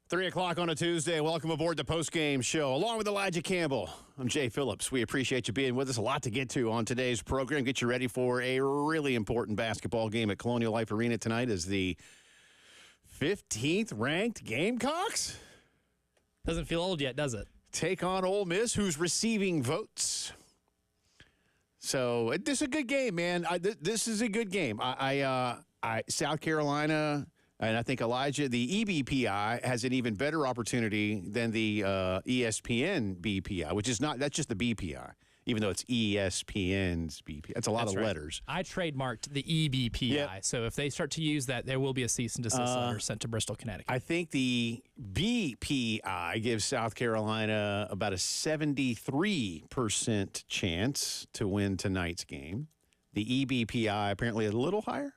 3 o'clock on a Tuesday. Welcome aboard the Postgame Show. Along with Elijah Campbell, I'm Jay Phillips. We appreciate you being with us. A lot to get to on today's program. Get you ready for a really important basketball game at Colonial Life Arena tonight as the 15th ranked Gamecocks Doesn't feel old yet, does it? take on Ole Miss, who's receiving votes. So this is a good game, man. This is a good game. South Carolina, and I think Elijah, the EBPI has an even better opportunity than the ESPN BPI, which is not. That's just the BPI, even though it's ESPN's BPI. That's a lot of letters. I trademarked the EBPI, so if they start to use that, there will be a cease and desist letter sent to Bristol, Connecticut. I think the BPI gives South Carolina about a 73% chance to win tonight's game. The EBPI apparently a little higher.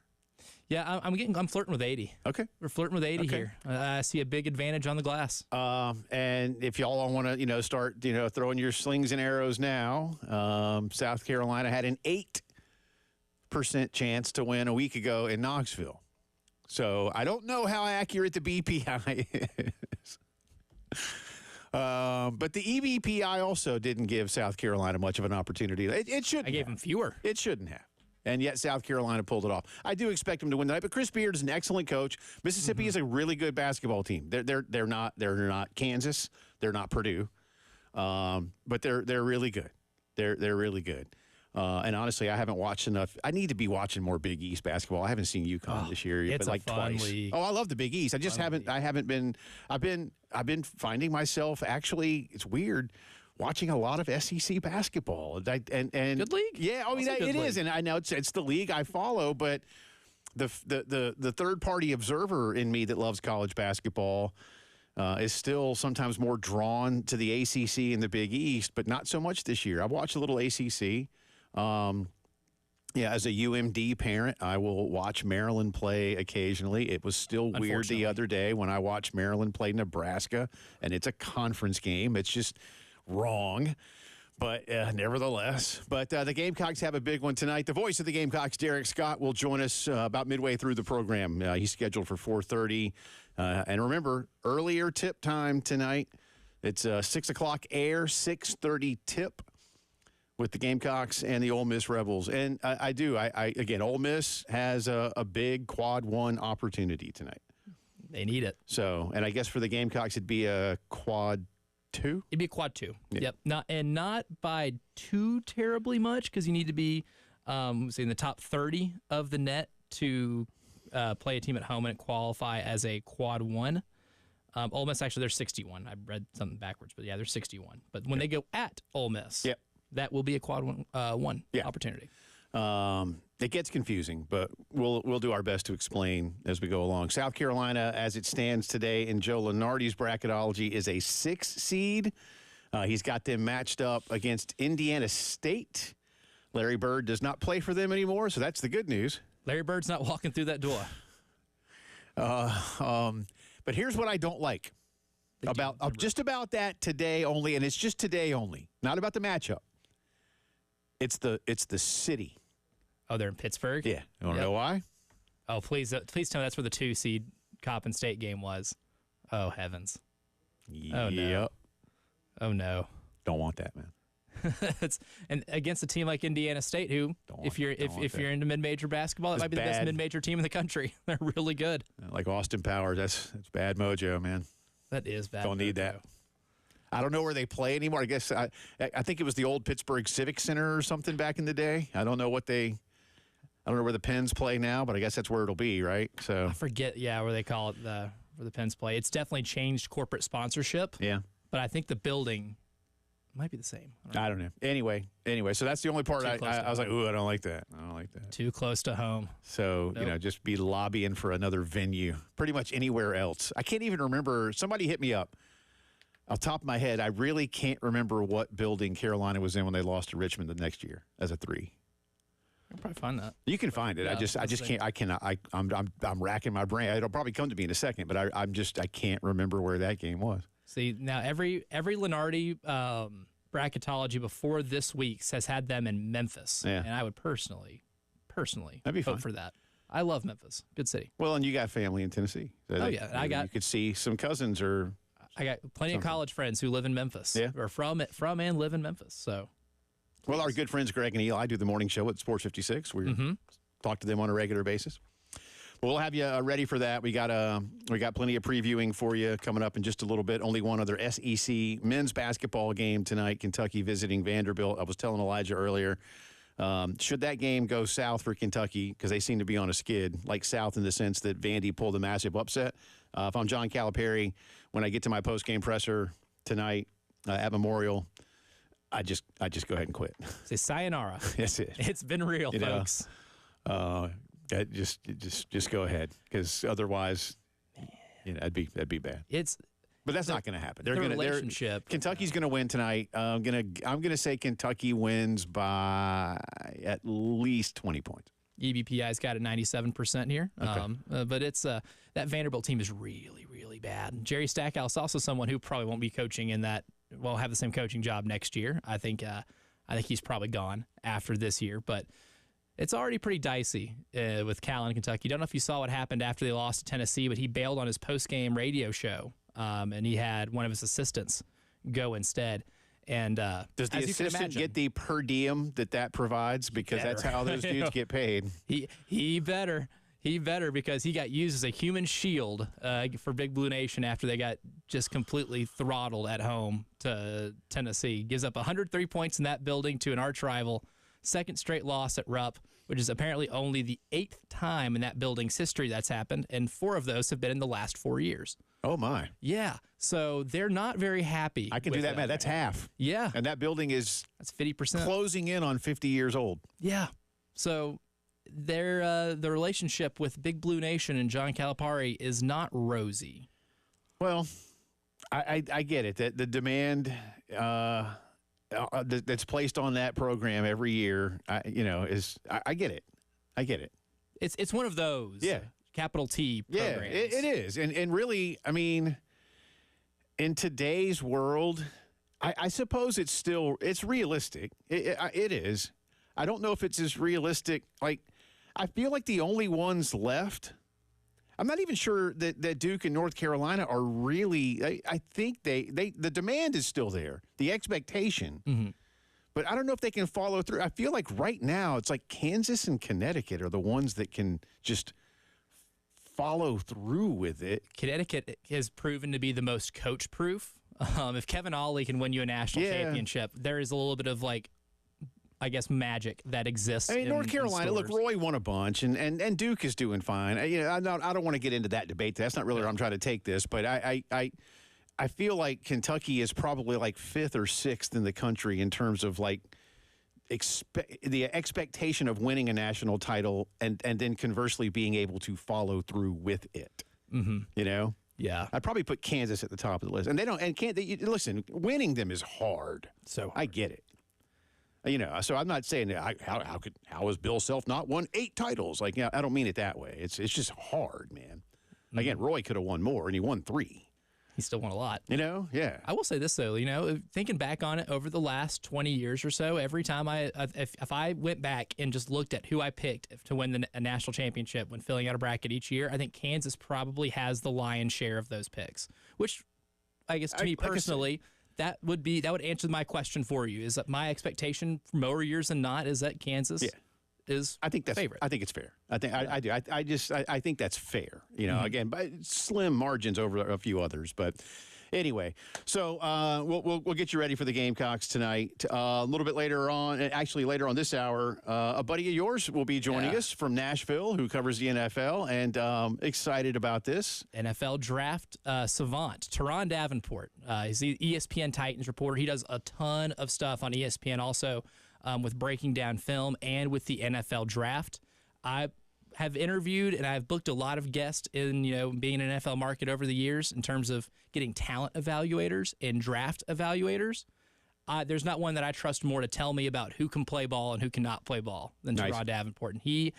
Yeah, I'm flirting with 80. Okay. We're flirting with 80 here. I see a big advantage on the glass. And if y'all want to, start, throwing your slings and arrows now, South Carolina had an 8% chance to win a week ago in Knoxville. So I don't know how accurate the BPI is. But the EBPI also didn't give South Carolina much of an opportunity. It shouldn't. I gave them fewer. It shouldn't have. And yet South Carolina pulled it off. I do expect them to win tonight, but Chris Beard is an excellent coach. Mississippi is a really good basketball team. They're not Kansas. They're not Purdue. But they're really good. They're really good. And honestly, I haven't watched enough. I need to be watching more Big East basketball. I haven't seen UConn this year, it's but like a fun twice. league. Oh, I love the Big East. I just haven't. I haven't been. I've been finding myself actually. It's weird. Watching a lot of SEC basketball and good league. Yeah, I mean it is, and I know it's the league I follow, but the third party observer in me that loves college basketball is still sometimes more drawn to the ACC and the Big East, but not so much this year. I've watched a little ACC. As a UMD parent, I will watch Maryland play occasionally. It was still weird the other day when I watched Maryland play Nebraska, and it's a conference game. It's just wrong, but nevertheless. But the Gamecocks have a big one tonight. The voice of the Gamecocks, Derek Scott, will join us about midway through the program. He's scheduled for 4:30. And remember, earlier tip time tonight. It's 6 o'clock air, 6:30 tip with the Gamecocks and the Ole Miss Rebels. And again, Ole Miss has a big quad one opportunity tonight. They need it. So, and I guess for the Gamecocks, it'd be a quad 2? It'd be a quad 2. Yeah. Yep. Not by too terribly much, because you need to be in the top 30 of the net to play a team at home and qualify as a quad 1. Ole Miss, actually, they're 61. I read something backwards, but yeah, they're 61. But when they go at Ole Miss, that will be a quad 1 opportunity. It gets confusing, but we'll do our best to explain as we go along. South Carolina, as it stands today in Joe Lunardi's bracketology, is a 6 seed. He's got them matched up against Indiana State. Larry Bird does not play for them anymore, so that's the good news. Larry Bird's not walking through that door. But here's what I don't like just about that today only, and it's just today only, not about the matchup. It's the city. Oh, they're in Pittsburgh? Yeah. You want to know why? Oh, please tell me that's where the 2 seed Coppin State game was. Oh, heavens. Yep. No. Oh, no. Don't want that, man. And against a team like Indiana State, who, if you're into mid-major basketball, that might be the best mid-major team in the country. They're really good. Like Austin Powers, that's bad mojo, man. That is bad. Don't need that. I don't know where they play anymore. I guess I think it was the old Pittsburgh Civic Center or something back in the day. I don't know where the Pens play now, but I guess that's where it'll be, right? So I forget, where they call it where the Pens play. It's definitely changed corporate sponsorship. Yeah. But I think the building might be the same. I don't know. Anyway, so that's the only part I was like, ooh, I don't like that. Too close to home. So, nope. Just be lobbying for another venue. Pretty much anywhere else. I can't even remember. Somebody hit me up. Off the top of my head, I really can't remember what building Carolina was in when they lost to Richmond the next year as a 3. I'll probably find that. You can find it. Yeah, I just can't. I cannot. I'm racking my brain. It'll probably come to me in a second, but I can't remember where that game was. See, now every Lunardi bracketology before this week's has had them in Memphis, and I would personally That'd be vote fun. for that. I love Memphis. Good city. Well, and you got family in Tennessee. So you could see some cousins or. I got plenty of college friends who live in Memphis. Yeah. Or from and live in Memphis. So. Well, our good friends Greg and Eli do the morning show at Sports 56. We talk to them on a regular basis. We'll have you ready for that. We got plenty of previewing for you coming up in just a little bit. Only one other SEC men's basketball game tonight, Kentucky visiting Vanderbilt. I was telling Elijah earlier, should that game go south for Kentucky, because they seem to be on a skid, like south in the sense that Vandy pulled a massive upset. If I'm John Calipari, when I get to my post-game presser tonight at Memorial, I just go ahead and quit. Say sayonara. That's it. It's been real, folks. Just go ahead, because otherwise, that'd be bad. But that's not going to happen. Kentucky's going to win tonight. I'm gonna say Kentucky wins by at least 20 points. EBPI's got a 97% here. Okay. But it's that Vanderbilt team is really, really bad. Jerry Stackhouse, also someone who probably won't be coaching in that. Will have the same coaching job next year. I think he's probably gone after this year, but it's already pretty dicey with Cal and Kentucky. Don't know if you saw what happened after they lost to Tennessee, but he bailed on his post-game radio show, and he had one of his assistants go instead. And does the assistant get the per diem that provides? Because that's how those dudes get paid. He better. He better, because he got used as a human shield for Big Blue Nation after they got just completely throttled at home to Tennessee. Gives up 103 points in that building to an arch rival. Second straight loss at Rupp, which is apparently only the 8th time in that building's history that's happened, and 4 of those have been in the last 4 years. Oh, my. Yeah, so they're not very happy. I can do that, man. That's half. Yeah. And that building is that's 50%. Closing in on 50 years old. Yeah. So the relationship with Big Blue Nation and John Calipari is not rosy. Well, I get it. That the demand that's placed on that program every year, I get it. I get it. It's one of those. Yeah. Capital T programs. Yeah, it is. And really, I mean, in today's world, I suppose it's realistic. It is. I don't know if it's as realistic. Like, I feel like the only ones left, I'm not even sure that Duke and North Carolina are really, I think the demand is still there, the expectation. Mm-hmm. But I don't know if they can follow through. I feel like right now it's like Kansas and Connecticut are the ones that can just follow through with it. Connecticut has proven to be the most coach-proof. If Kevin Ollie can win you a national championship, there is a little bit of, like, I guess, magic that exists. I mean, North Carolina, look, Roy won a bunch, and Duke is doing fine. I don't want to get into that debate. That's not really where I'm trying to take this, but I feel like Kentucky is probably like 5th or 6th in the country in terms of, like, the expectation of winning a national title and then conversely being able to follow through with it. Mm-hmm. You know? Yeah. I'd probably put Kansas at the top of the list. And listen, winning them is hard. So I get it. So I'm not saying that how has Bill Self not won 8 titles? Like, I don't mean it that way. It's just hard, man. Mm-hmm. Again, Roy could have won more, and he won 3. He still won a lot. Yeah. I will say this, though, thinking back on it over the last 20 years or so, every time if I went back and just looked at who I picked to win a national championship when filling out a bracket each year, I think Kansas probably has the lion's share of those picks, which I guess to me personally, that would answer my question for you. Is that my expectation for more years than not is that Kansas is favorite. I think it's fair. I do. I think that's fair. Again, by slim margins over a few others. But anyway, so we'll get you ready for the Gamecocks tonight. A little bit later on, actually later on this hour, a buddy of yours will be joining us from Nashville who covers the NFL, and excited about this. NFL draft savant, Teron Davenport. He's the ESPN Titans reporter. He does a ton of stuff on ESPN also. With breaking down film and with the NFL draft. I have interviewed and I've booked a lot of guests in, being an NFL market over the years in terms of getting talent evaluators and draft evaluators. There's not one that I trust more to tell me about who can play ball and who cannot play ball than Teron Davenport. And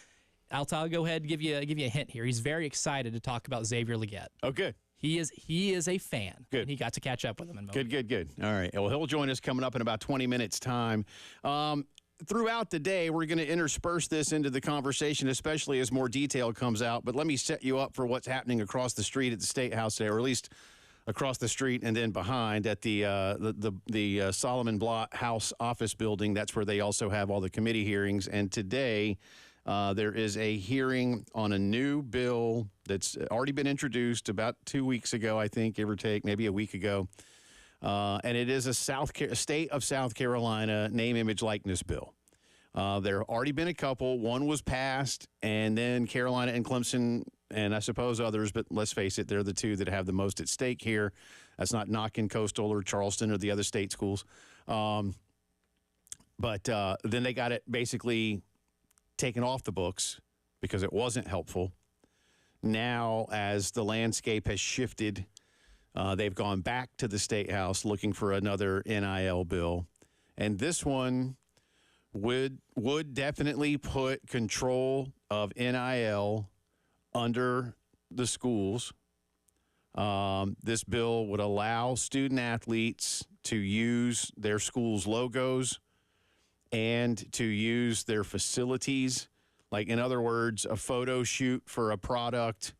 I'll go ahead and give you a hint here. He's very excited to talk about Xavier Legette. Oh, good. He is a fan. Good. And he got to catch up with him in a moment. Good. All right. Well, he'll join us coming up in about 20 minutes' time. throughout the day, we're going to intersperse this into the conversation, especially as more detail comes out. But let me set you up for what's happening across the street at the State House today, or at least across the street and then behind at the Solomon Blott House office building. That's where they also have all the committee hearings. And today there is a hearing on a new bill that's already been introduced about 2 weeks ago, I think, give or take, maybe a week ago. And it is a state of South Carolina name, image, likeness bill. There have already been a couple. One was passed, and then Carolina and Clemson, and I suppose others, but let's face it, they're the two that have the most at stake here. That's not knocking Coastal or Charleston or the other state schools. But then they got it basically taken off the books because it wasn't helpful. Now, as the landscape has shifted, they've gone back to the State House looking for another NIL bill. And this one would definitely put control of NIL under the schools. This bill would allow student athletes to use their school's logos and to use their facilities. Like, in other words, a photo shoot for a product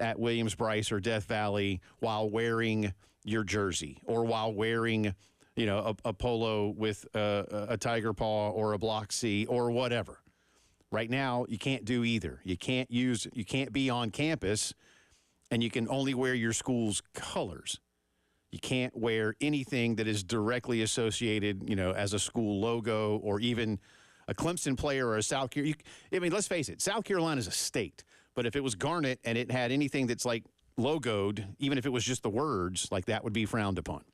at Williams-Brice or Death Valley while wearing your jersey, or while wearing, a polo with a tiger paw or a block C or whatever. Right now, you can't do either. You can't be on campus, and you can only wear your school's colors. You can't wear anything that is directly associated, as a school logo, or even a Clemson player or a South Carolina. Let's face it, South Carolina is a state. But if it was Garnet and it had anything that's like logoed, even if it was just the words, like that would be frowned upon.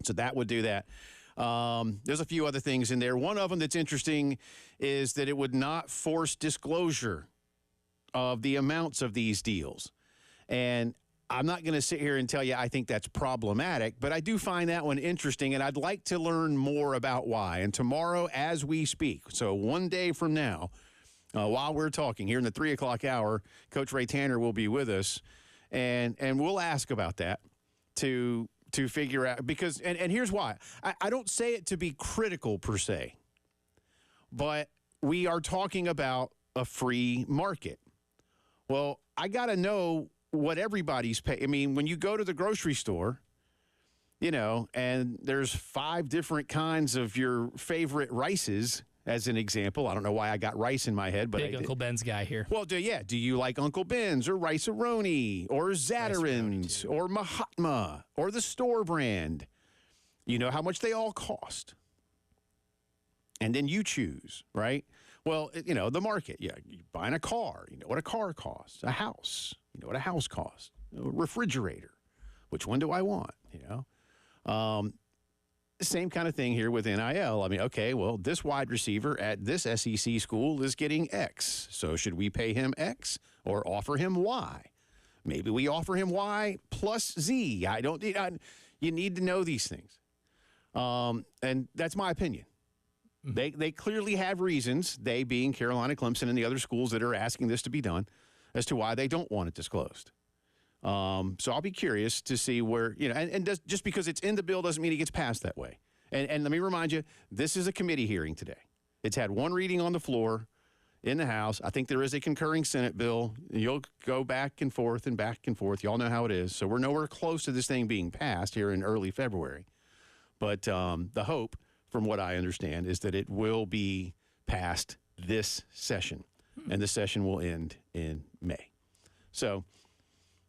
So that would do that. There's a few other things in there. One of them that's interesting is that it would not force disclosure of the amounts of these deals. And I'm not going to sit here and tell you I think that's problematic, but I do find that one interesting, and I'd like to learn more about why. And tomorrow, as we speak, so one day from now, while we're talking here in the 3 o'clock hour, Coach Ray Tanner will be with us, and we'll ask about that to figure out, because, and here's why. I don't say it to be critical per se, but we are talking about a free market. Well, I got to know what everybody's paying. When you go to the grocery store, and there's 5 different kinds of your favorite rices, as an example. I don't know why I got rice in my head, but Big Uncle Ben's guy here. Well, do you like Uncle Ben's or Rice-A-Roni or Zatarain's or Mahatma or the store brand? You know how much they all cost. And then you choose, right? Well, the market. Yeah, you're buying a car. You know what a car costs. A house. You know what a house costs. A refrigerator. Which one do I want? Same kind of thing here with NIL. Okay, well, this wide receiver at this SEC school is getting X. So should we pay him X or offer him Y? Maybe we offer him Y plus Z. You need to know these things. And that's my opinion. They clearly have reasons, they being Carolina, Clemson, and the other schools that are asking this to be done, as to why they don't want it disclosed. So I'll be curious to see where, just because it's in the bill doesn't mean it gets passed that way. And let me remind you, this is a committee hearing today. It's had one reading on the floor in the House. I think there is a concurring Senate bill. You'll go back and forth and back and forth. Y'all know how it is. So we're nowhere close to this thing being passed here in early February. But the hope, from what I understand, is that it will be passed this session. And the session will end in May. So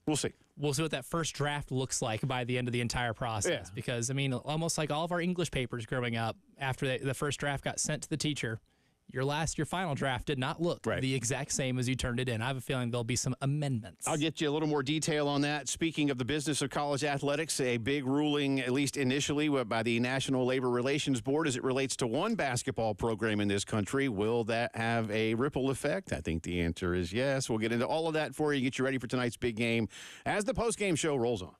we'll see. We'll see what that first draft looks like by the end of the entire process. Yeah. Because, almost like all of our English papers growing up, after the first draft got sent to the teacher, your final draft did not look the exact same as you turned it in. I have a feeling there'll be some amendments. I'll get you a little more detail on that. Speaking of the business of college athletics, a big ruling, at least initially, by the National Labor Relations Board as it relates to one basketball program in this country. Will that have a ripple effect? I think the answer is yes. We'll get into all of that for you, get you ready for tonight's big game as the postgame show rolls on.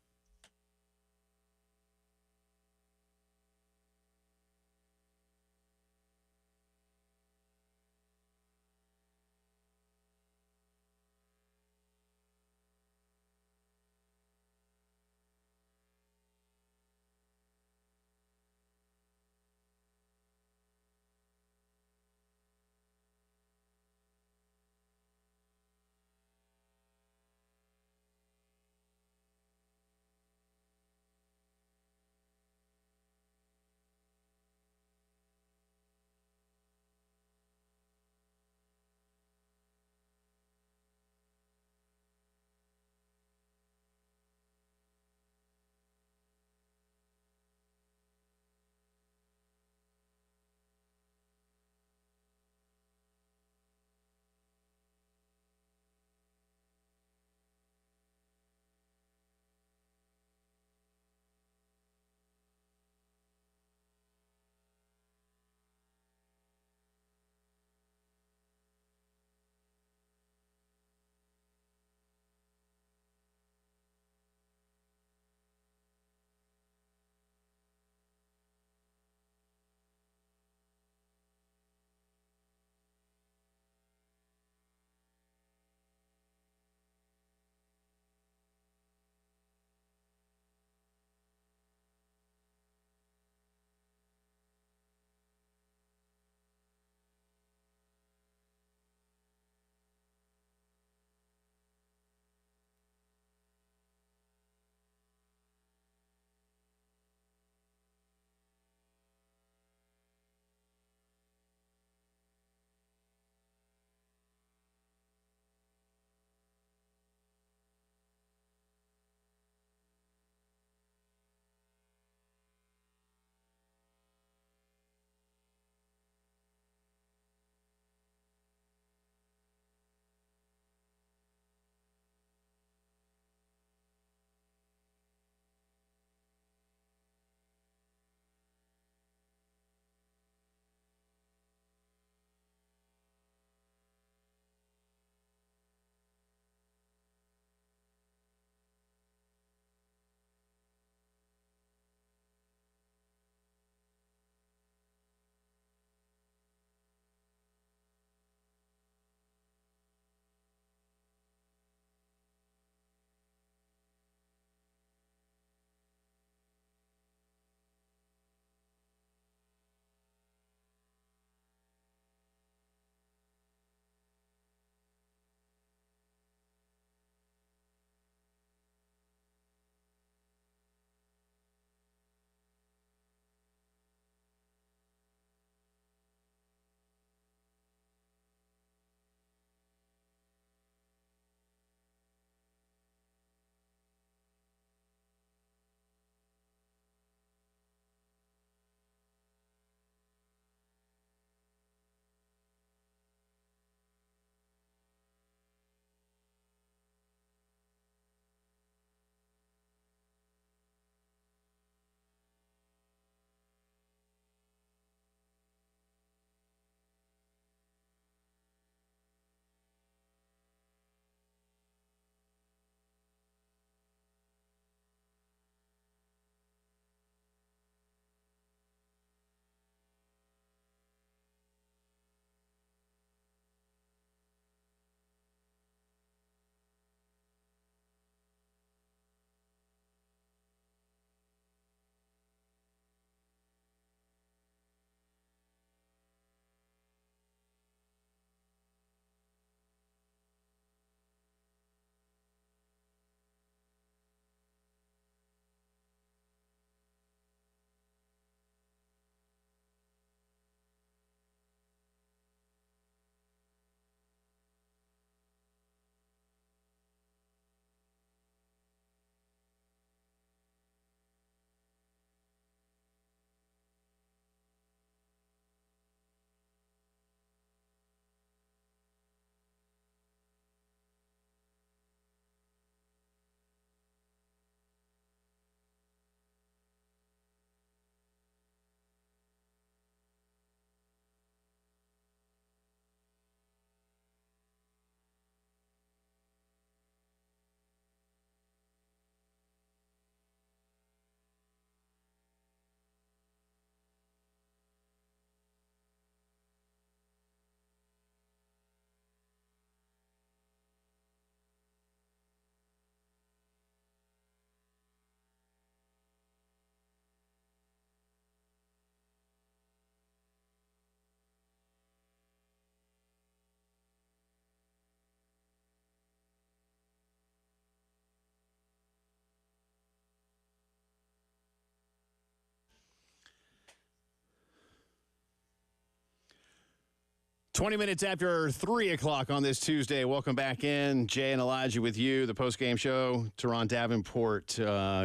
20 minutes after 3 o'clock on this Tuesday. Welcome back in. Jay and Elijah with you. The Postgame Show. Teron Davenport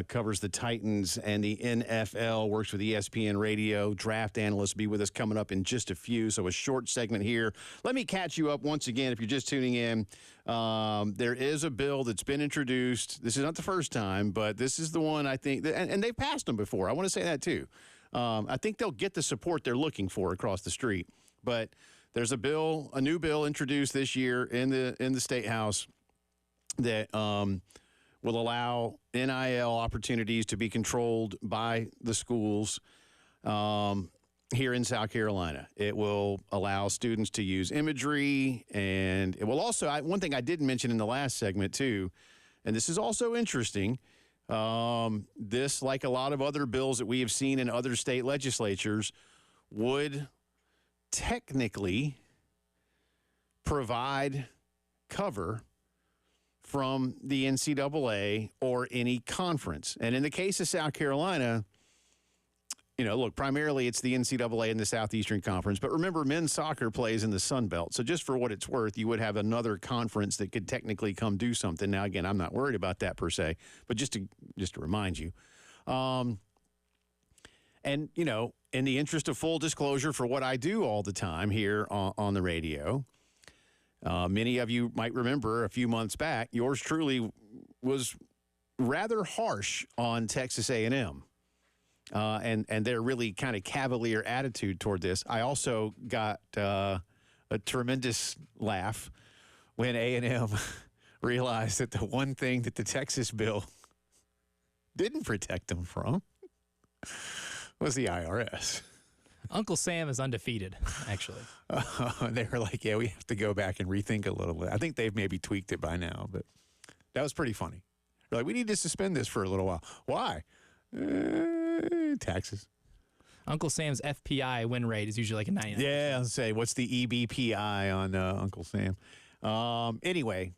covers the Titans and the NFL, works with ESPN Radio. Draft analyst will be with us coming up in just a few. So a short segment here. Let me catch you up once again if you're just tuning in. There is a bill that's been introduced. This is not the first time, but this is the one I think, and they've passed them before. I want to say that too. I think they'll get the support they're looking for across the street. But there's a new bill introduced this year in the State House that will allow NIL opportunities to be controlled by the schools here in South Carolina. It will allow students to use imagery, and it will also, one thing I didn't mention in the last segment too, and this is also interesting, this, like a lot of other bills that we have seen in other state legislatures, would technically provide cover from the NCAA or any conference. And in the case of South Carolina, look, primarily it's the NCAA and the Southeastern Conference. But remember, men's soccer plays in the Sun Belt. So just for what it's worth, you would have another conference that could technically come do something. Now, again, I'm not worried about that per se, but just to remind you. And, in the interest of full disclosure for what I do all the time here on the radio, many of you might remember a few months back, yours truly was rather harsh on Texas A&M and their really kind of cavalier attitude toward this. I also got a tremendous laugh when A&M realized that the one thing that the Texas bill didn't protect them from was the IRS. Uncle Sam is undefeated, actually. They were like, yeah, we have to go back and rethink a little bit. I think they've maybe tweaked it by now, but that was pretty funny. They're like, we need to suspend this for a little while. Why? Taxes. Uncle Sam's FPI win rate is usually like a 99%. Yeah, I'll say, what's the EBPI on Uncle Sam? Anyway,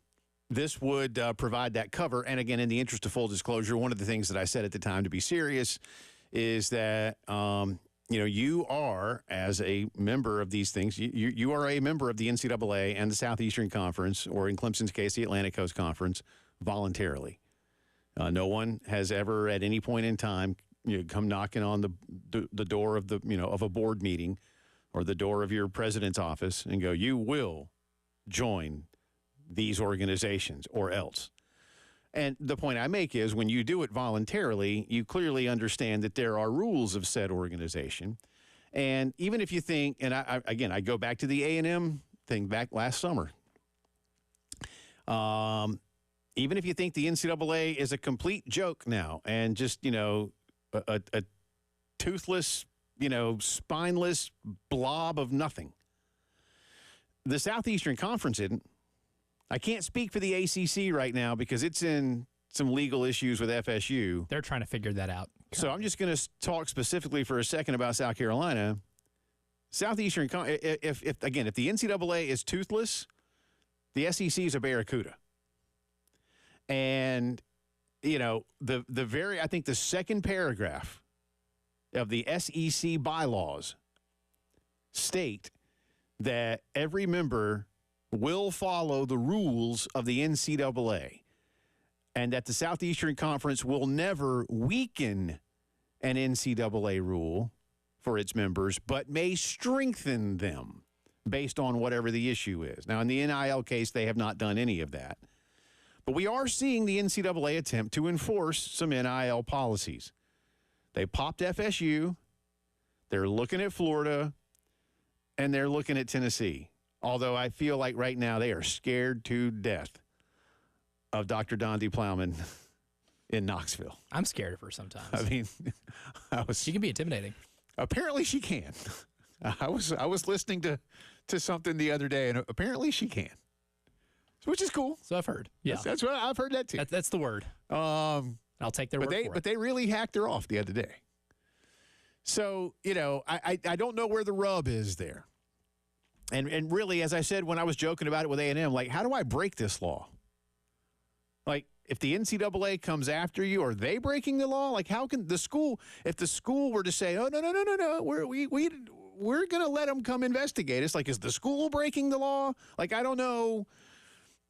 this would provide that cover. And again, in the interest of full disclosure, one of the things that I said at the time, to be serious, is that, you are, as a member of these things, you are a member of the NCAA and the Southeastern Conference, or in Clemson's case, the Atlantic Coast Conference, voluntarily. No one has ever at any point in time come knocking on the door of of a board meeting or the door of your president's office and go, you will join these organizations or else. And the point I make is when you do it voluntarily, you clearly understand that there are rules of said organization. And even if you think, and I go back to the A&M thing back last summer. Even if you think the NCAA is a complete joke now and just, a toothless, spineless blob of nothing, the Southeastern Conference isn't. I can't speak for the ACC right now because it's in some legal issues with FSU. They're trying to figure that out. So I'm just going to talk specifically for a second about South Carolina. Southeastern, if the NCAA is toothless, the SEC is a barracuda. And, I think the second paragraph of the SEC bylaws state that every member will follow the rules of the NCAA and that the Southeastern Conference will never weaken an NCAA rule for its members, but may strengthen them based on whatever the issue is. Now, in the NIL case, they have not done any of that. But we are seeing the NCAA attempt to enforce some NIL policies. They popped FSU, they're looking at Florida, and they're looking at Tennessee. Although I feel like right now they are scared to death of Dr. Dondi Plowman in Knoxville. I'm scared of her sometimes. I mean, she can be intimidating. Apparently she can. I was listening to something the other day, and apparently she can, which is cool. So I've heard. Yeah, that's what I've heard that too. That's the word. I'll take their word for it. But they really hacked her off the other day. So I don't know where the rub is there. And really, as I said when I was joking about it with A&M, like, how do I break this law? Like, if the NCAA comes after you, are they breaking the law? Like, how can the school, if the school were to say, oh, no, we're going to let them come investigate us. Like, is the school breaking the law? Like, I don't know.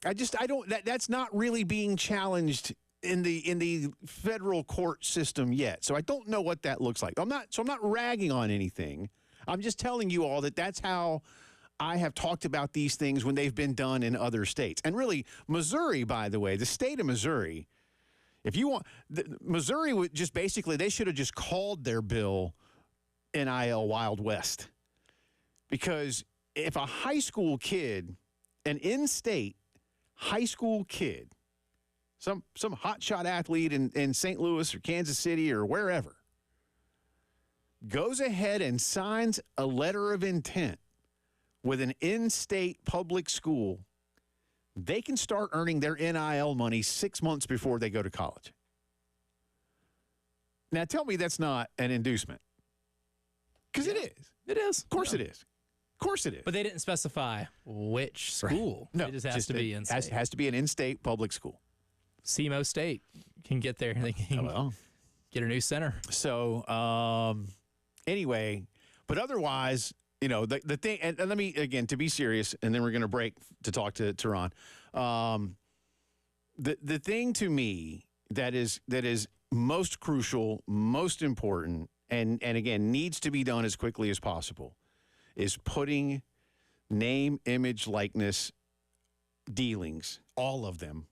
I don't, that's not really being challenged in the federal court system yet. So I don't know what that looks like. I'm not ragging on anything. I'm just telling you all that that's how I have talked about these things when they've been done in other states. And really, Missouri, by the way, the state of Missouri, if you want, Missouri would just basically, they should have just called their bill NIL Wild West. Because if a high school kid, an in-state high school kid, some hotshot athlete in St. Louis or Kansas City or wherever, goes ahead and signs a letter of intent with an in-state public school, they can start earning their NIL money 6 months before they go to college. Now, tell me that's not an inducement. Because it is. It is. Of course it is. Of course it is. But they didn't specify which school. Right. No. It just has to be in-state. Has to be an in-state public school. SEMO State can get there. They can get a new center. So, anyway, but otherwise, you know, the thing, and let me, again, to be serious, and then we're going to break to talk to Tehran. The thing to me that is most crucial, most important, and again, needs to be done as quickly as possible is putting name, image, likeness dealings, all of them,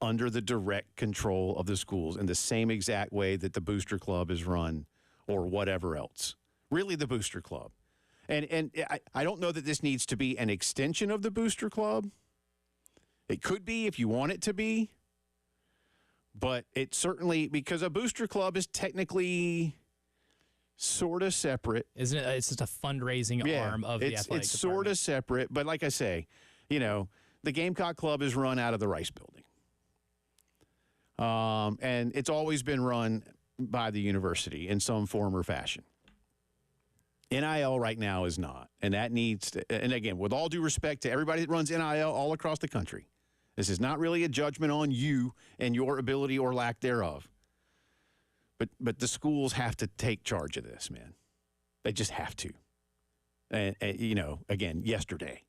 under the direct control of the schools in the same exact way that the Booster Club is run or whatever else. Really, the Booster Club. And I don't know that this needs to be an extension of the Booster Club. It could be if you want it to be. But it certainly, because a Booster Club is technically sort of separate. Isn't it? It's just a fundraising arm of the athletic department. It's sort of separate. But like I say, you know, the Gamecock Club is run out of the Rice Building. And it's always been run by the university in some form or fashion. NIL right now is not. And that needs to, and again, with all due respect to everybody that runs NIL all across the country, this is not really a judgment on you and your ability or lack thereof. But the schools have to take charge of this, man. They just have to. And you know, again, yesterday.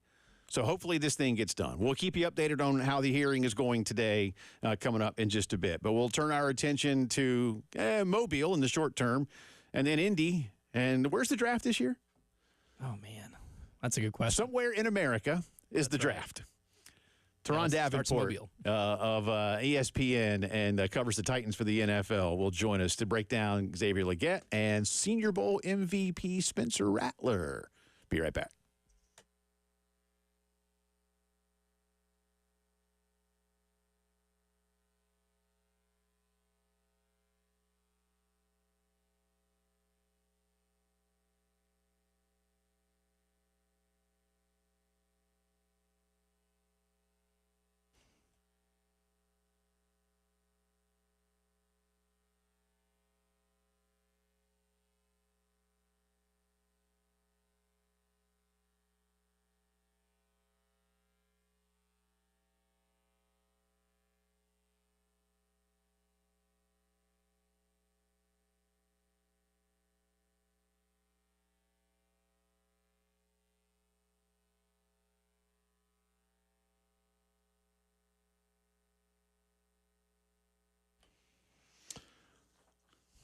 So hopefully this thing gets done. We'll keep you updated on how the hearing is going today, coming up in just a bit. But we'll turn our attention to Mobile in the short term, and then Indy. And where's the draft this year? Oh, man. That's a good question. Somewhere in America is the draft. Tehran Davenport of ESPN and covers the Titans for the NFL will join us to break down Xavier Legette and Senior Bowl MVP Spencer Rattler. Be right back.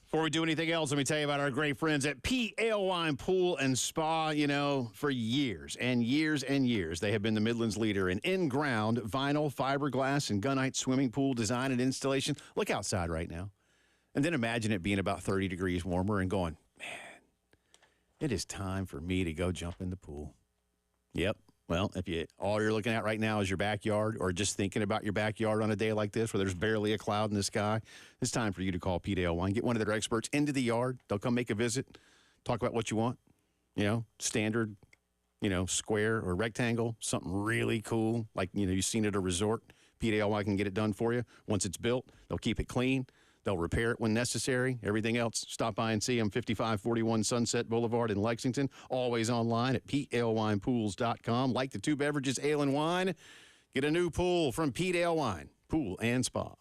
Before we do anything else, let me tell you about our great friends at Pete Ale Wine Pool and Spa. You know, for years and years and years, they have been the Midlands leader in in-ground vinyl, fiberglass, and gunite swimming pool design and installation. Look outside right now. And then imagine it being about 30 degrees warmer and going, man, it is time for me to go jump in the pool. Yep. Well, if all you're looking at right now is your backyard or just thinking about your backyard on a day like this where there's barely a cloud in the sky, it's time for you to call Pete Ale Wine. Get one of their experts into the yard. They'll come make a visit, talk about what you want, you know, standard, you know, square or rectangle, something really cool like, you know, you've seen at a resort. Pete Ale Wine can get it done for you. Once it's built, they'll keep it clean. They'll repair it when necessary. Everything else, stop by and see them, 5541 Sunset Boulevard in Lexington. Always online at PeteAleWinePools.com. Like the two beverages, ale and wine, get a new pool from Pete Ale Wine, Pool and Spa.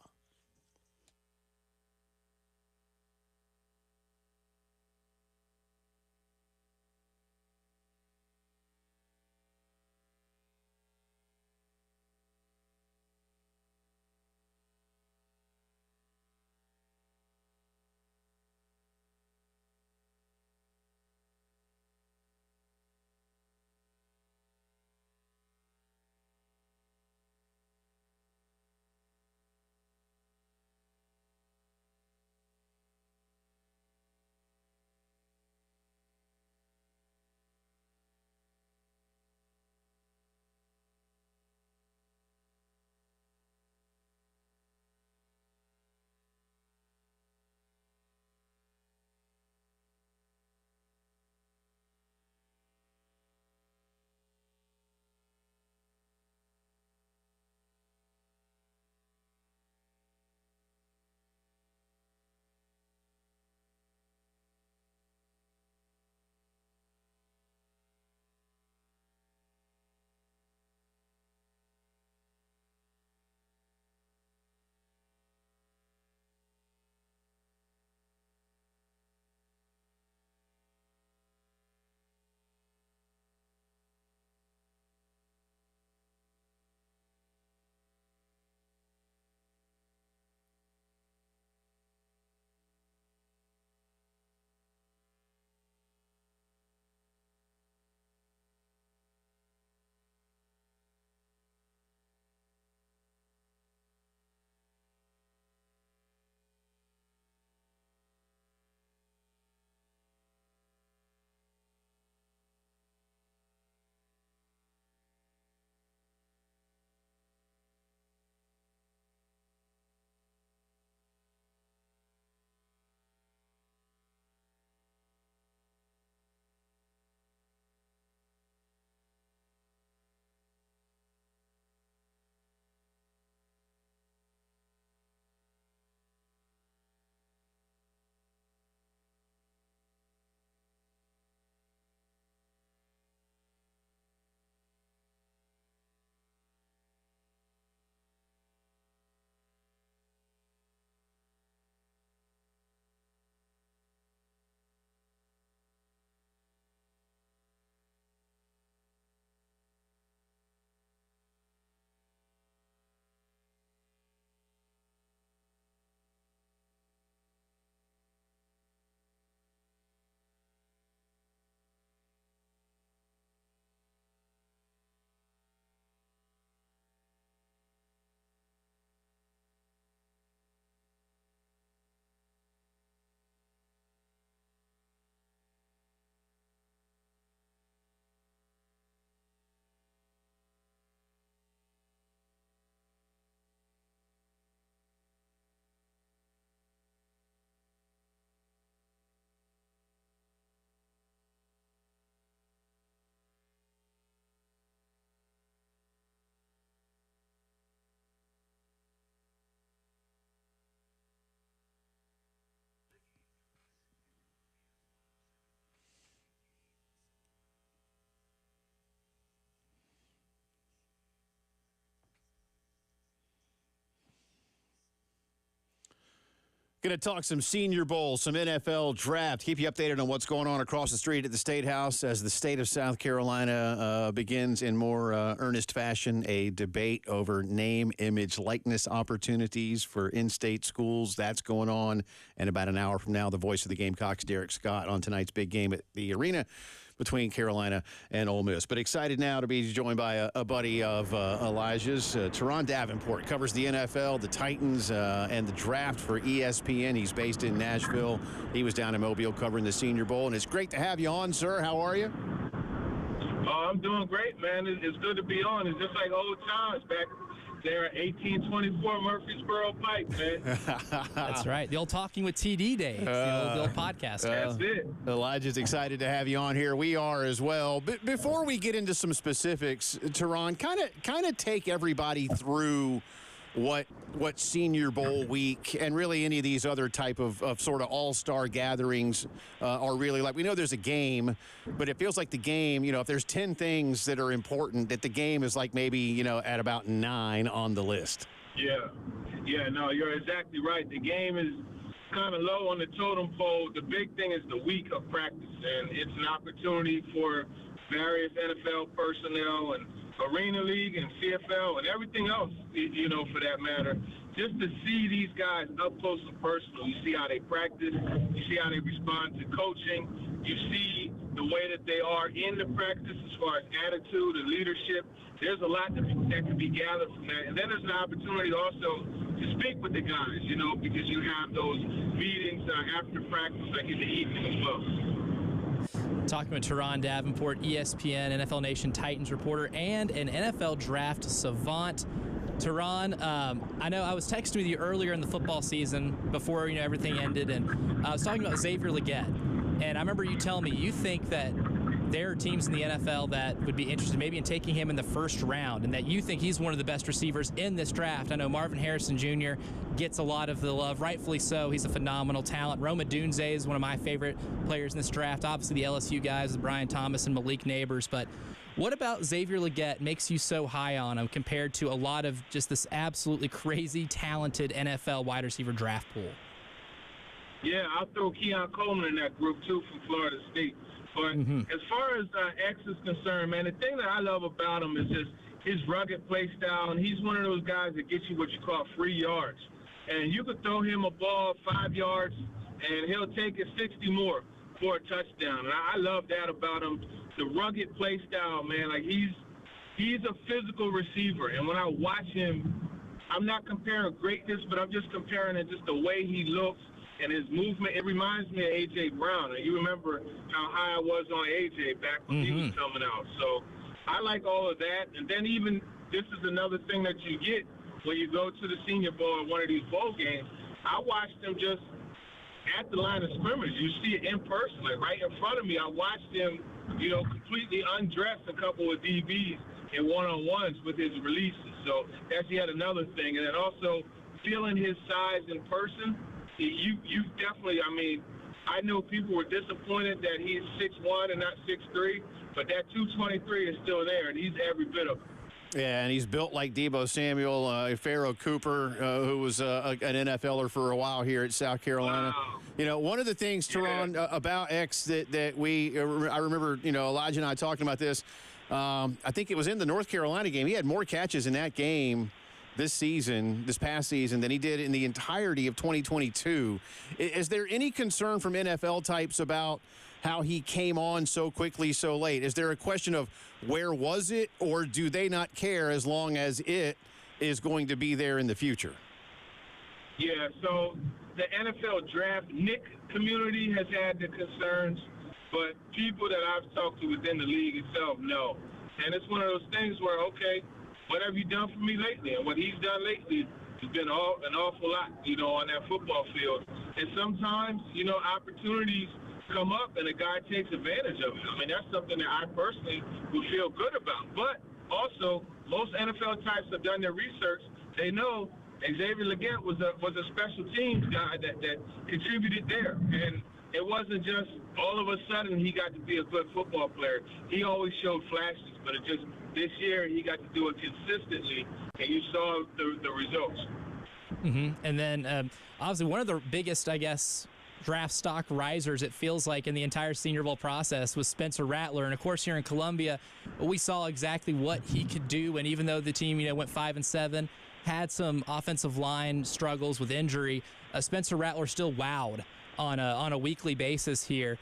Going to talk some Senior Bowl, some NFL draft. Keep you updated on what's going on across the street at the State House as the state of South Carolina begins in more earnest fashion a debate over name, image, likeness opportunities for in-state schools. That's going on. And about an hour from now, the voice of the Gamecocks, Derek Scott, on tonight's big game at the arena between Carolina and Ole Miss. But excited now to be joined by a buddy of Elijah's. Teron Davenport covers the NFL, the Titans, and the draft for ESPN. He's based in Nashville. He was down in Mobile covering the Senior Bowl. And it's great to have you on, sir. How are you? Oh, I'm doing great, man. It's good to be on. It's just like old times back there at 1824 Murfreesboro Pike, man. That's right. The old Talking with TD days, the old podcast. That's it. Elijah's excited to have you on here. We are as well. Before we get into some specifics, Teron, kind of take everybody through what Senior Bowl week and really any of these other type of sort of all-star gatherings are really like. We know there's a game, but it feels like the game, if there's 10 things that are important, that the game is like maybe, at about 9 on the list. Yeah, no, you're exactly right. The game is kind of low on the totem pole. The big thing is the week of practice, and it's an opportunity for various NFL personnel and Arena League and CFL and everything else, for that matter, just to see these guys up close and personal. You see how they practice. You see how they respond to coaching. You see the way that they are in the practice as far as attitude and leadership. There's a lot that can be gathered from that. And then there's an opportunity also to speak with the guys, because you have those meetings after practice, like in the evening as well. Talking with Teron Davenport, ESPN, NFL Nation Titans reporter, and an NFL draft savant. Teron, I know I was texting with you earlier in the football season before everything ended, and I was talking about Xavier Legette. And I remember you telling me you think that there are teams in the NFL that would be interested maybe in taking him in the first round, and that you think he's one of the best receivers in this draft. I know Marvin Harrison Jr. gets a lot of the love, rightfully so. He's a phenomenal talent. Rome Odunze is one of my favorite players in this draft. Obviously, the LSU guys with Brian Thomas and Malik Neighbors. But what about Xavier Legette makes you so high on him compared to a lot of just this absolutely crazy, talented NFL wide receiver draft pool? Yeah, I'll throw Keon Coleman in that group, too, from Florida State. But as far as X is concerned, man, the thing that I love about him is just his rugged play style, and he's one of those guys that gets you what you call free yards. And you could throw him a ball 5 yards, and he'll take it 60 more for a touchdown. And I love that about him, the rugged play style, man. Like, he's a physical receiver, and when I watch him, I'm not comparing greatness, but I'm just comparing it just the way he looks and his movement. It reminds me of A.J. Brown. And you remember how high I was on A.J. back when he was coming out. So I like all of that. And then even this is another thing that you get when you go to the Senior Bowl in one of these bowl games. I watched him just at the line of scrimmage. You see it in person, like right in front of me. I watched him, completely undress a couple of DBs in one-on-ones with his releases. So that's yet another thing. And then also feeling his size in person. You definitely, I know people were disappointed that he's 6'1" and not 6'3", but that 223 is still there, and he's every bit of it. Yeah, and he's built like Deebo Samuel, Pharaoh Cooper, who was an NFLer for a while here at South Carolina. Wow. One of the things, Teron, about X that I remember, Elijah and I talking about this. I think it was in the North Carolina game. He had more catches in that game this past season, than he did in the entirety of 2022. Is there any concern from NFL types about how he came on so quickly, so late? Is there a question of where was it, or do they not care as long as it is going to be there in the future? Yeah, so the NFL draft Nick community has had the concerns, but people that I've talked to within the league itself, no. And it's one of those things where, okay, what have you done for me lately? And what he's done lately has been an awful lot, on that football field. And sometimes, opportunities come up and a guy takes advantage of it. That's something that I personally would feel good about. But also, most NFL types have done their research. They know Xavier Legette was a special teams guy that contributed there. And it wasn't just all of a sudden he got to be a good football player. He always showed flashes, but this year he got to do it consistently, and you saw the results. And then obviously one of the biggest, I guess, draft stock risers, it feels like, in the entire Senior Bowl process was Spencer Rattler. And, of course, here in Columbia, we saw exactly what he could do. And even though the team, went 5-7, had some offensive line struggles with injury, Spencer Rattler still wowed on a weekly basis here.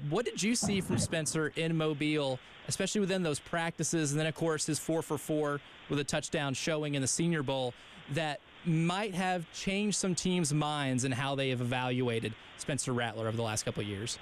What did you see from Spencer in Mobile, especially within those practices? And then, of course, his 4 for 4 with a touchdown showing in the Senior Bowl that might have changed some teams' minds and how they have evaluated Spencer Rattler over the last couple of years?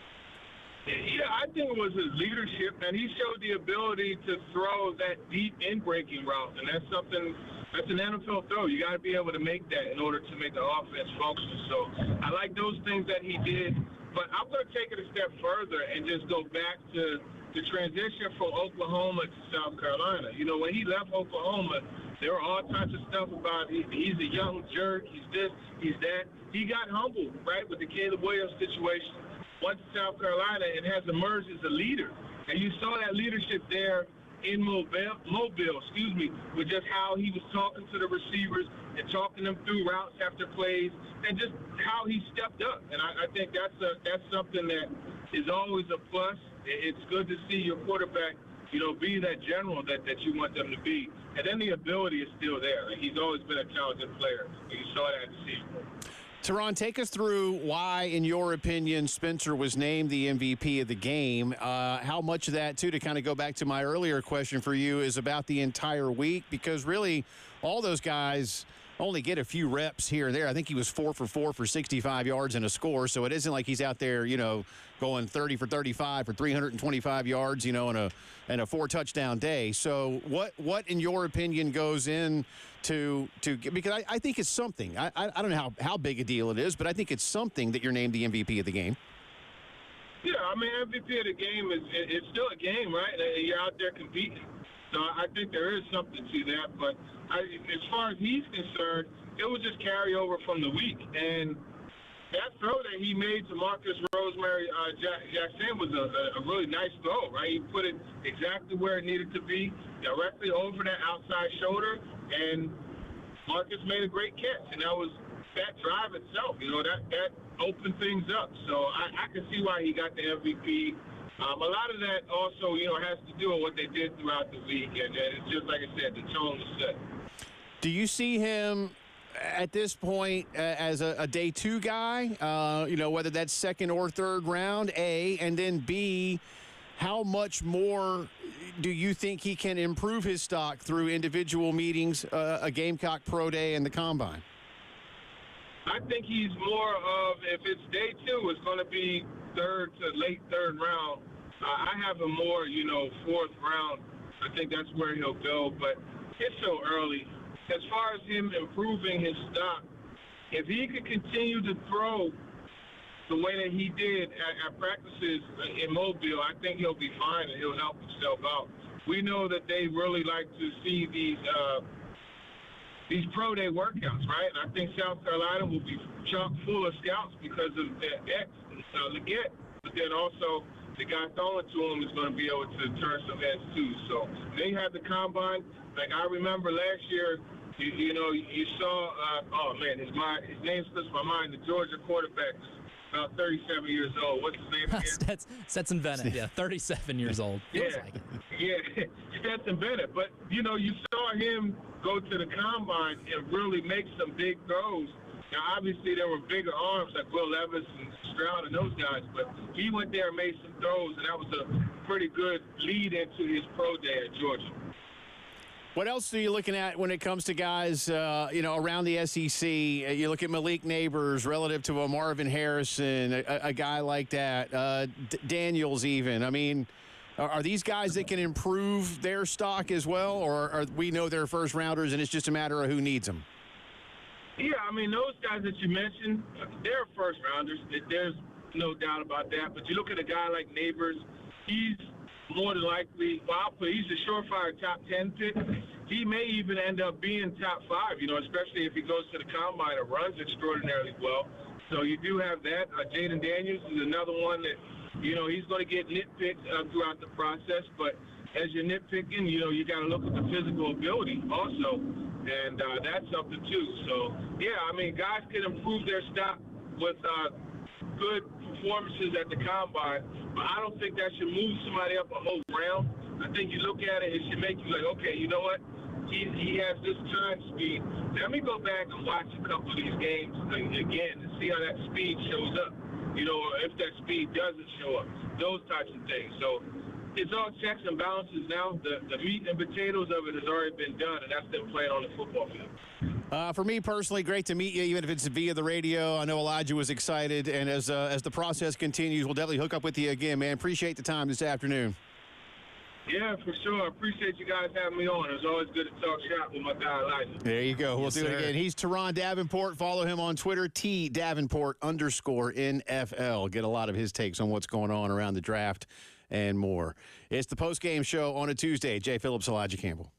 Yeah, I think it was his leadership, and he showed the ability to throw that deep in-breaking route, and that's an NFL throw. You got to be able to make that in order to make the offense function. So I like those things that he did, but I'm going to take it a step further and just go back to the transition from Oklahoma to South Carolina. When he left Oklahoma, there were all types of stuff about he's a young jerk, he's this, he's that. He got humbled, right, with the Caleb Williams situation. Went to South Carolina and has emerged as a leader. And you saw that leadership there in Mobile, with just how he was talking to the receivers and talking them through routes after plays and just how he stepped up. And I think that's something that is always a plus. It's good to see your quarterback, be that general that you want them to be. And then the ability is still there. He's always been a talented player. You saw that at the Senior Bowl. Teron, take us through why, in your opinion, Spencer was named the MVP of the game. How much of that, too, to kind of go back to my earlier question for you, is about the entire week? Because really, all those guys only get a few reps here and there. I think he was 4 for 4 for 65 yards and a score, so it isn't like he's out there, going 30 for 35 for 325 yards, in a 4-touchdown day. So what in your opinion goes in to because I think it's something. I don't know how big a deal it is, but I think it's something that you're named the MVP of the game. Yeah, MVP of the game it's still a game, right? You're out there competing. So I think there is something to that. But as far as he's concerned, it was just carryover from the week. And that throw that he made to Marcus Rosemary Jackson was a really nice throw, right? He put it exactly where it needed to be, directly over that outside shoulder, and Marcus made a great catch. And that was that drive itself, that opened things up. So I can see why he got the MVP. A lot of that also, has to do with what they did throughout the week. And it's just like I said, the tone was set. Do you see him at this point as a day 2 guy, whether that's second or third round, A, and then B, how much more do you think he can improve his stock through individual meetings, a Gamecock Pro Day, and the Combine? I think he's more of, if it's day 2, it's going to be third to late third round. I have him more, fourth round. I think that's where he'll go, but it's so early. As far as him improving his stock, if he could continue to throw the way that he did at practices in Mobile, I think he'll be fine and he'll help himself out. We know that they really like to see these pro day workouts, right? And I think South Carolina will be chock full of scouts because of their Leggett, but then also the guy throwing to him is going to be able to turn some heads too. So they had the Combine. Like I remember last year, you saw, his name slips my mind, the Georgia quarterback, about 37 years old. What's his name again? Stetson Bennett, 37 years old. Yeah, Stetson Bennett. But, you saw him go to the Combine and really make some big throws. Now, obviously, there were bigger arms like Will Levis and Stroud and those guys, but he went there and made some throws, and that was a pretty good lead into his pro day at Georgia. What else are you looking at when it comes to guys, around the SEC? You look at Malik Neighbors relative to a Marvin Harrison, a guy like that, Daniels even. I mean, are these guys that can improve their stock as well, or are we know they're first rounders and it's just a matter of who needs them? Yeah, those guys that you mentioned, they're first rounders. There's no doubt about that. But you look at a guy like Neighbors, he's more than likely, he's a surefire top 10 pick. He may even end up being top 5, especially if he goes to the Combine and runs extraordinarily well. So you do have that. Jaden Daniels is another one that, he's going to get nitpicked throughout the process. But as you're nitpicking, you got to look at the physical ability also. and that's something too. So, yeah, I mean, guys can improve their stock with good performances at the combine, but I don't think that should move somebody up a whole round. I think you look at it, it should make you like, okay, you know what? He has this turn speed. Let me go back and watch a couple of these games again and see how that speed shows up. Or if that speed doesn't show up, those types of things. So it's all checks and balances now. The meat and potatoes of it has already been done, and that's them playing on the football field. For me personally, great to meet you, even if it's via the radio. I know Elijah was excited, and as the process continues, we'll definitely hook up with you again, man. Appreciate the time this afternoon. Yeah, for sure. I appreciate you guys having me on. It was always good to talk shop with my guy, Elijah. There you go. We'll do it again. He's Teron Davenport. Follow him on Twitter, @Davenport_NFL. Get a lot of his takes on what's going on around the draft and more. It's the Postgame Show on a Tuesday. Jay Phillips, Elijah Campbell.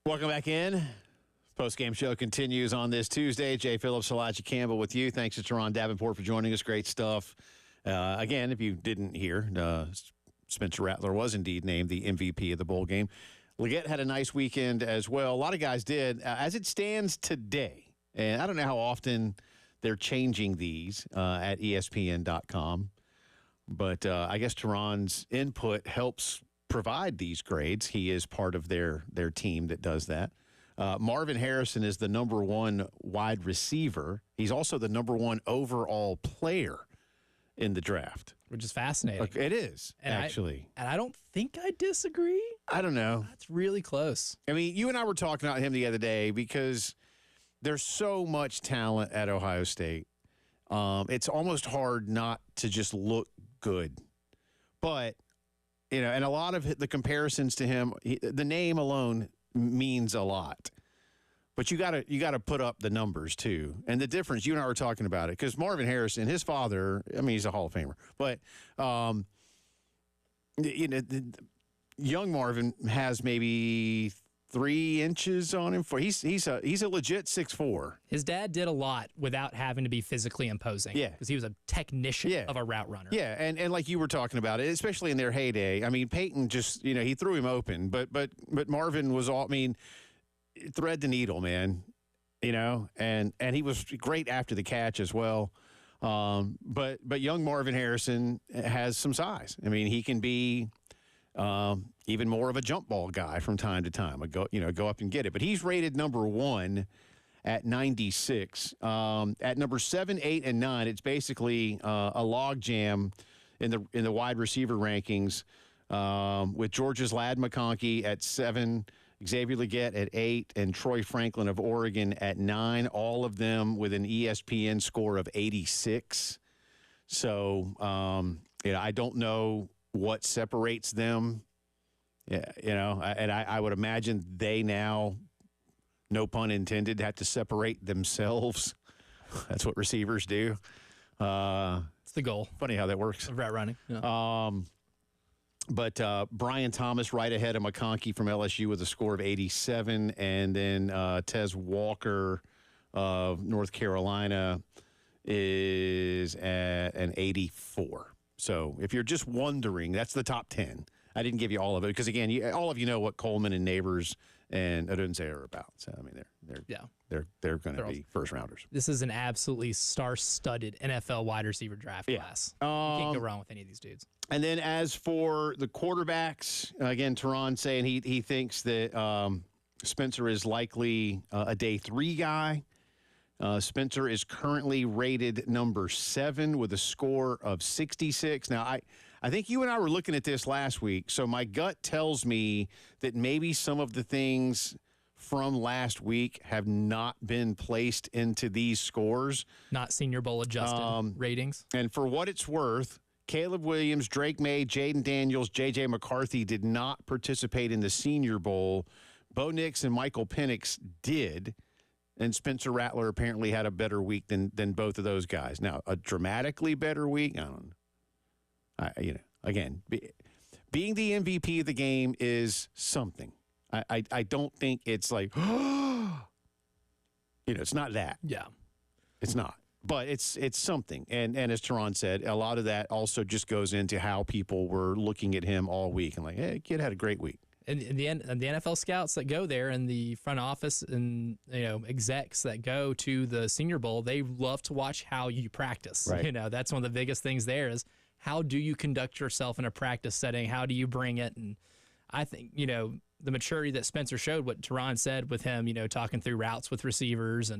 Welcome back in. Postgame Show continues on this Tuesday. Jay Phillips, Elijah Campbell with you. Thanks to Teron Davenport for joining us. Great stuff. Again, if you didn't hear, Spencer Rattler was indeed named the MVP of the bowl game. Leggett had a nice weekend as well. A lot of guys did. As it stands today, and I don't know how often they're changing these at ESPN.com, but I guess Teron's input helps provide these grades. He is part of their team that does that. Marvin Harrison is the number one wide receiver. He's also the number one overall player in the draft. Which is fascinating. It is, actually. I don't think I disagree. I don't know. That's really close. I mean, you and I were talking about him the other day because there's so much talent at Ohio State. It's almost hard not to just look good. But, and a lot of the comparisons to him, the name alone means a lot. But you gotta put up the numbers too, and the difference. You and I were talking about it because Marvin Harrison, his father, I mean, he's a Hall of Famer, but young Marvin has maybe 3 inches on him. He's a legit 6'4". His dad did a lot without having to be physically imposing. Yeah, because he was a technician of a route runner. Yeah, and like you were talking about it, especially in their heyday. I mean, Peyton just he threw him open, but Marvin was all. I mean, thread the needle, man. And he was great after the catch as well. But young Marvin Harrison has some size. I mean, he can be even more of a jump ball guy from time to time. Go up and get it. But he's rated number 1 at 96. At number 7, 8, and 9, it's basically a log jam in the wide receiver rankings with Georgia's Ladd McConkey at 7. Xavier Leggett at 8, and Troy Franklin of Oregon at 9, all of them with an ESPN score of 86. So, I don't know what separates them, and I would imagine they now, no pun intended, have to separate themselves. That's what receivers do. It's the goal. Funny how that works. Of route running. Yeah. But Brian Thomas right ahead of McConkey from LSU with a score of 87. And then Tez Walker of North Carolina is at an 84. So if you're just wondering, that's the top 10. I didn't give you all of it because, again, all of you know what Coleman and Neighbors and Odunze are about. So, I mean, they're going to be first rounders. This is an absolutely star-studded NFL wide receiver draft class. You can't go wrong with any of these dudes. And then as for the quarterbacks, again, Teron saying he thinks that Spencer is likely a day 3 guy. Spencer is currently rated number 7 with a score of 66. Now, I think you and I were looking at this last week, so my gut tells me that maybe some of the things from last week have not been placed into these scores. Not Senior Bowl adjusted ratings. And for what it's worth, Caleb Williams, Drake May, Jaden Daniels, J.J. McCarthy did not participate in the Senior Bowl. Bo Nix and Michael Penix did, and Spencer Rattler apparently had a better week than both of those guys. Now, a dramatically better week, I don't know. Again, being the MVP of the game is something. I don't think it's like, it's not that. Yeah. It's not. But it's something. And as Teron said, a lot of that also just goes into how people were looking at him all week and like, hey, kid had a great week. And the NFL scouts that go there and the front office and execs that go to the Senior Bowl, they love to watch how you practice. Right. That's one of the biggest things there is how do you conduct yourself in a practice setting? How do you bring it? And I think, the maturity that Spencer showed, what Teron said with him, talking through routes with receivers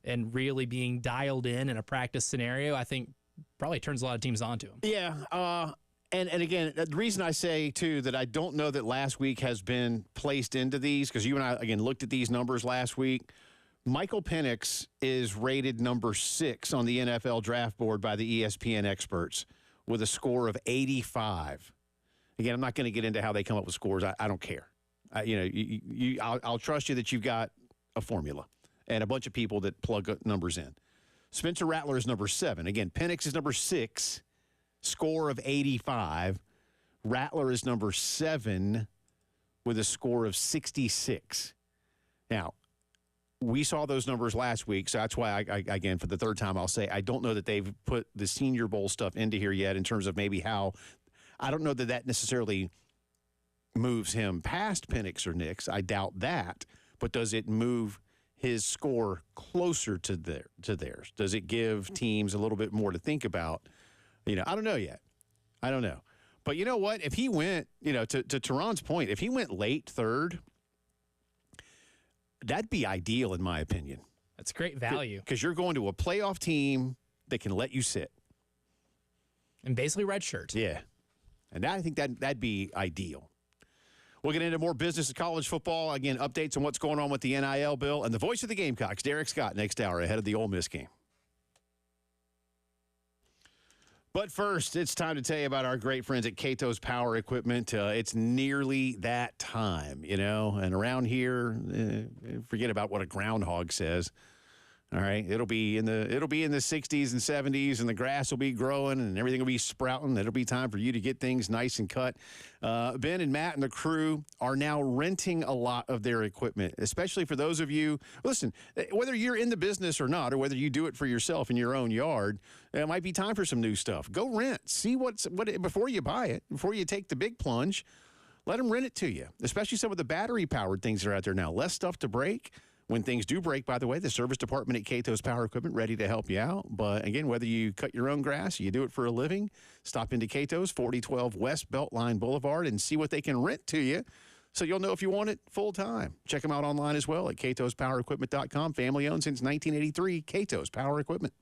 and really being dialed in a practice scenario, I think probably turns a lot of teams onto him. Yeah. And again, the reason I say, too, that I don't know that last week has been placed into these, because you and I, again, looked at these numbers last week. Michael Penix is rated number 6 on the NFL draft board by the ESPN experts with a score of 85. Again, I'm not going to get into how they come up with scores. I don't care. I'll trust you that you've got a formula and a bunch of people that plug numbers in. Spencer Rattler is number 7. Again, Penix is number 6, score of 85. Rattler is number 7 with a score of 66. Now, we saw those numbers last week, so that's why, again, for the third time, I'll say I don't know that they've put the Senior Bowl stuff into here yet in terms of maybe how – I don't know that necessarily moves him past Penix or Nix. I doubt that. But does it move his score closer to theirs? Does it give teams a little bit more to think about? I don't know yet. I don't know. But you know what? If he went, to Teron's point, if he went late third – that'd be ideal, in my opinion. That's great value. Because you're going to a playoff team that can let you sit. And basically red shirt. Yeah. And I think that'd be ideal. We'll get into more business of college football. Again, updates on what's going on with the NIL bill. And the voice of the Gamecocks, Derek Scott, next hour ahead of the Ole Miss game. But first, it's time to tell you about our great friends at Cato's Power Equipment. It's nearly that time, and around here, forget about what a groundhog says. All right, it'll be in the 60s and 70s, and the grass will be growing, and everything will be sprouting. It'll be time for you to get things nice and cut. Ben and Matt and the crew are now renting a lot of their equipment, especially for those of you. Listen, whether you're in the business or not, or whether you do it for yourself in your own yard, it might be time for some new stuff. Go rent. See what before you buy it, before you take the big plunge. Let them rent it to you, especially some of the battery-powered things that are out there now. Less stuff to break. When things do break, by the way, the service department at Cato's Power Equipment ready to help you out. But again, whether you cut your own grass, you do it for a living, stop into Cato's, 4012 West Beltline Boulevard, and see what they can rent to you so you'll know if you want it full time. Check them out online as well at catospowerequipment.com. Family owned since 1983, Cato's Power Equipment.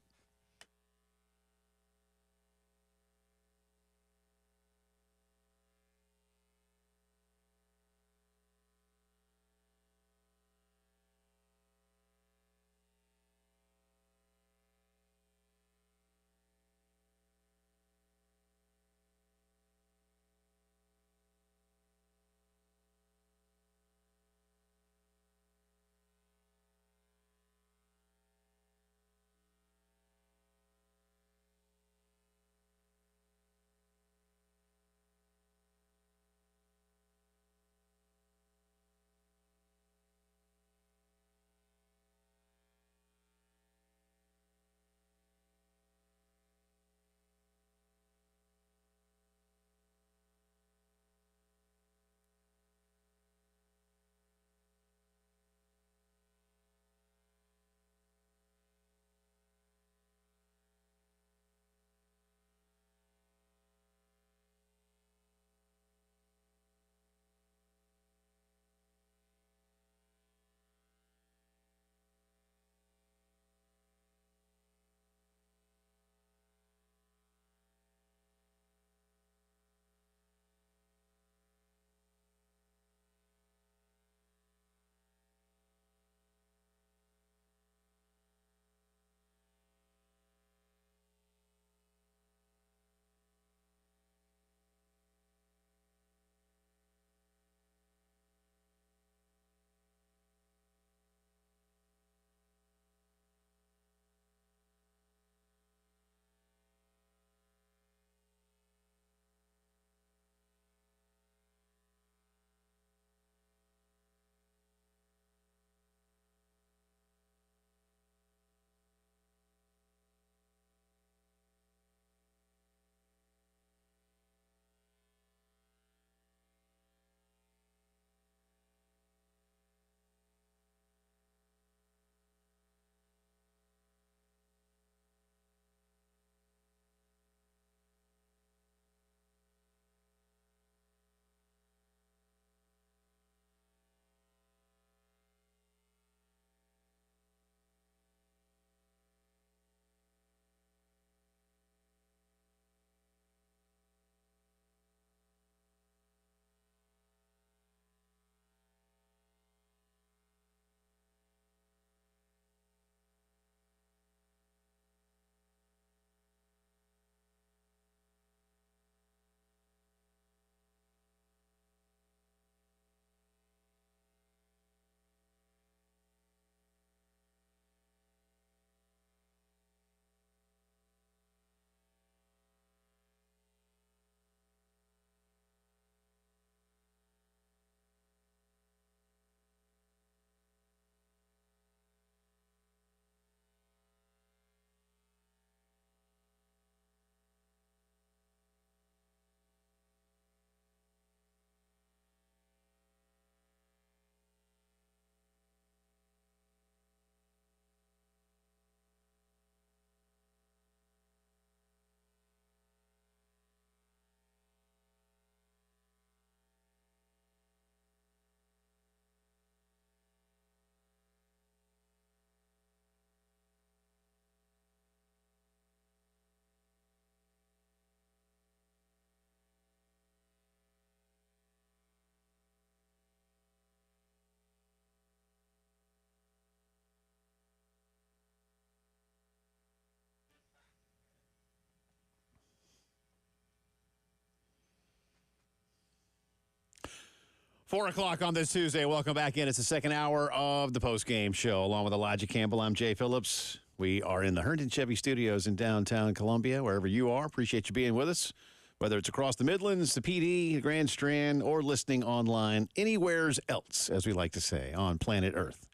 4 o'clock on this Tuesday. Welcome back in. It's the second hour of the Postgame Show. Along with Elijah Campbell, I'm Jay Phillips. We are in the Herndon Chevy Studios in downtown Columbia, wherever you are. Appreciate you being with us, whether it's across the Midlands, the PD, the Grand Strand, or listening online anywheres else, as we like to say, on planet Earth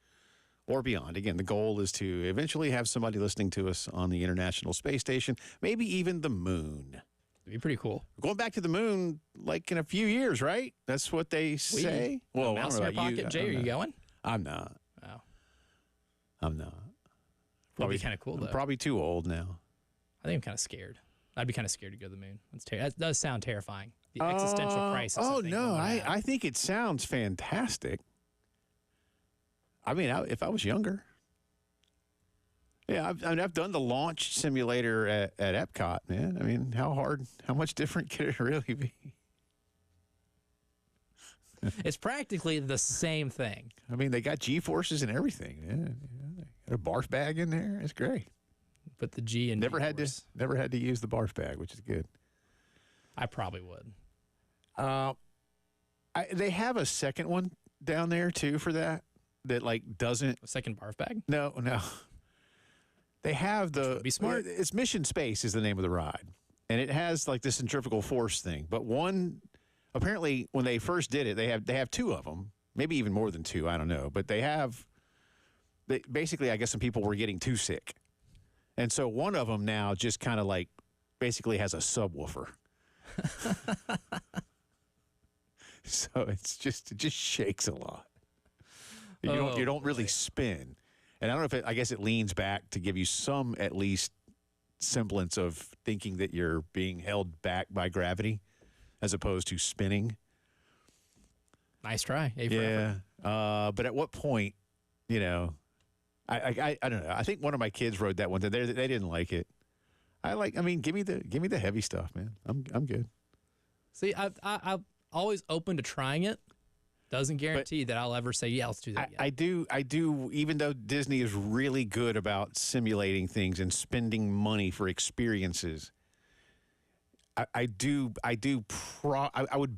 or beyond. Again, the goal is to eventually have somebody listening to us on the International Space Station, maybe even the moon. It'd be pretty cool. Going back to the moon, like in a few years, right? That's what they say. Well, mouse in your pocket, Jay. Are you going? I'm not. Oh, I'm not. Probably kind of cool though. I'm probably too old now. I think I'm kind of scared. I'd be kind of scared to go to the moon. That does sound terrifying. The existential crisis. Oh no, I think it sounds fantastic. I mean, if I was younger. Yeah, I've done the launch simulator at Epcot, man. I mean, how much different could it really be? It's practically the same thing. I mean, they got G-forces and everything. Yeah. Got a barf bag in there. It's great. But the G and never had to use the barf bag, which is good. I probably would. They have a second one down there too for that like doesn't a second barf bag? No. They have be smart. It's Mission Space is the name of the ride, and it has like this centrifugal force thing. But one, apparently, when they first did it, they have two of them, maybe even more than two. I don't know, but basically, I guess some people were getting too sick, and so one of them now just kind of like basically has a subwoofer. So it just shakes a lot. You don't really spin. And I don't know I guess it leans back to give you some, at least, semblance of thinking that you're being held back by gravity as opposed to spinning. Nice try. Yeah. But at what point, I don't know. I think one of my kids rode that one. They didn't like it. Give me the heavy stuff, man. I'm good. See, I'm always open to trying it. Doesn't guarantee that I'll ever say, yeah, let's do that. I do, even though Disney is really good about simulating things and spending money for experiences, I would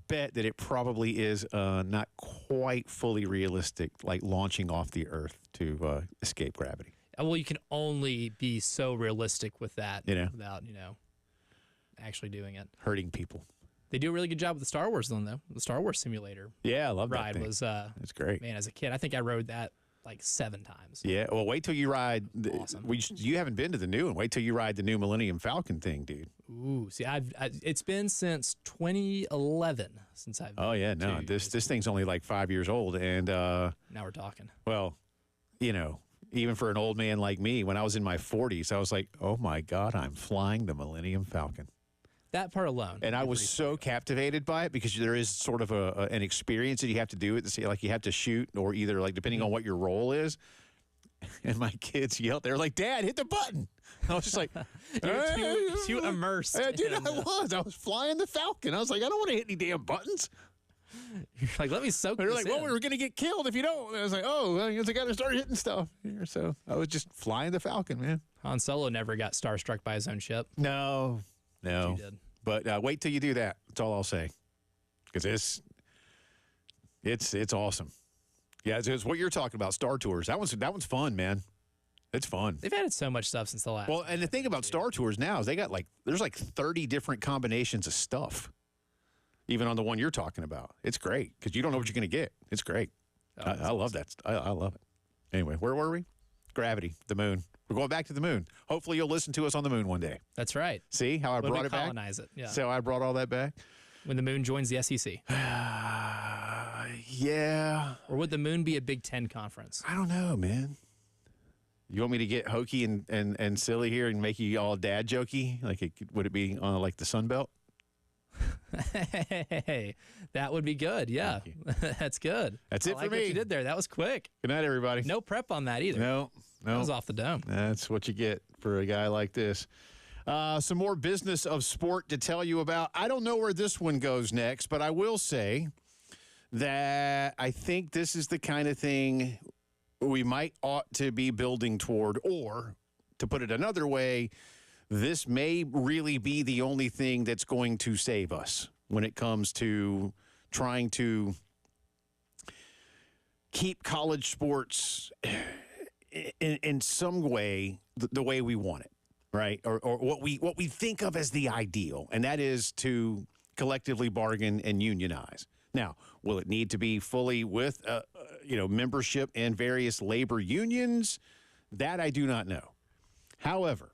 bet that it probably is not quite fully realistic, like launching off the Earth to escape gravity. Well, you can only be so realistic with that without, actually doing it. Hurting people. They do a really good job with the Star Wars one, though. The Star Wars simulator. Yeah, I love that ride thing. It's great. Man, as a kid, I think I rode that like 7 times. Yeah, well, wait till you ride. Awesome. You haven't been to the new one. Wait till you ride the new Millennium Falcon thing, dude. Ooh, see, it's been since 2011 since I've. Oh yeah, no, this thing's only like 5 years old, and now we're talking. Well, even for an old man like me, when I was in my 40s, I was like, oh my God, I'm flying the Millennium Falcon. That part alone. And I was so captivated by it because there is sort of an experience that you have to do it to see, like you have to shoot or either like depending on what your role is. And my kids yelled, they were like, Dad, hit the button. I was just like, too immersed. Dude, I was flying the Falcon. I was like, I don't want to hit any damn buttons. You're like, let me soak this They're like, in. well, we're going to get killed if you don't. And I was like, oh, well, I guess I got to start hitting stuff here. So I was just flying the Falcon, man. Han Solo never got starstruck by his own ship. No. He did. But wait till you do that. That's all I'll say. Because it's awesome. Yeah, it's what you're talking about, Star Tours. That one's fun, man. It's fun. They've added so much stuff since the last. Well, and the thing about Star Tours now is there's like 30 different combinations of stuff. Even on the one you're talking about. It's great because you don't know what you're going to get. It's great. I love that. I love it. Anyway, where were we? Gravity, the moon. We're going back to the moon. Hopefully you'll listen to us on the moon one day. That's right. See how I brought it back? Colonize it. Yeah. So I brought all that back? When the moon joins the SEC. Yeah. Or would the moon be a Big Ten conference? I don't know, man. You want me to get hokey and silly here and make you all dad jokey? Would it be on like the Sun Belt? Hey, that would be good. Yeah, that's good. That's it for me. What you did there. That was quick. Good night, everybody. No prep on that either. No. That was off the dome. That's what you get for a guy like this. Some more business of sport to tell you about. I don't know where this one goes next, but I will say that I think this is the kind of thing we ought to be building toward, or to put it another way, this may really be the only thing that's going to save us when it comes to trying to keep college sports in some way the way we want it, right? Or what we think of as the ideal, and that is to collectively bargain and unionize. Now, will it need to be fully with membership in various labor unions? That I do not know. However,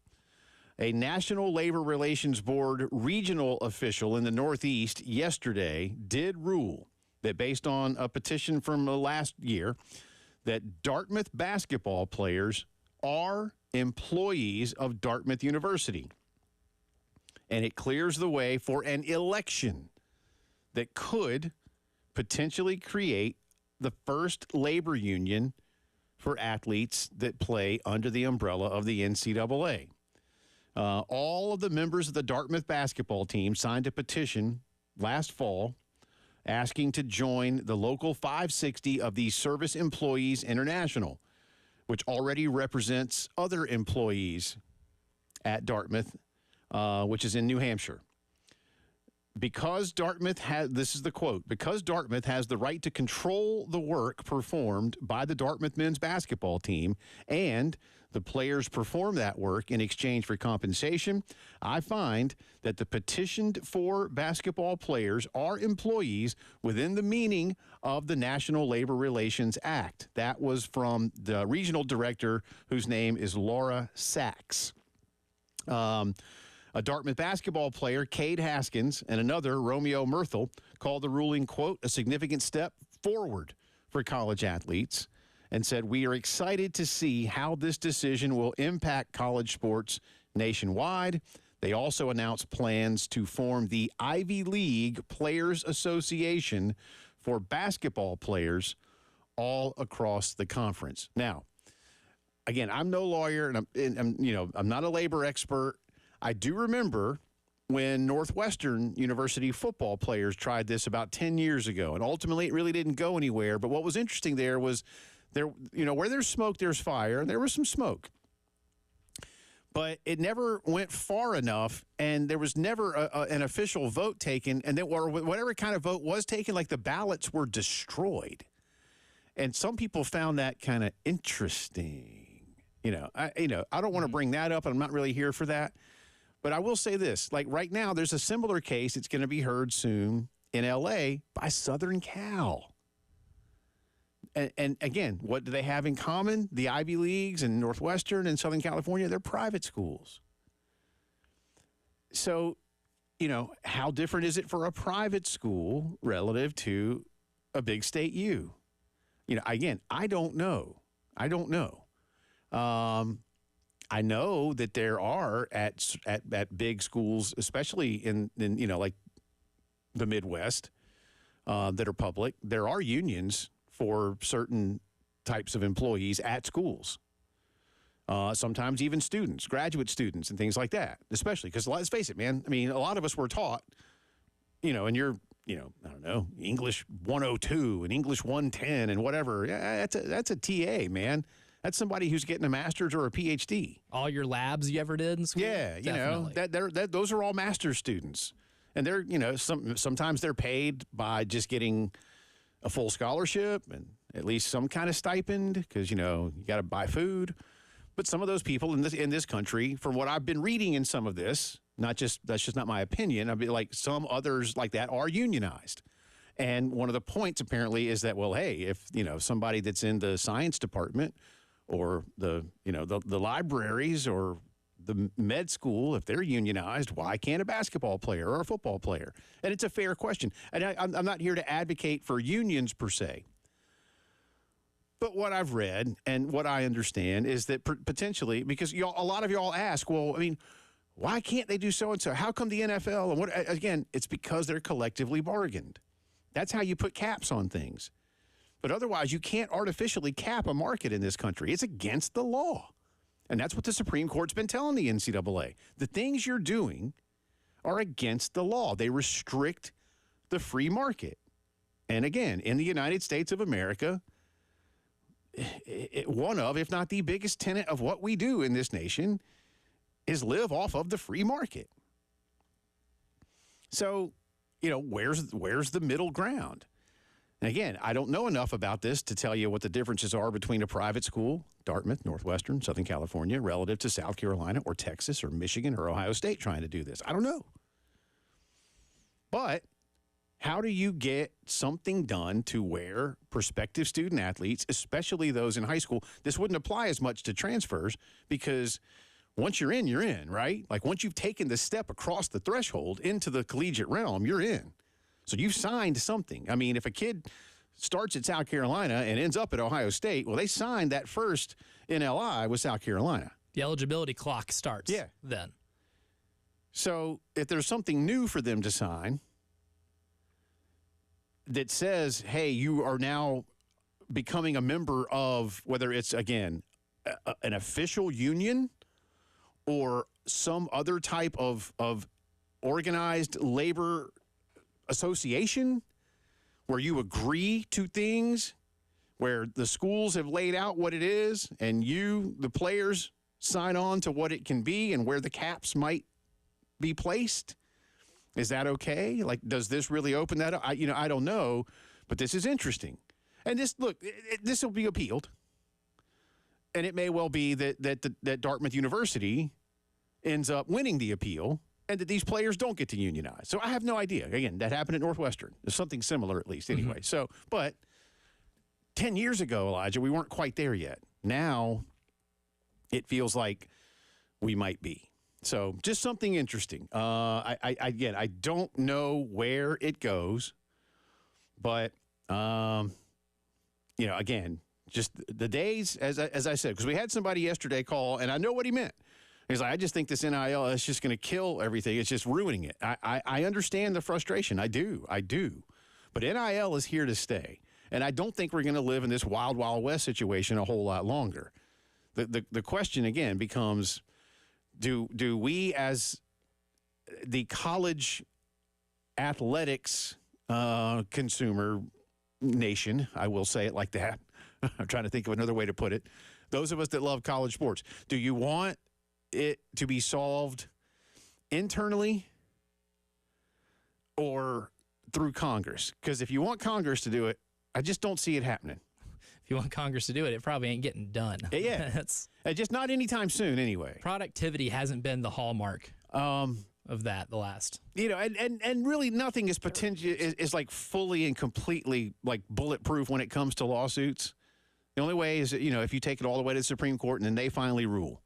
a National Labor Relations Board regional official in the Northeast yesterday did rule that based on a petition from last year, that Dartmouth basketball players are employees of Dartmouth University. And it clears the way for an election that could potentially create the first labor union for athletes that play under the umbrella of the NCAA. All of the members of the Dartmouth basketball team signed a petition last fall asking to join the local 560 of the Service Employees International, which already represents other employees at Dartmouth, which is in New Hampshire. Because Dartmouth has, this is the quote, because Dartmouth has the right to control the work performed by the Dartmouth men's basketball team and the players perform that work in exchange for compensation, I find that the petitioned for basketball players are employees within the meaning of the National Labor Relations Act. That was from the regional director, whose name is Laura Sachs. A Dartmouth basketball player, Cade Haskins, and another, Romeo Murthel, called the ruling, quote, a significant step forward for college athletes, and said, we are excited to see how this decision will impact college sports nationwide. They also announced plans to form the Ivy League Players Association for basketball players all across the conference. Now, again, I'm no lawyer, and I'm not a labor expert. I do remember when Northwestern University football players tried this about 10 years ago, and ultimately it really didn't go anywhere. But what was interesting there was where there's smoke, there's fire, and there was some smoke. But it never went far enough, and there was never an official vote taken, and then or whatever kind of vote was taken, like the ballots were destroyed. And some people found that kind of interesting. I don't want to bring that up, and I'm not really here for that. But I will say this, like right now, there's a similar case that's going to be heard soon in L.A. by Southern Cal. And again, what do they have in common? The Ivy Leagues and Northwestern and Southern California, they're private schools. So, how different is it for a private school relative to a big state U? Again, I don't know. I know that there are at big schools, especially in like the Midwest, that are public. There are unions for certain types of employees at schools. Sometimes even students, graduate students and things like that, especially because let's face it, man. I mean, a lot of us were taught, and you're, I don't know, English 102 and English 110 and whatever. Yeah, that's a TA, man. That's somebody who's getting a master's or a PhD. All your labs you ever did in school? Yeah, those are all master's students. And they're, sometimes they're paid by just getting a full scholarship and at least some kind of stipend because, you got to buy food. But some of those people in this country, from what I've been reading in some of this, that's just not my opinion. I mean, like some others like that are unionized. And one of the points apparently is that, well, hey, if, somebody that's in the science department or the libraries or the med school, if they're unionized, why can't a basketball player or a football player? And it's a fair question. And I'm not here to advocate for unions per se. But what I've read and what I understand is that potentially, because a lot of y'all ask, well, I mean, why can't they do so-and-so? How come the NFL? And again, it's because they're collectively bargained. That's how you put caps on things. But otherwise, you can't artificially cap a market in this country. It's against the law. And that's what the Supreme Court's been telling the NCAA. The things you're doing are against the law. They restrict the free market. And again, in the United States of America, one of, if not the biggest tenet of what we do in this nation is live off of the free market. So, where's the middle ground? And again, I don't know enough about this to tell you what the differences are between a private school, Dartmouth, Northwestern, Southern California, relative to South Carolina or Texas or Michigan or Ohio State trying to do this. I don't know. But how do you get something done to where prospective student athletes, especially those in high school, this wouldn't apply as much to transfers because once you're in, right? Like once you've taken the step across the threshold into the collegiate realm, you're in. So you've signed something. I mean, if a kid starts at South Carolina and ends up at Ohio State, well, they signed that first NLI with South Carolina. The eligibility clock starts then. So if there's something new for them to sign that says, hey, you are now becoming a member of, whether it's, again, an official union or some other type of organized labor association where you agree to things, where the schools have laid out what it is and you, the players, sign on to what it can be and where the caps might be placed. Is that okay? Like, does this really open that up? I don't know, but this is interesting. And this will be appealed. And it may well be that Dartmouth University ends up winning the appeal and that these players don't get to unionize. So I have no idea. Again, that happened at Northwestern. There's something similar at least anyway. Mm-hmm. So, but 10 years ago, Elijah, we weren't quite there yet. Now it feels like we might be. So just something interesting. I don't know where it goes, but, again, just the days, as I said, because we had somebody yesterday call, and I know what he meant. He's like, I just think this NIL is just going to kill everything. It's just ruining it. I understand the frustration. I do. But NIL is here to stay. And I don't think we're going to live in this wild, wild west situation a whole lot longer. The question, again, becomes, do we as the college athletics consumer nation, I will say it like that. I'm trying to think of another way to put it. Those of us that love college sports, do you want it to be solved internally or through Congress? Because if you want Congress to do it, I just don't see it happening. If you want Congress to do it, it probably ain't getting done. Yeah. Just not anytime soon anyway. Productivity hasn't been the hallmark of that the last. And really nothing is is like fully and completely like bulletproof when it comes to lawsuits. The only way is, if you take it all the way to the Supreme Court and then they finally rule.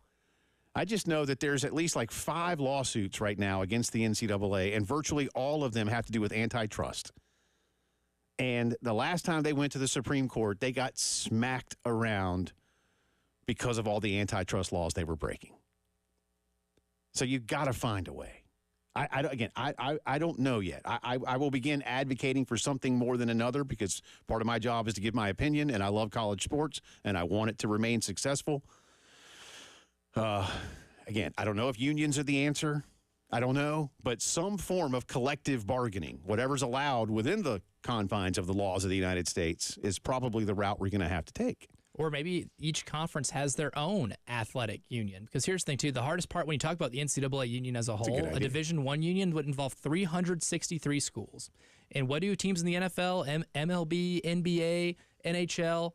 I just know that there's at least like 5 lawsuits right now against the NCAA, and virtually all of them have to do with antitrust. And the last time they went to the Supreme Court, they got smacked around because of all the antitrust laws they were breaking. So you got to find a way. I don't know yet. I will begin advocating for something more than another because part of my job is to give my opinion, and I love college sports, and I want it to remain successful. Again, I don't know if unions are the answer. I don't know. But some form of collective bargaining, whatever's allowed within the confines of the laws of the United States, is probably the route we're going to have to take. Or maybe each conference has their own athletic union. Because here's the thing, too. The hardest part when you talk about the NCAA union as a whole, a Division I union would involve 363 schools. And what do teams in the NFL, MLB, NBA, NHL,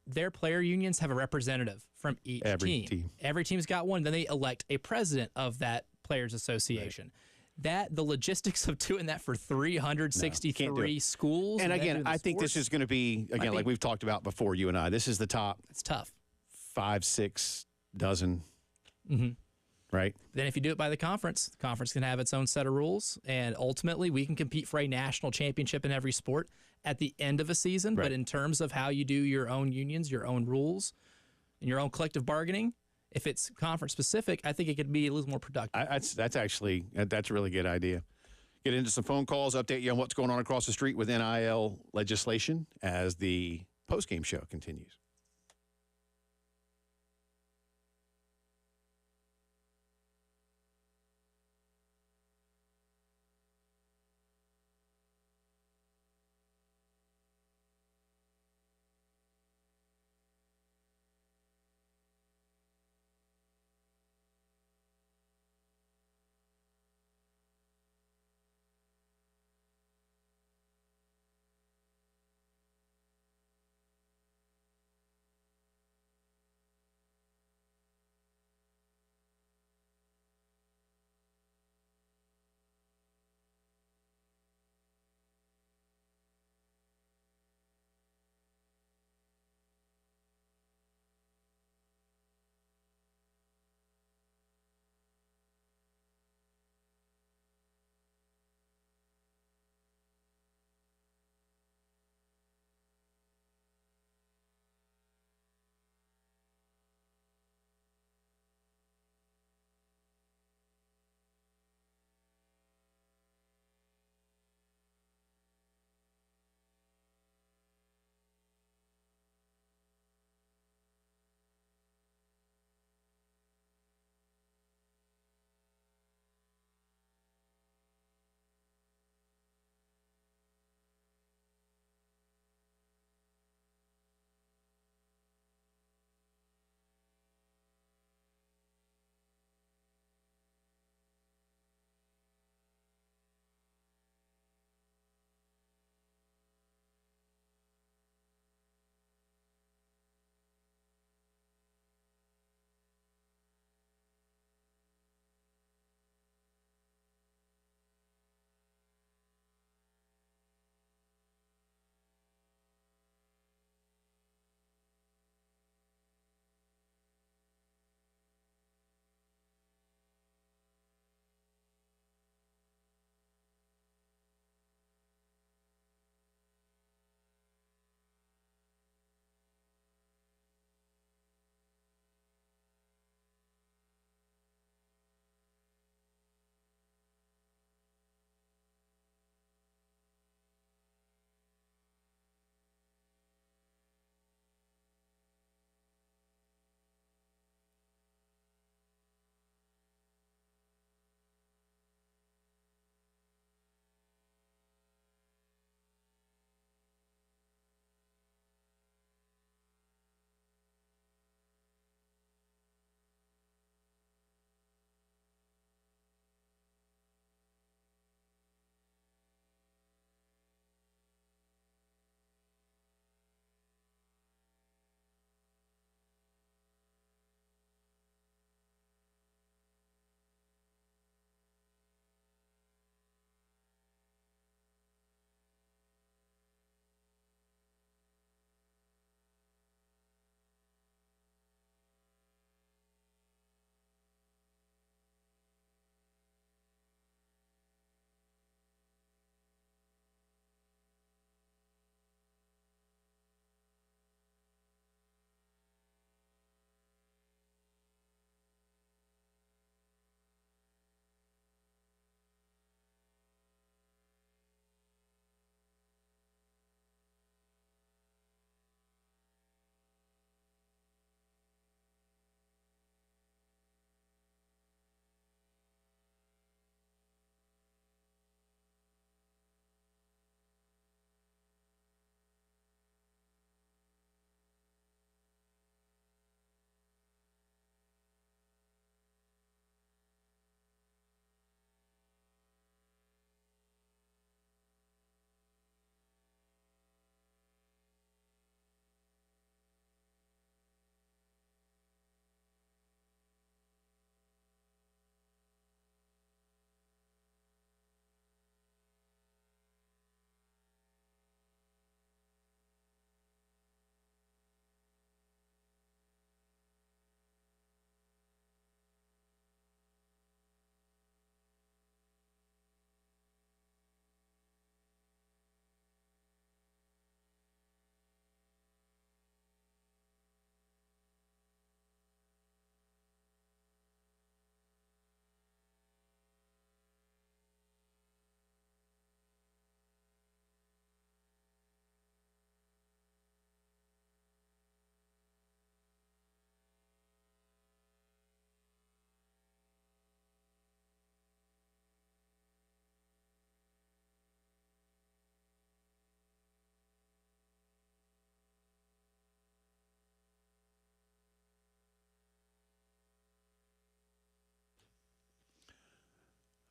their player unions have a representative from each team. Every team's got one. Then they elect a president of that players association. Right. The logistics of doing that for 363 schools. And again, I think this is going to be, like we've talked about before, you and I, this is the top. It's tough. 5, 6 dozen. Mm-hmm. Right? Then if you do it by the conference can have its own set of rules. And ultimately, we can compete for a national championship in every sport at the end of a season. Right. But in terms of how you do your own unions, your own rules, and your own collective bargaining, if it's conference specific, I think it could be a little more productive. That's a really good idea. Get into some phone calls, update you on what's going on across the street with NIL legislation as the postgame show continues.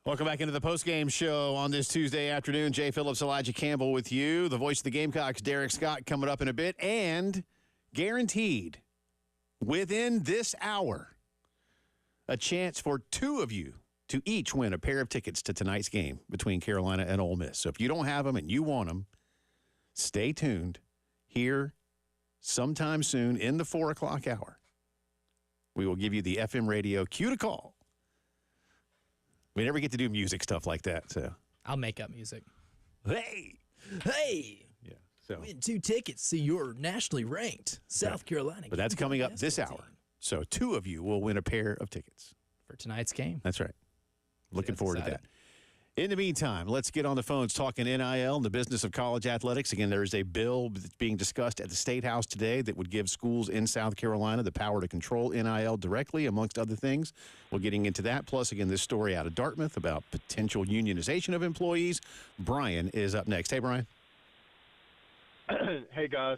Welcome back into the Postgame Show on this Tuesday afternoon. Jay Phillips, Elijah Campbell with you. The voice of the Gamecocks, Derek Scott, coming up in a bit. And guaranteed, within this hour, a chance for two of you to each win a pair of tickets to tonight's game between Carolina and Ole Miss. So if you don't have them and you want them, stay tuned. Here, sometime soon in the 4 o'clock hour, we will give you the FM radio cue to call. We never get to do music stuff like that, so. I'll make up music. Hey! Yeah, so. Win 2 tickets to your nationally ranked South Carolina. But that's coming up this hour. So 2 of you will win a pair of tickets. For tonight's game. That's right. Looking forward to that. In the meantime, let's get on the phones talking NIL and the business of college athletics. Again, there is a bill that's being discussed at the State House today that would give schools in South Carolina the power to control NIL directly, amongst other things. We're getting into that. Plus, again, this story out of Dartmouth about potential unionization of employees. Brian is up next. Hey, Brian. Hey, guys.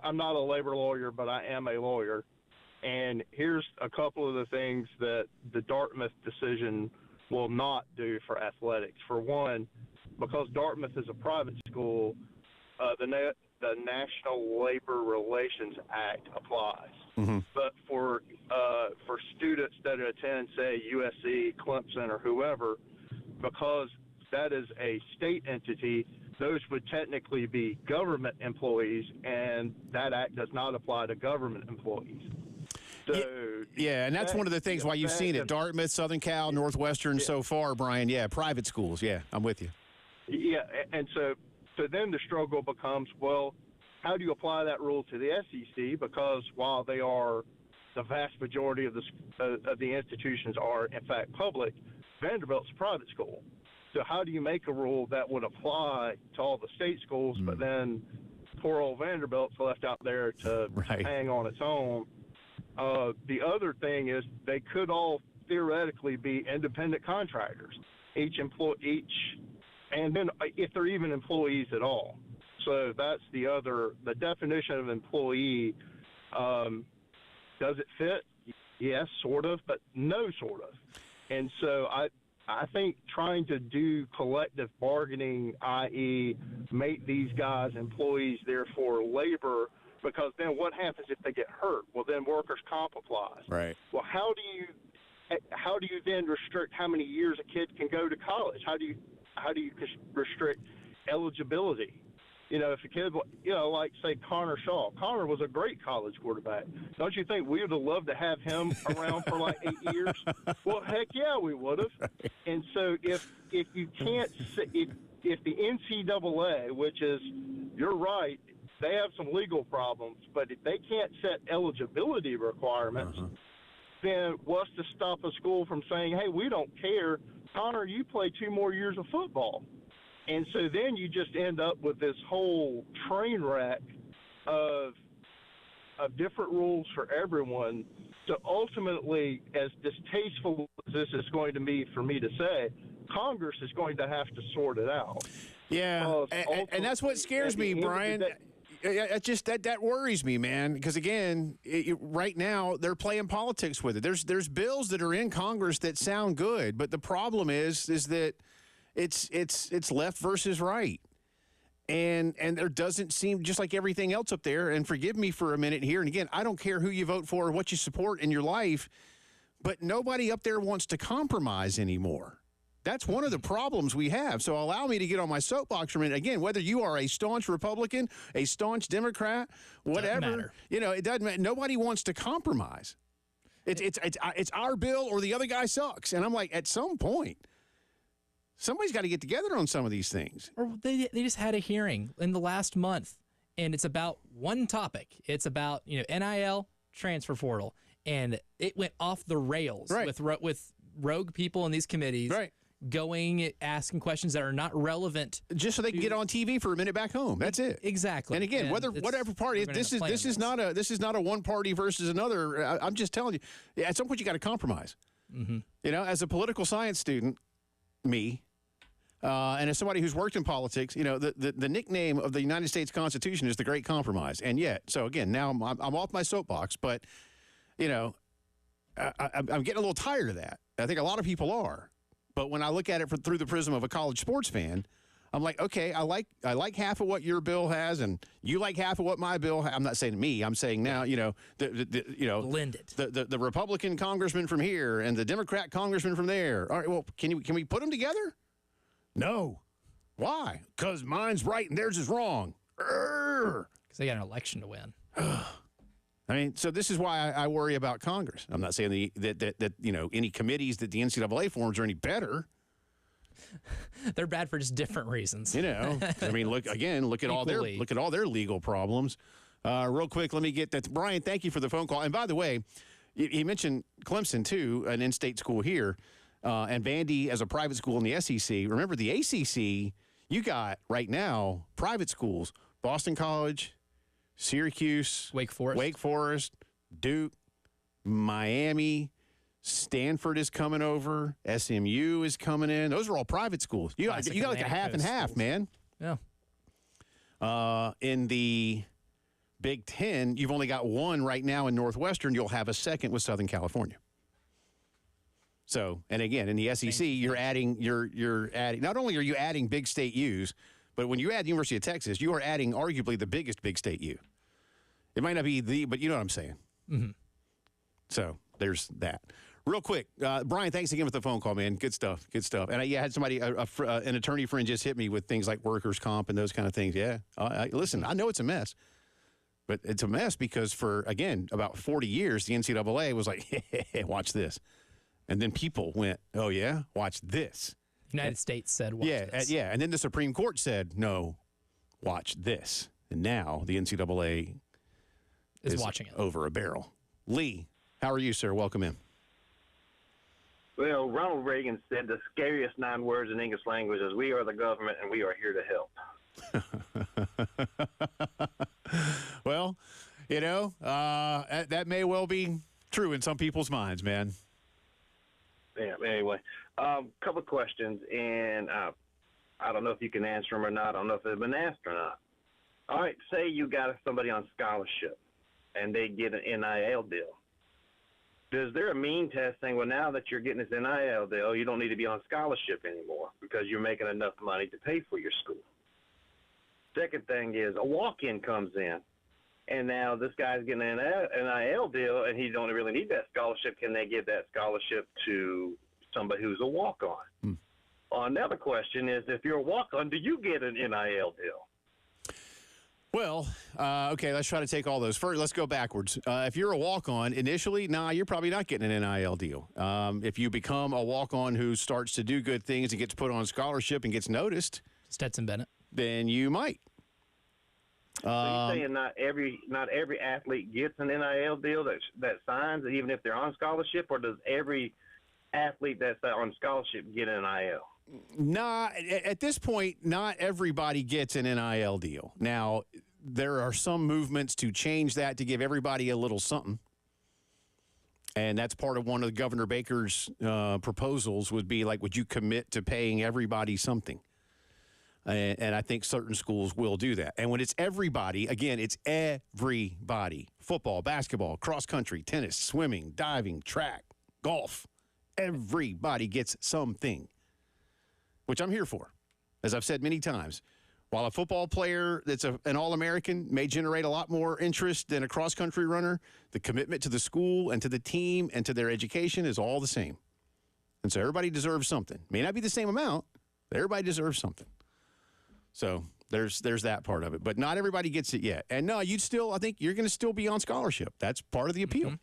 I'm not a labor lawyer, but I am a lawyer. And here's a couple of the things that the Dartmouth decision will not do for athletics. For one, because Dartmouth is a private school, the National Labor Relations Act applies. Mm-hmm. But for students that attend, say, USC, Clemson, or whoever, because that is a state entity, those would technically be government employees, and that act does not apply to government employees. So, yeah, and that's one of the things why you've seen it. Dartmouth, Southern Cal, Northwestern so far, Brian. Yeah, private schools. Yeah, I'm with you. Yeah, and so then the struggle becomes, well, how do you apply that rule to the SEC? Because while they are the vast majority of the institutions are, in fact, public, Vanderbilt's a private school. So how do you make a rule that would apply to all the state schools, but then poor old Vanderbilt's left out there to hang on its own? The other thing is they could all theoretically be independent contractors, and then if they're even employees at all. So that's the definition of employee. Does it fit? Yes, sort of, but no, sort of. And so I think trying to do collective bargaining, i.e. make these guys employees, therefore labor, because then what happens if they get hurt? Well, then workers' comp applies. Right. Well, how do you then restrict how many years a kid can go to college? How do you restrict eligibility? You know, if a kid, like, say, Connor Shaw. Connor was a great college quarterback. Don't you think we would have loved to have him around for like 8 years? Well, heck yeah, we would have. And so if you can't – if the NCAA, which is – you're right – they have some legal problems, but if they can't set eligibility requirements, then what's to stop a school from saying, hey, we don't care. Connor, you play 2 more years of football. And so then you just end up with this whole train wreck of different rules for everyone. So ultimately, as distasteful as this is going to be for me to say, Congress is going to have to sort it out. Yeah, and that's what scares me, Brian. That worries me, man, because, again, right now they're playing politics with it. There's bills that are in Congress that sound good, but the problem is that it's left versus right. And there doesn't seem, just like everything else up there, and forgive me for a minute here, and again, I don't care who you vote for or what you support in your life, but nobody up there wants to compromise anymore. That's one of the problems we have. So allow me to get on my soapbox for a minute. Again, whether you are a staunch Republican, a staunch Democrat, whatever, it doesn't matter. Nobody wants to compromise. It's our bill or the other guy sucks. And I'm like, at some point, somebody's got to get together on some of these things. Or they just had a hearing in the last month, and it's about one topic. It's about NIL, transfer portal, and it went off the rails with rogue people in these committees. Right. Asking questions that are not relevant, just so they can get on TV for a minute back home. That's it. Exactly. And again, whatever party, this is not a one party versus another. I'm just telling you, at some point you got to compromise. Mm-hmm. As a political science student, and as somebody who's worked in politics, the nickname of the United States Constitution is the Great Compromise. And yet, so again, now I'm off my soapbox, but I'm getting a little tired of that. I think a lot of people are. But when I look at it through the prism of a college sports fan, I'm like, okay, I like half of what your bill has, and you like half of what my bill has. I'm not saying me. I'm saying now, blend it. The Republican congressman from here and the Democrat congressman from there. All right, well, can we put them together? No. Why? Because mine's right and theirs is wrong. Because they got an election to win. I mean, so this is why I worry about Congress. I'm not saying that any committees that the NCAA forms are any better. They're bad for just different reasons. I mean, look at all their legal problems. Real quick, let me get that. Brian, thank you for the phone call. And by the way, you mentioned Clemson too, an in-state school here, and Vandy as a private school in the SEC. Remember, the ACC, you got right now private schools: Boston College, Syracuse, Wake Forest, Duke, Miami. Stanford is coming over. SMU is coming in. Those are all private schools. You got like a half and half, schools. Man. Yeah. In the Big Ten, you've only got one right now in Northwestern. You'll have a second with Southern California. So, and again, in the SEC, you're adding. Not only are you adding big state U's, but when you add the University of Texas, you are adding arguably the biggest big state U. It might not be but you know what I'm saying. Mm-hmm. So there's that. Real quick, Brian, thanks again for the phone call, man. Good stuff. And I had somebody, an attorney friend just hit me with things like workers' comp and those kind of things. Yeah. Listen, I know it's a mess, but it's a mess because for, again, about 40 years, the NCAA was like, hey, watch this. And then people went, oh, yeah, watch this. United States said, watch this. Yeah. And then the Supreme Court said, no, watch this. And now the NCAA is watching it over a barrel. Lee, how are you, sir? Welcome in. Well, Ronald Reagan said the scariest 9 words in English language is, we are the government and we are here to help. Well, that may well be true in some people's minds, man. Yeah, anyway, couple of questions, and I don't know if you can answer them or not. I don't know if they've been asked or not. All right, say you got somebody on scholarship, and they get an NIL deal. Is there a mean test saying, well, now that you're getting this NIL deal, you don't need to be on scholarship anymore because you're making enough money to pay for your school? Second thing is a walk-in comes in, and now this guy's getting an NIL deal, and he don't really need that scholarship. Can they give that scholarship to somebody who's a walk-on? Another question is, if you're a walk-on, do you get an NIL deal? Well, okay, let's try to take all those. First, let's go backwards. If you're a walk-on, initially, you're probably not getting an NIL deal. If you become a walk-on who starts to do good things and gets put on scholarship and gets noticed, Stetson Bennett, then you might. So you're saying not every athlete gets an NIL deal that signs, even if they're on scholarship, or does every athlete that's on scholarship get an NIL? At this point, not everybody gets an NIL deal. Now, there are some movements to change that to give everybody a little something. And that's part of one of Governor Baker's proposals would be like, would you commit to paying everybody something? And I think certain schools will do that. And when it's everybody, again, it's everybody. Football, basketball, cross country, tennis, swimming, diving, track, golf. Everybody gets something, which I'm here for. As I've said many times, while a football player that's an All-American may generate a lot more interest than a cross-country runner, the commitment to the school and to the team and to their education is all the same. And so everybody deserves something. May not be the same amount, but everybody deserves something. So there's that part of it. But not everybody gets it yet. And no, I think you're going to still be on scholarship. That's part of the appeal. Mm-hmm.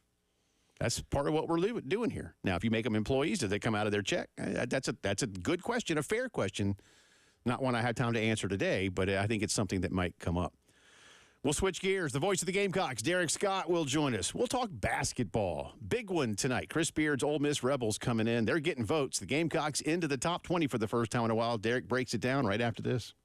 That's part of what we're doing here. Now, if you make them employees, do they come out of their check? That's a good question, a fair question. Not one I have time to answer today, but I think it's something that might come up. We'll switch gears. The voice of the Gamecocks, Derek Scott, will join us. We'll talk basketball. Big one tonight. Chris Beard's Ole Miss Rebels coming in. They're getting votes. The Gamecocks into the top 20 for the first time in a while. Derek breaks it down right after this.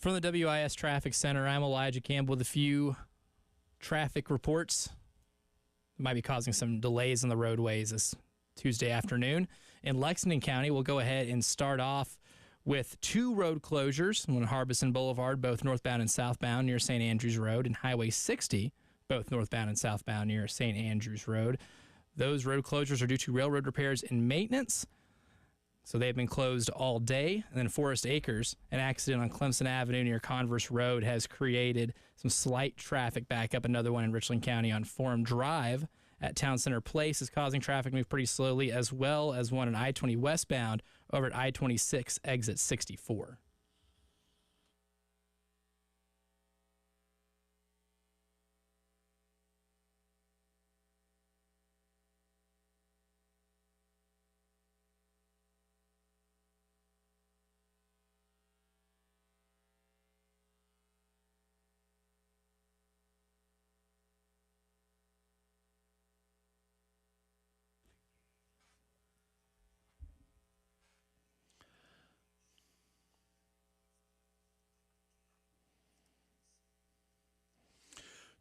From the WIS Traffic Center, I'm Elijah Campbell with a few traffic reports that might be causing some delays on the roadways this Tuesday afternoon. In Lexington County, we'll go ahead and start off with 2 road closures on Harbison Boulevard, both northbound and southbound near St. Andrews Road, and Highway 60, both northbound and southbound near St. Andrews Road. Those road closures are due to railroad repairs and maintenance, so they've been closed all day. And then Forest Acres, an accident on Clemson Avenue near Converse Road has created some slight traffic backup. Another one in Richland County on Forum Drive at Town Center Place is causing traffic to move pretty slowly, as well as one on I-20 westbound over at I-26 exit 64.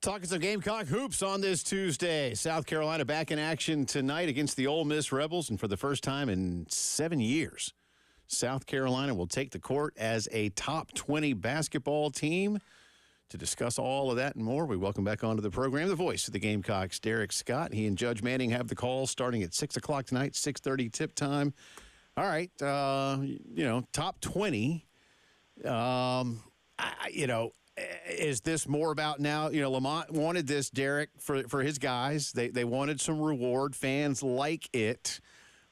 Talking some Gamecock hoops on this Tuesday. South Carolina back in action tonight against the Ole Miss Rebels, and for the first time in 7 years, South Carolina will take the court as a top 20 basketball team. To discuss all of that and more, we welcome back onto the program the voice of the Gamecocks, Derek Scott. He and Judge Manning have the call starting at 6 o'clock tonight, 6:30 tip time. All right, top 20. Is this more about now? Lamont wanted this, Derek, for his guys. They wanted some reward. Fans like it.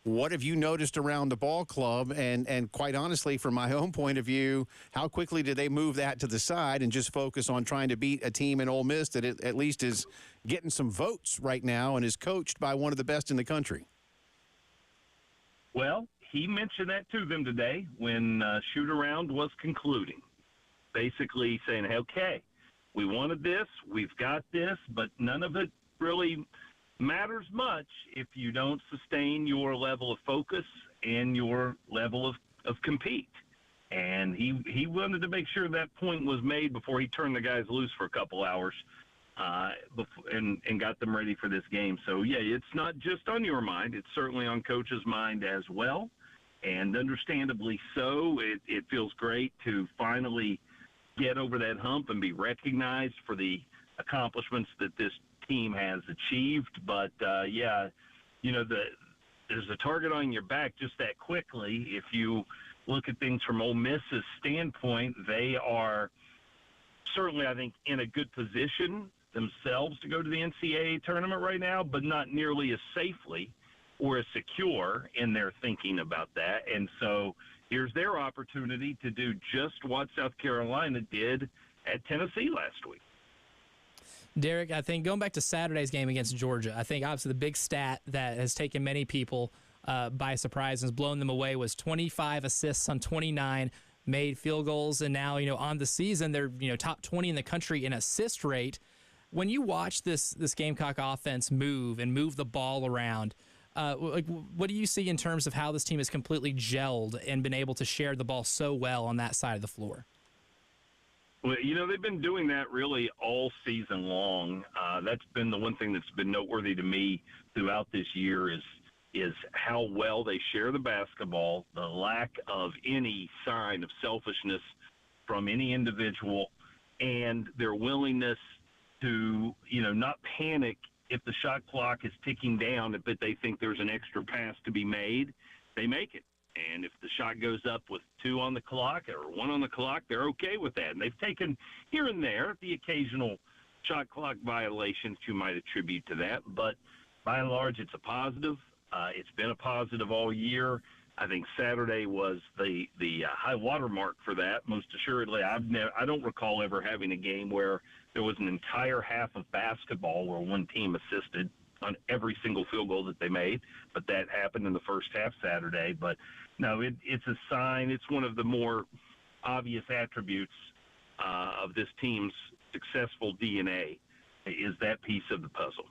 What have you noticed around the ball club? And quite honestly, from my own point of view, how quickly did they move that to the side and just focus on trying to beat a team in Ole Miss that at least is getting some votes right now and is coached by one of the best in the country? Well, he mentioned that to them today when shoot-around was concluding. Basically saying, okay, we wanted this, we've got this, but none of it really matters much if you don't sustain your level of focus and your level of compete. And he wanted to make sure that point was made before he turned the guys loose for a couple hours and got them ready for this game. So, yeah, it's not just on your mind. It's certainly on Coach's mind as well. And understandably so, it feels great to finally get over that hump and be recognized for the accomplishments that this team has achieved. But, there's a target on your back just that quickly. If you look at things from Ole Miss's standpoint, they are certainly, I think, in a good position themselves to go to the NCAA tournament right now, but not nearly as safely or as secure in their thinking about that. And so here's their opportunity to do just what South Carolina did at Tennessee last week. Derek, I think going back to Saturday's game against Georgia, I think obviously the big stat that has taken many people by surprise and has blown them away was 25 assists on 29 made field goals. And now, on the season, they're, top 20 in the country in assist rate. When you watch this Gamecock offense move the ball around, what do you see in terms of how this team has completely gelled and been able to share the ball so well on that side of the floor? Well, they've been doing that really all season long. That's been the one thing that's been noteworthy to me throughout this year is how well they share the basketball, the lack of any sign of selfishness from any individual, and their willingness to, not panic if the shot clock is ticking down, but they think there's an extra pass to be made, they make it. And if the shot goes up with 2 on the clock or 1 on the clock, they're okay with that. And they've taken here and there the occasional shot clock violations you might attribute to that. But by and large, it's a positive. It's been a positive all year. I think Saturday was the high water mark for that, most assuredly. I don't recall ever having a game where there was an entire half of basketball where one team assisted on every single field goal that they made, but that happened in the first half Saturday. But no, it's a sign. It's one of the more obvious attributes of this team's successful DNA is that piece of the puzzle.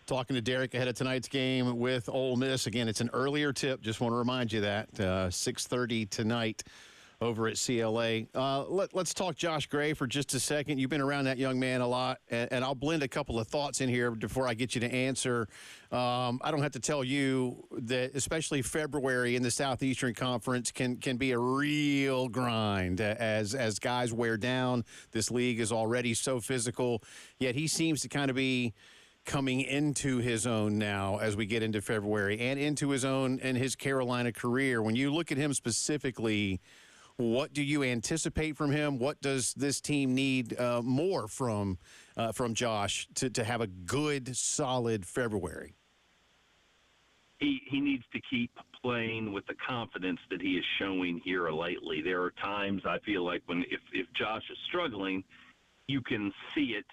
Talking to Derek ahead of tonight's game with Ole Miss. Again, it's an earlier tip. Just want to remind you that 6:30 tonight over at CLA. Let's talk Josh Gray for just a second. You've been around that young man a lot, and I'll blend a couple of thoughts in here before I get you to answer. I don't have to tell you that, especially February in the Southeastern Conference can be a real grind as guys wear down. This league is already so physical, yet he seems to kind of be coming into his own now as we get into February and into his own in his Carolina career. When you look at him specifically, what do you anticipate from him? What does this team need more from Josh to have a good, solid February? He needs to keep playing with the confidence that he is showing here lately. There are times I feel like if Josh is struggling, you can see it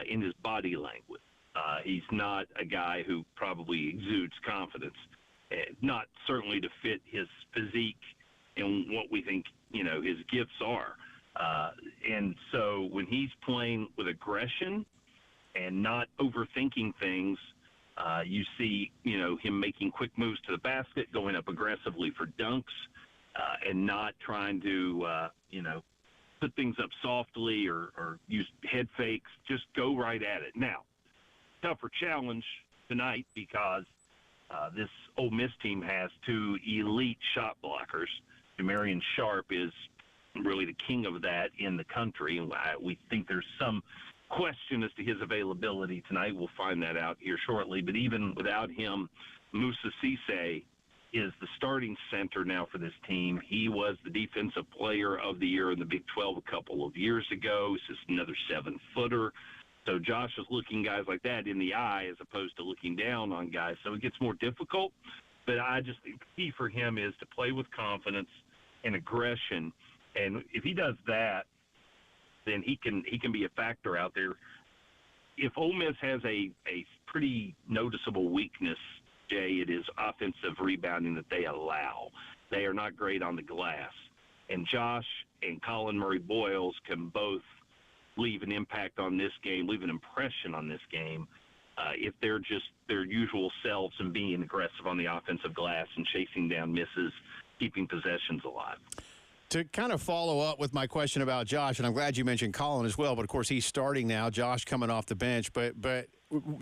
in his body language. He's not a guy who probably exudes confidence, not certainly to fit his physique and what we think, his gifts are. And so when he's playing with aggression and not overthinking things, you see, him making quick moves to the basket, going up aggressively for dunks, and not trying to, put things up softly or use head fakes. Just go right at it. Now, tougher challenge tonight because this Ole Miss team has two elite shot blockers. Marion Sharp is really the king of that in the country. We think there's some question as to his availability tonight. We'll find that out here shortly. But even without him, Moussa Cisse is the starting center now for this team. He was the defensive player of the year in the Big 12 a couple of years ago. He's just another 7-footer. So Josh is looking guys like that in the eye as opposed to looking down on guys. So it gets more difficult. But I just think the key for him is to play with confidence and aggression. And if he does that, then he can be a factor out there. If Ole Miss has a pretty noticeable weakness, Jay, it is offensive rebounding that they allow. They are not great on the glass. And Josh and Colin Murray-Boyles can both leave an impact on this game, leave an impression on this game, if they're just their usual selves and being aggressive on the offensive glass and chasing down misses, keeping possessions alive. To kind of follow up with my question about Josh, and I'm glad you mentioned Colin as well, but of course he's starting now, Josh coming off the bench, but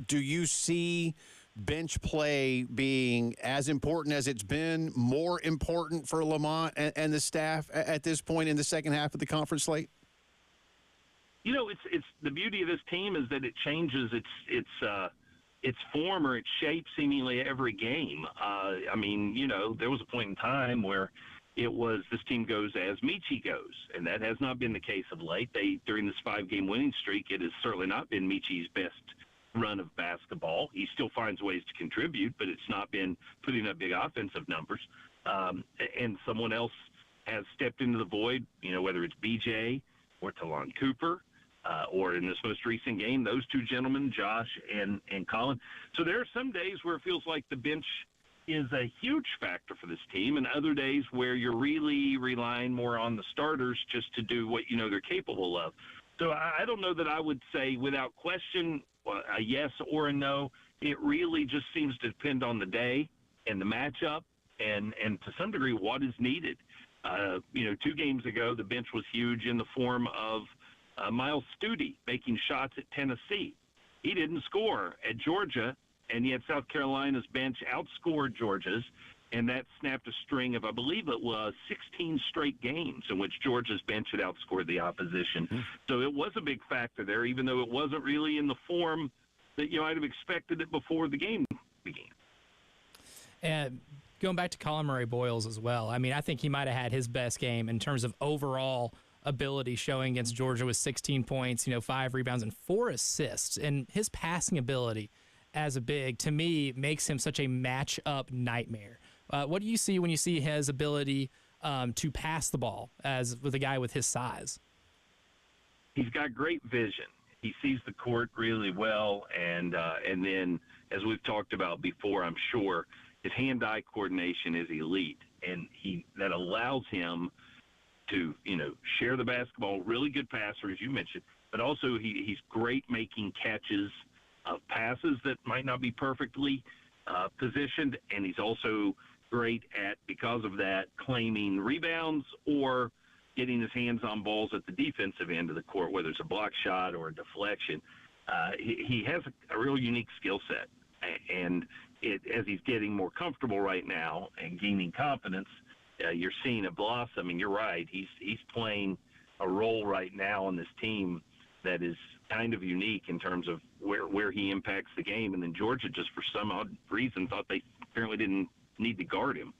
do you see bench play being as important as it's been, more important for Lamont and the staff at this point in the second half of the conference slate? It's the beauty of this team is that it changes its form or its shape seemingly every game. There was a point in time where it was this team goes as Michi goes, and that has not been the case of late. During this 5-game winning streak, it has certainly not been Michi's best run of basketball. He still finds ways to contribute, but it's not been putting up big offensive numbers. And someone else has stepped into the void, whether it's BJ or Talon Cooper, or in this most recent game, those two gentlemen, Josh and Colin. So there are some days where it feels like the bench is a huge factor for this team, and other days where you're really relying more on the starters just to do what they're capable of. So I don't know that I would say without question a yes or a no. It really just seems to depend on the day and the matchup and to some degree what is needed. 2 games ago, the bench was huge in the form of Miles Studi making shots at Tennessee. He didn't score at Georgia, and yet South Carolina's bench outscored Georgia's, and that snapped a string of, I believe it was 16 straight games in which Georgia's bench had outscored the opposition. So it was a big factor there, even though it wasn't really in the form that I'd have expected it before the game began. And going back to Colin Murray-Boyles as well, I think he might have had his best game in terms of overall ability showing against Georgia with 16 points, 5 rebounds and 4 assists. And his passing ability as a big, to me, makes him such a matchup nightmare. What do you see when you see his ability to pass the ball as with a guy with his size? He's got great vision. He sees the court really well, and then, as we've talked about before, I'm sure, his hand-eye coordination is elite, and that allows him to, share the basketball. Really good passer, as you mentioned, but also he's great making catches of passes that might not be perfectly positioned, and he's also great at, because of that, claiming rebounds or getting his hands on balls at the defensive end of the court, whether it's a block shot or a deflection. He has a real unique skill set, and as he's getting more comfortable right now and gaining confidence, you're seeing it blossom. And you're right, he's playing a role right now on this team that is kind of unique in terms of where he impacts the game. And then Georgia, just for some odd reason, thought they apparently didn't need to guard him.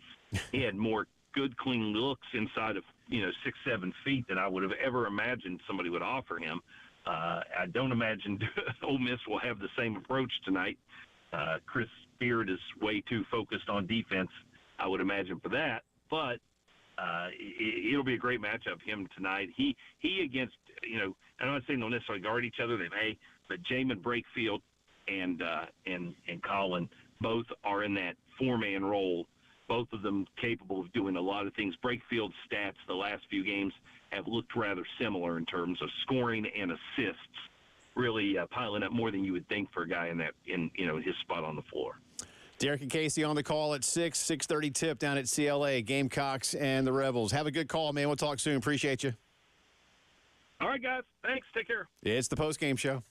He had more good, clean looks inside of 6-7 feet than I would have ever imagined somebody would offer him. I don't imagine Ole Miss will have the same approach tonight. Chris Beard is way too focused on defense, I would imagine, for that. But it'll be a great matchup, him tonight. He against, I'm not saying they'll necessarily guard each other, they may, but Jamin Brakefield and Colin both are in that four-man role, both of them capable of doing a lot of things. Brakefield's stats the last few games have looked rather similar in terms of scoring and assists, really piling up more than you would think for a guy in his spot on the floor. Derek and Casey on the call at 6:30 tip down at CLA, Gamecocks and the Rebels. Have a good call, man. We'll talk soon. Appreciate you. All right, guys. Thanks. Take care. It's the Postgame Show.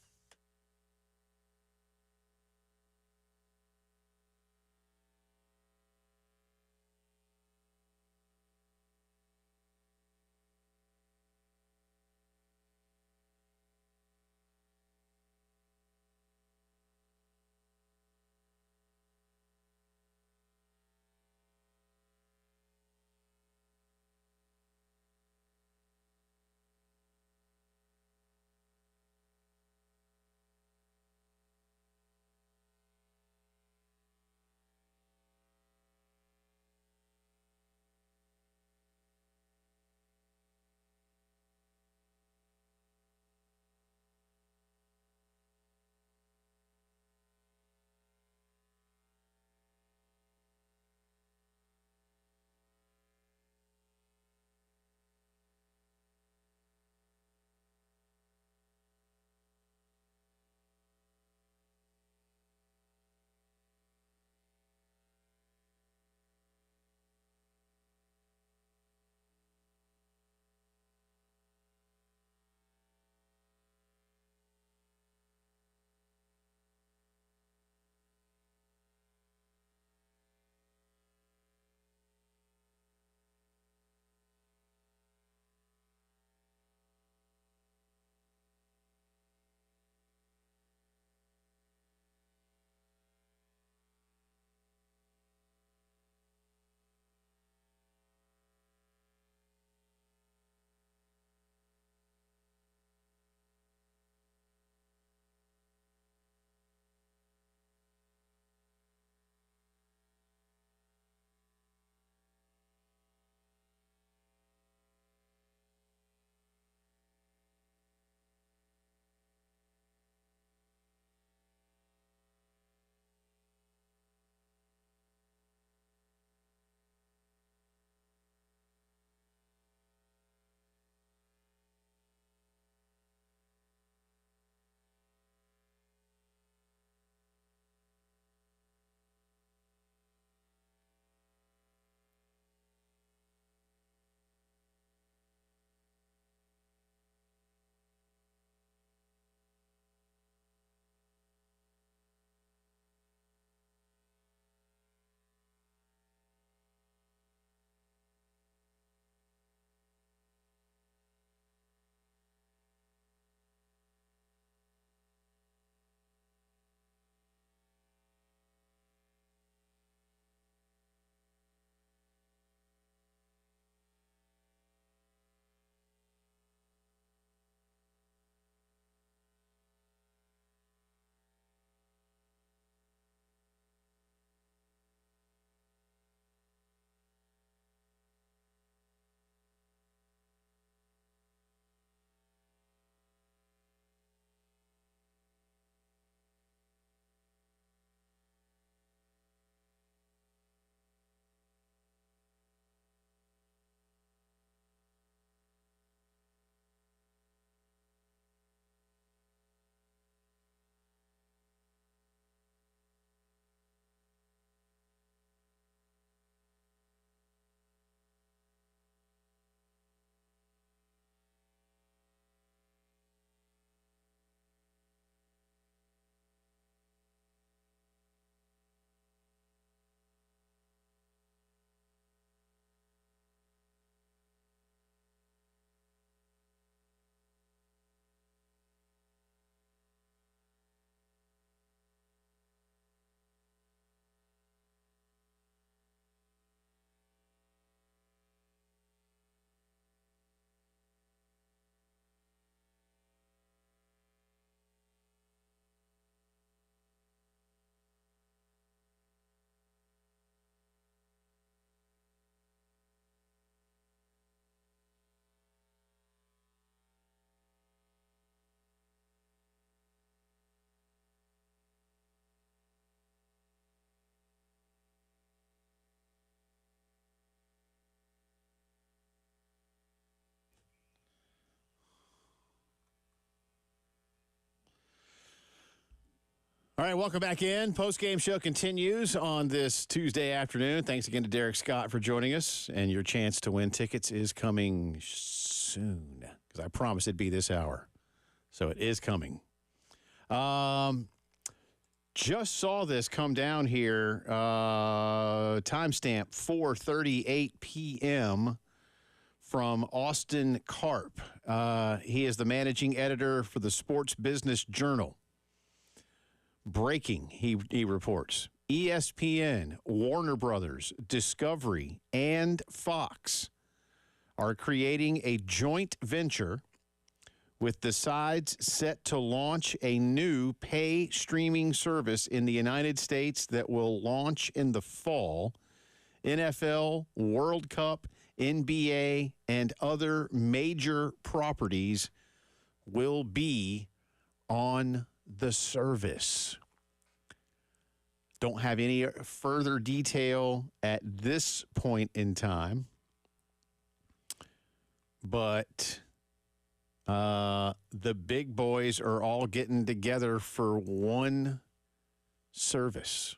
All right, welcome back in. Postgame Show continues on this Tuesday afternoon. Thanks again to Derek Scott for joining us. And your chance to win tickets is coming soon, because I promised it'd be this hour. So it is coming. Just saw this come down here. Timestamp 4:38 p.m. from Austin Karp. He is the managing editor for the Sports Business Journal. Breaking, he reports, ESPN, Warner Brothers, Discovery, and Fox are creating a joint venture with the sides set to launch a new pay streaming service in the United States that will launch in the fall. NFL, World Cup, NBA, and other major properties will be on the service. Don't have any further detail at this point in time, but the big boys are all getting together for one service.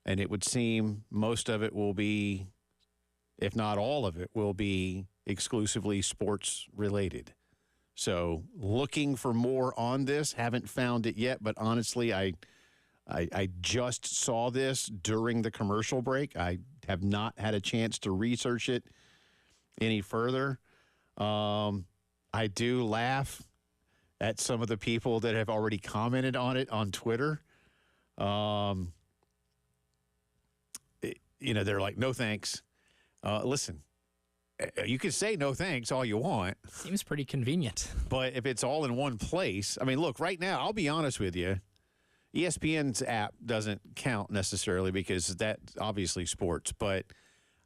And it would seem most of it will be, if not all of it, will be exclusively sports related. So looking for more on this, haven't found it yet, but honestly, I just saw this during the commercial break. I have not had a chance to research it any further. I do laugh at some of the people that have already commented on it on Twitter. They're like, no thanks. Listen. You can say no thanks all you want. Seems pretty convenient. But if it's all in one place, I mean, look, right now, I'll be honest with you. ESPN's app doesn't count necessarily because that's obviously sports. But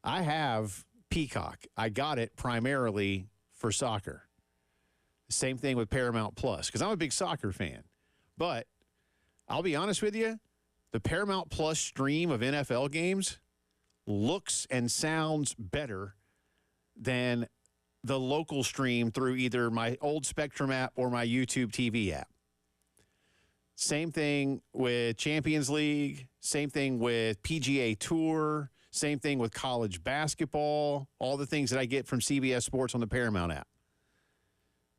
I have Peacock. I got it primarily for soccer. Same thing with Paramount Plus because I'm a big soccer fan. But I'll be honest with you, the Paramount Plus stream of NFL games looks and sounds better than the local stream through either my old Spectrum app or my YouTube TV app. Same thing with Champions League, same thing with PGA Tour, same thing with college basketball, all the things that I get from CBS Sports on the Paramount app.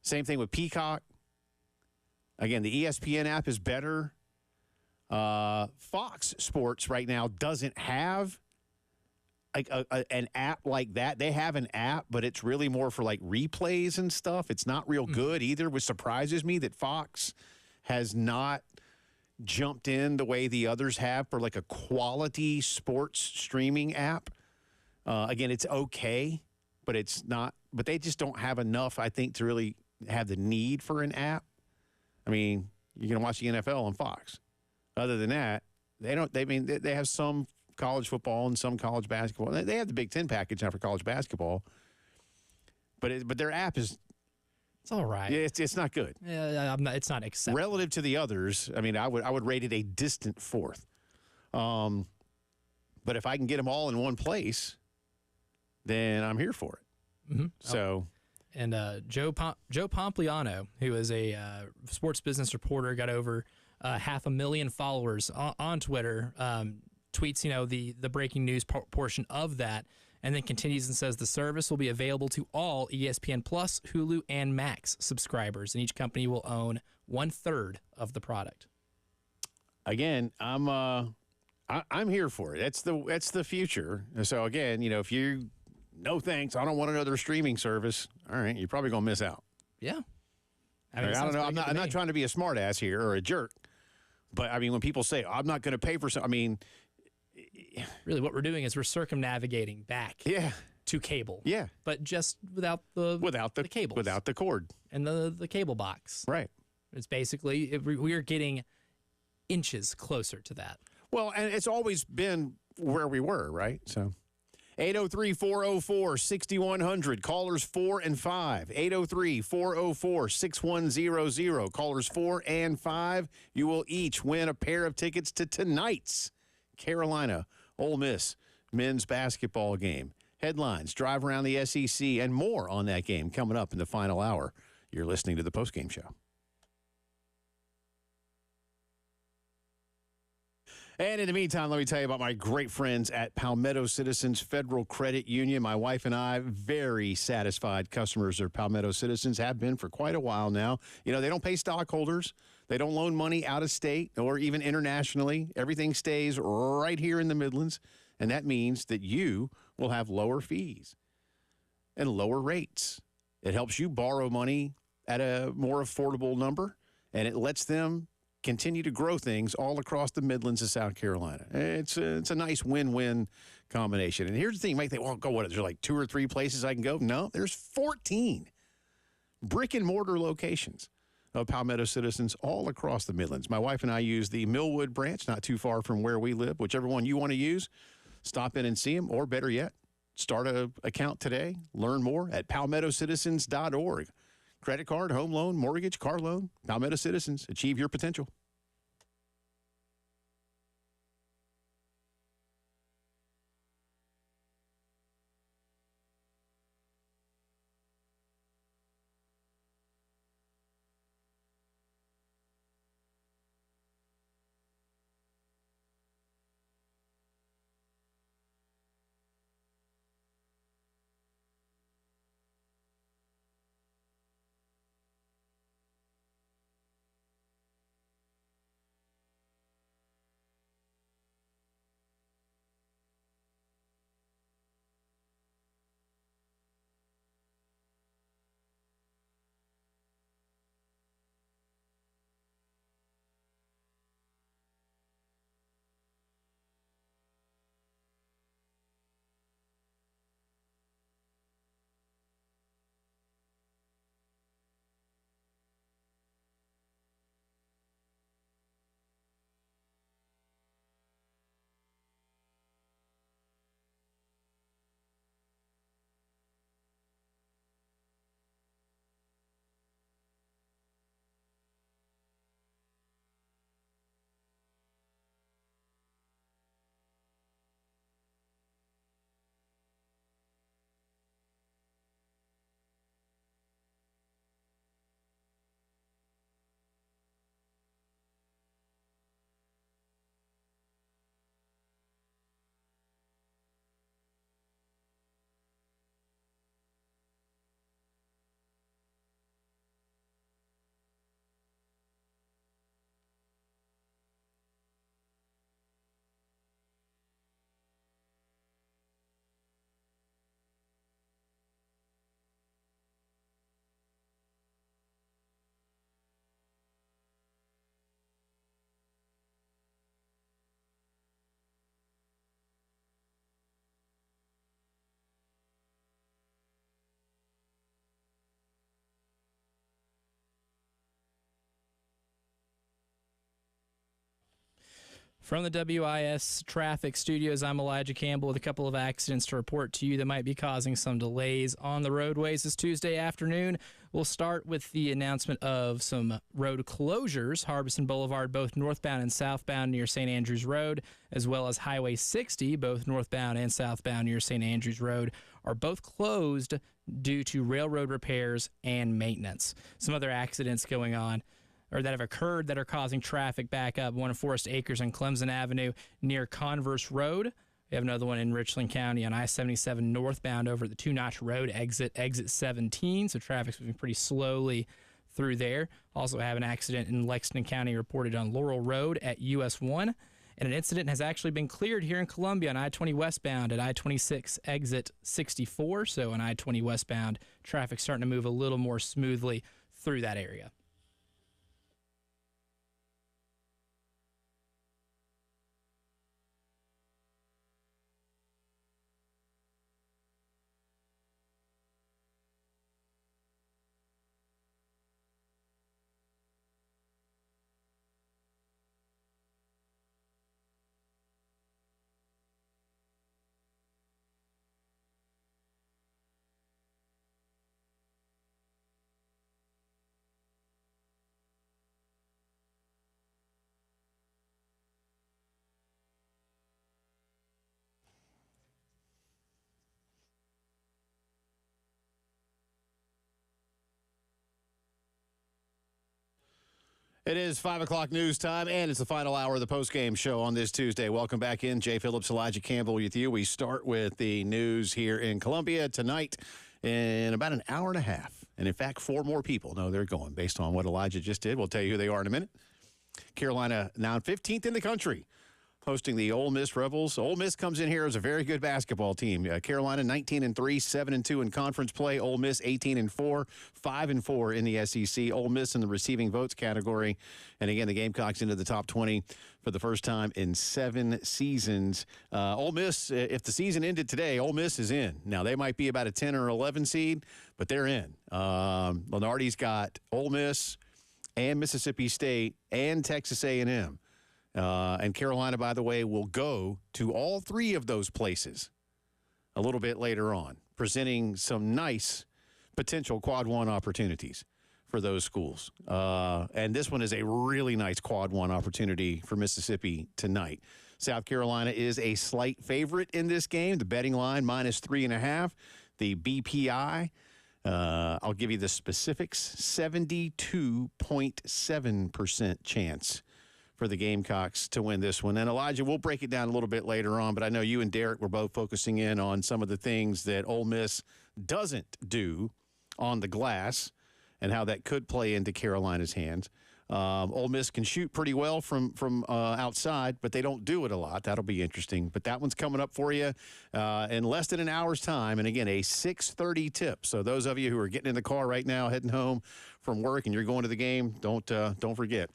Same thing with Peacock. Again, the ESPN app is better. Fox Sports right now doesn't have like an app like that. They have an app, but it's really more for like replays and stuff. It's not real good either, which surprises me that Fox has not jumped in the way the others have for like a quality sports streaming app. Again, it's okay, but it's not, but they just don't have enough, I think, to really have the need for an app. I mean, you can watch the NFL on Fox. Other than that, they don't, they have some college football and some college basketball. They have the Big Ten package now for college basketball, but their app is, it's all right. Yeah, it's not good. Yeah, it's not acceptable relative to the others. I mean, I would rate it a distant fourth. But if I can get them all in one place, then I'm here for it. Mm-hmm. So, and Joe Pompliano, who is a sports business reporter, got over 500,000 followers on Twitter. Tweets, the breaking news portion of that, and then continues and says the service will be available to all ESPN Plus, Hulu, and Max subscribers, and each company will own 1/3 of the product. Again, I'm here for it. That's the future. So again, if you no thanks, I don't want another streaming service. All right, you're probably gonna miss out. Yeah, I don't know. I'm not trying to be a smart ass here or a jerk, but I mean when people say I'm not going to pay for something, I mean. Really, what we're doing is we're circumnavigating back to cable. Yeah. But just without the cables. Without the cord. And the cable box. Right. It's basically, we are getting inches closer to that. Well, and it's always been where we were, right? So 803-404-6100. Callers 4 and 5. 803-404-6100. Callers 4 and 5. You will each win a pair of tickets to tonight's Carolina Ole Miss men's basketball game. Headlines, drive around the SEC, and more on that game coming up in the final hour. You're listening to the Postgame Show. And in the meantime, let me tell you about my great friends at Palmetto Citizens Federal Credit Union. My wife and I, very satisfied customers of Palmetto Citizens, have been for quite a while now. You know, they don't pay stockholders. They don't loan money out of state or even internationally. Everything stays right here in the Midlands. And that means that you will have lower fees and lower rates. It helps you borrow money at a more affordable number, and it lets them continue to grow things all across the Midlands of South Carolina. It's a nice win-win combination. And here's the thing. You might think, well, what, is there like 2 or 3 places I can go? No, there's 14 brick-and-mortar locations of Palmetto Citizens all across the Midlands. My wife and I use the Millwood branch, not too far from where we live. Whichever one you want to use, stop in and see them, or better yet, start an account today. Learn more at palmettocitizens.org. Credit card, home loan, mortgage, car loan, Palmetto Citizens. Achieve your potential. From the WIS Traffic Studios, I'm Elijah Campbell with a couple of accidents to report to you that might be causing some delays on the roadways this Tuesday afternoon. We'll start with the announcement of some road closures. Harbison Boulevard, both northbound and southbound near St. Andrews Road, as well as Highway 60, both northbound and southbound near St. Andrews Road, are both closed due to railroad repairs and maintenance. Some other accidents going on, or that have occurred, that are causing traffic backup. One in Forest Acres and Clemson Avenue near Converse Road. We have another one in Richland County on I-77 northbound over the Two Notch Road exit 17. So traffic's moving pretty slowly through there. Also have an accident in Lexington County reported on Laurel Road at US 1. And an incident has actually been cleared here in Columbia on I-20 westbound at I-26 exit 64. So on I-20 westbound, traffic's starting to move a little more smoothly through that area. It is 5 o'clock news time, and it's the final hour of the postgame show on this Tuesday. Welcome back in. Jay Phillips, Elijah Campbell with you. We start with the news here in Columbia tonight in about an hour and a half. And, in fact, 4 more people know they're going based on what Elijah just did. We'll tell you who they are in a minute. Carolina now 15th in the country, hosting the Ole Miss Rebels. Ole Miss comes in here as a very good basketball team. Carolina 19-3, 7-2 in conference play. Ole Miss 18-4, 5-4 in the SEC. Ole Miss in the receiving votes category. And again, the Gamecocks into the top 20 for the first time in 7 seasons. Ole Miss, if the season ended today, Ole Miss is in. Now, they might be about a 10 or 11 seed, but they're in. Lenardi's got Ole Miss and Mississippi State and Texas A&M. And Carolina, by the way, will go to all 3 of those places a little bit later on, presenting some nice potential quad 1 opportunities for those schools. And this one is a really nice quad 1 opportunity for Mississippi tonight. South Carolina is a slight favorite in this game. The betting line -3.5. The BPI, I'll give you the specifics, 72.7% chance for the Gamecocks to win this one. And, Elijah, we'll break it down a little bit later on, but I know you and Derek were both focusing in on some of the things that Ole Miss doesn't do on the glass and how that could play into Carolina's hands. Ole Miss can shoot pretty well from outside, but they don't do it a lot. That'll be interesting. But that one's coming up for you in less than an hour's time. And, again, a 6:30 tip. So those of you who are getting in the car right now, heading home from work, and you're going to the game, don't forget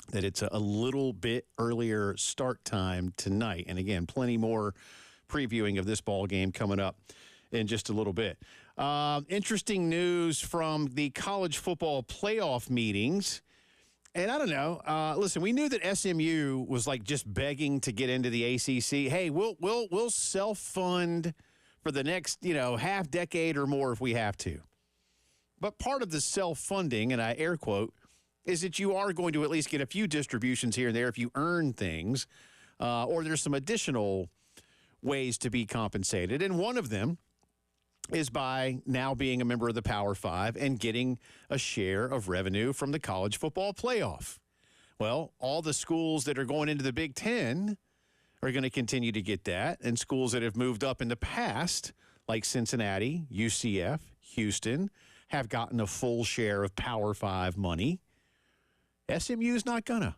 that it's a little bit earlier start time tonight. And, again, plenty more previewing of this ball game coming up in just a little bit. Interesting news from the college football playoff meetings. And I don't know. Listen, we knew that SMU was like just begging to get into the ACC. Hey, we'll self-fund for the next, half decade or more if we have to. But part of the self-funding, and I air quote, is that you are going to at least get a few distributions here and there if you earn things, or there's some additional ways to be compensated. And one of them is by now being a member of the Power Five and getting a share of revenue from the college football playoff. Well, all the schools that are going into the Big Ten are going to continue to get that, and schools that have moved up in the past, like Cincinnati, UCF, Houston, have gotten a full share of Power Five money. SMU's not gonna.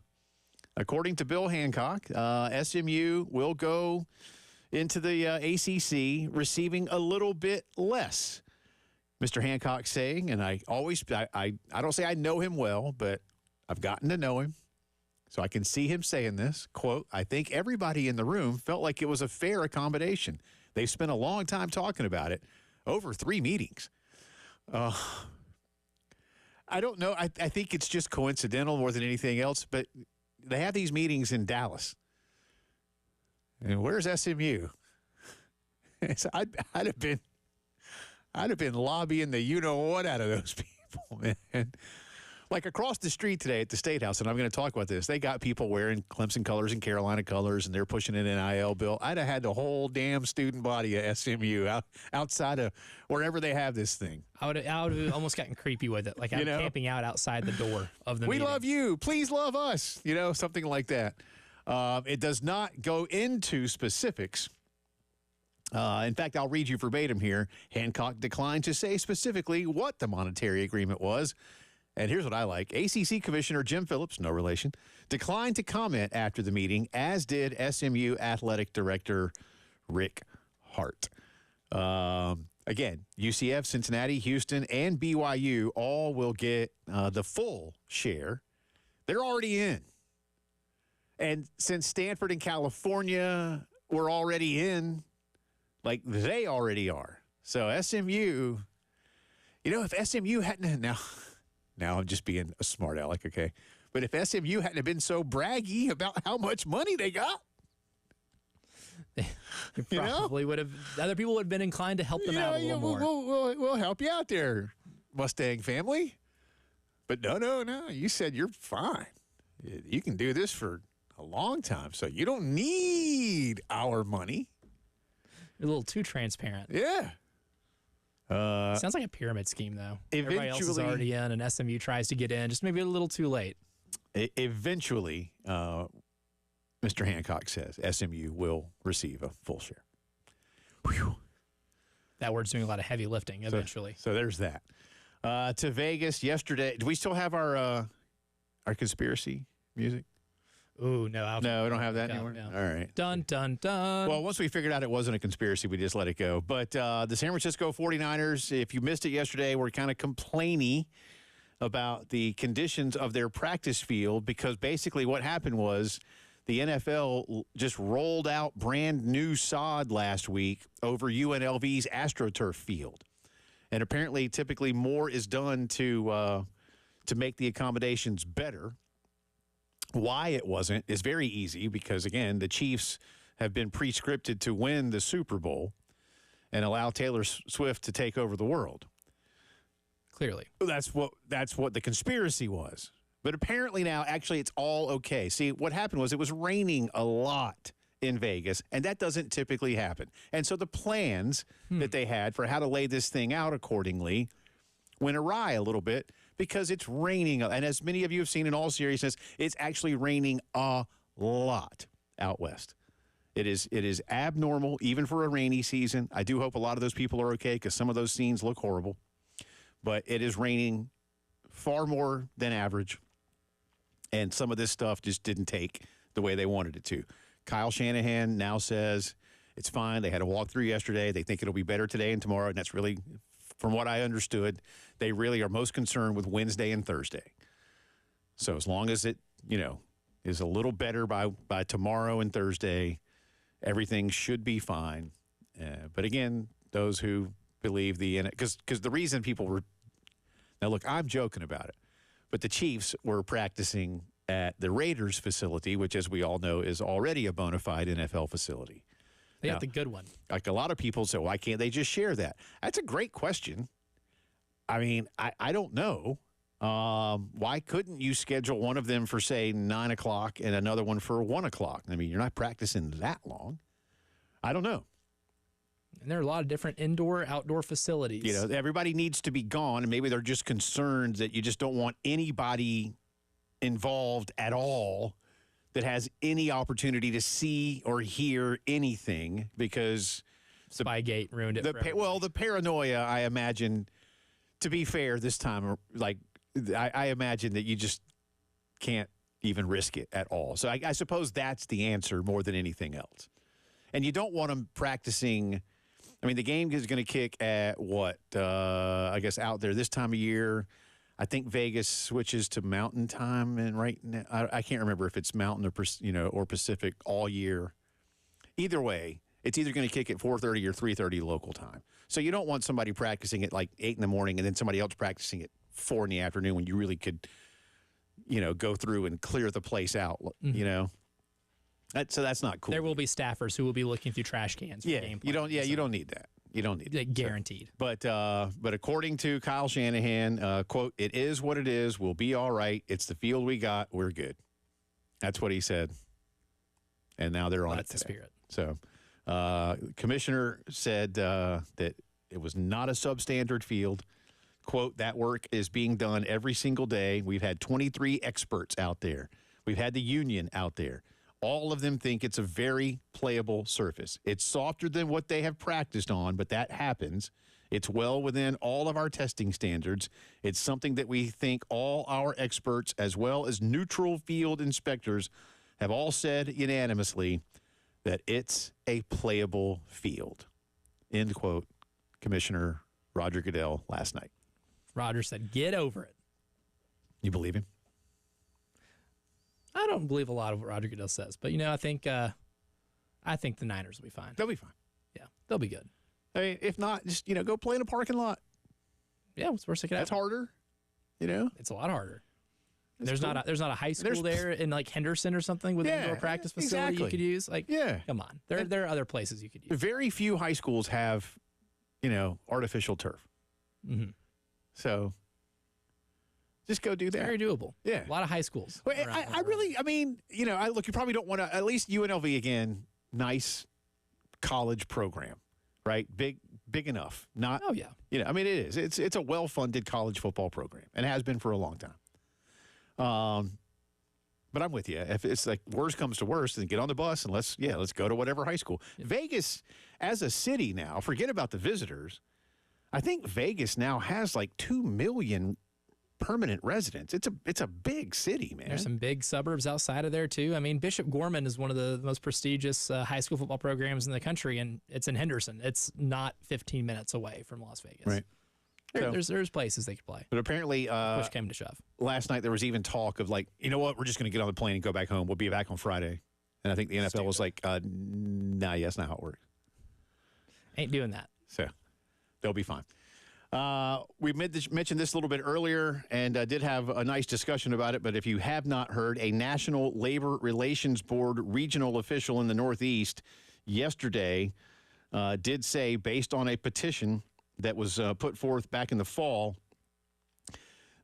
According to Bill Hancock, SMU will go into the ACC receiving a little bit less. Mr. Hancock saying, and I don't say I know him well, but I've gotten to know him, so I can see him saying this, quote, I think everybody in the room felt like it was a fair accommodation. They've spent a long time talking about it, over 3 meetings. I don't know. I think it's just coincidental more than anything else, but they have these meetings in Dallas. And where's SMU? So I'd have been lobbying the you-know-what out of those people, man. Like across the street today at the State House, and I'm going to talk about this, they got people wearing Clemson colors and Carolina colors, and they're pushing an NIL bill. I'd have had the whole damn student body of SMU outside of wherever they have this thing. I would have almost gotten creepy with it. Like I'm camping out outside the door of the meeting. We love you. Please love us. Something like that. It does not go into specifics. In fact, I'll read you verbatim here. Hancock declined to say specifically what the monetary agreement was. And here's what I like. ACC Commissioner Jim Phillips, no relation, declined to comment after the meeting, as did SMU Athletic Director Rick Hart. Again, UCF, Cincinnati, Houston, and BYU all will get the full share. They're already in. And since Stanford and California were already in, like they already are. So SMU, if SMU hadn't now I'm just being a smart aleck, okay? But if SMU hadn't have been so braggy about how much money they got, probably would have. Other people would have been inclined to help them out a little more. We'll help you out there, Mustang family. But no. You said you're fine. You can do this for a long time, so you don't need our money. You're a little too transparent. Yeah. Sounds like a pyramid scheme, though. Everybody else is already in, and SMU tries to get in, just maybe a little too late. eventually, Mr. Hancock says SMU will receive a full share. Whew. That word's doing a lot of heavy lifting eventually. So there's that. To Vegas yesterday. Do we still have our conspiracy music? Ooh, no. No, we don't have that anymore? No. All right. Dun, dun, dun. Well, once we figured out it wasn't a conspiracy, we just let it go. But the San Francisco 49ers, if you missed it yesterday, were kind of complaining about the conditions of their practice field because basically what happened was the NFL just rolled out brand new sod last week over UNLV's AstroTurf field. And apparently, typically, more is done to make the accommodations better. Why it wasn't is very easy because, again, the Chiefs have been pre-scripted to win the Super Bowl and allow Taylor Swift to take over the world. Clearly. That's what the conspiracy was. But apparently now, actually, it's all okay. See, what happened was it was raining a lot in Vegas, and that doesn't typically happen. And so the plans that they had for how to lay this thing out accordingly went awry a little bit because it's raining. And as many of you have seen in all seriousness, it's actually raining a lot out west. It is abnormal, even for a rainy season. I do hope a lot of those people are okay because some of those scenes look horrible. But it is raining far more than average. And some of this stuff just didn't take the way they wanted it to. Kyle Shanahan now says it's fine. They had a walkthrough yesterday. They think it'll be better today and tomorrow. And that's really, from what I understood, they really are most concerned with Wednesday and Thursday. So as long as it, is a little better by tomorrow and Thursday, everything should be fine. But again, those who believe because the reason people were, now look, I'm joking about it, but the Chiefs were practicing at the Raiders facility, which, as we all know, is already a bona fide NFL facility. They got the good one. Like a lot of people say, why can't they just share that? That's a great question. I mean, I don't know. Why couldn't you schedule one of them for, say, 9 o'clock and another one for 1 o'clock? I mean, you're not practicing that long. I don't know. And there are a lot of different indoor, outdoor facilities. Everybody needs to be gone, and maybe they're just concerned that you just don't want anybody involved at all that has any opportunity to see or hear anything because Spygate ruined it. The paranoia, I imagine, to be fair, this time, I imagine that you just can't even risk it at all. So I suppose that's the answer more than anything else. And you don't want them practicing. I mean, the game is going to kick at what? I guess out there this time of year. I think Vegas switches to Mountain Time, and right now I can't remember if it's Mountain or Pacific all year. Either way, it's either going to kick at 4:30 or 3:30 local time. So you don't want somebody practicing at like 8 in the morning and then somebody else practicing at 4 in the afternoon when you really could, go through and clear the place out. Mm-hmm. So that's not cool. There will be staffers who will be looking through trash cans. You don't need that. You don't need that. Guaranteed. So, but according to Kyle Shanahan, quote, "It is what it is. We'll be all right. It's the field we got. We're good." That's what he said. And now they're on it today. That's the spirit. So, commissioner said that it was not a substandard field. Quote, "That work is being done every single day. We've had 23 experts out there. We've had the union out there. All of them think it's a very playable surface. It's softer than what they have practiced on, but that happens. It's well within all of our testing standards. It's something that we think all our experts, as well as neutral field inspectors, have all said unanimously that it's a playable field." End quote. Commissioner Roger Goodell last night. Roger said, "Get over it." You believe him? I don't believe a lot of what Roger Goodell says, but I think the Niners will be fine. They'll be fine. Yeah, they'll be good. I mean, if not, just go play in a parking lot. Yeah, what's the worst that could happen? That's harder. It's a lot harder. That's cool. There's not a high school there in like Henderson or something with an indoor practice facility you could use. Come on, there are other places you could use. Very few high schools have, artificial turf. Mm-hmm. So just go do that. Very doable. Yeah. A lot of high schools. Well, look, you probably don't want to, at least UNLV again, nice college program, right? Big enough. Not, oh, yeah. It is. It's a well-funded college football program and has been for a long time. But I'm with you. If it's like worst comes to worst, then get on the bus and let's go to whatever high school. Yeah. Vegas, as a city now, forget about the visitors. I think Vegas now has like 2 million permanent residents. It's a big city, man. There's some big suburbs outside of there, too. I mean, Bishop Gorman is one of the most prestigious high school football programs in the country, and it's in Henderson. It's not 15 minutes away from Las Vegas. Right. There's places they could play. But apparently, push came to shove. Last night there was even talk of like, you know what, we're just going to get on the plane and go back home. We'll be back on Friday. And I think the NFL was like, nah, that's not how it works. Ain't doing that. So they'll be fine. We mentioned this a little bit earlier and did have a nice discussion about it. But if you have not heard, a National Labor Relations Board regional official in the Northeast yesterday did say, based on a petition that was put forth back in the fall,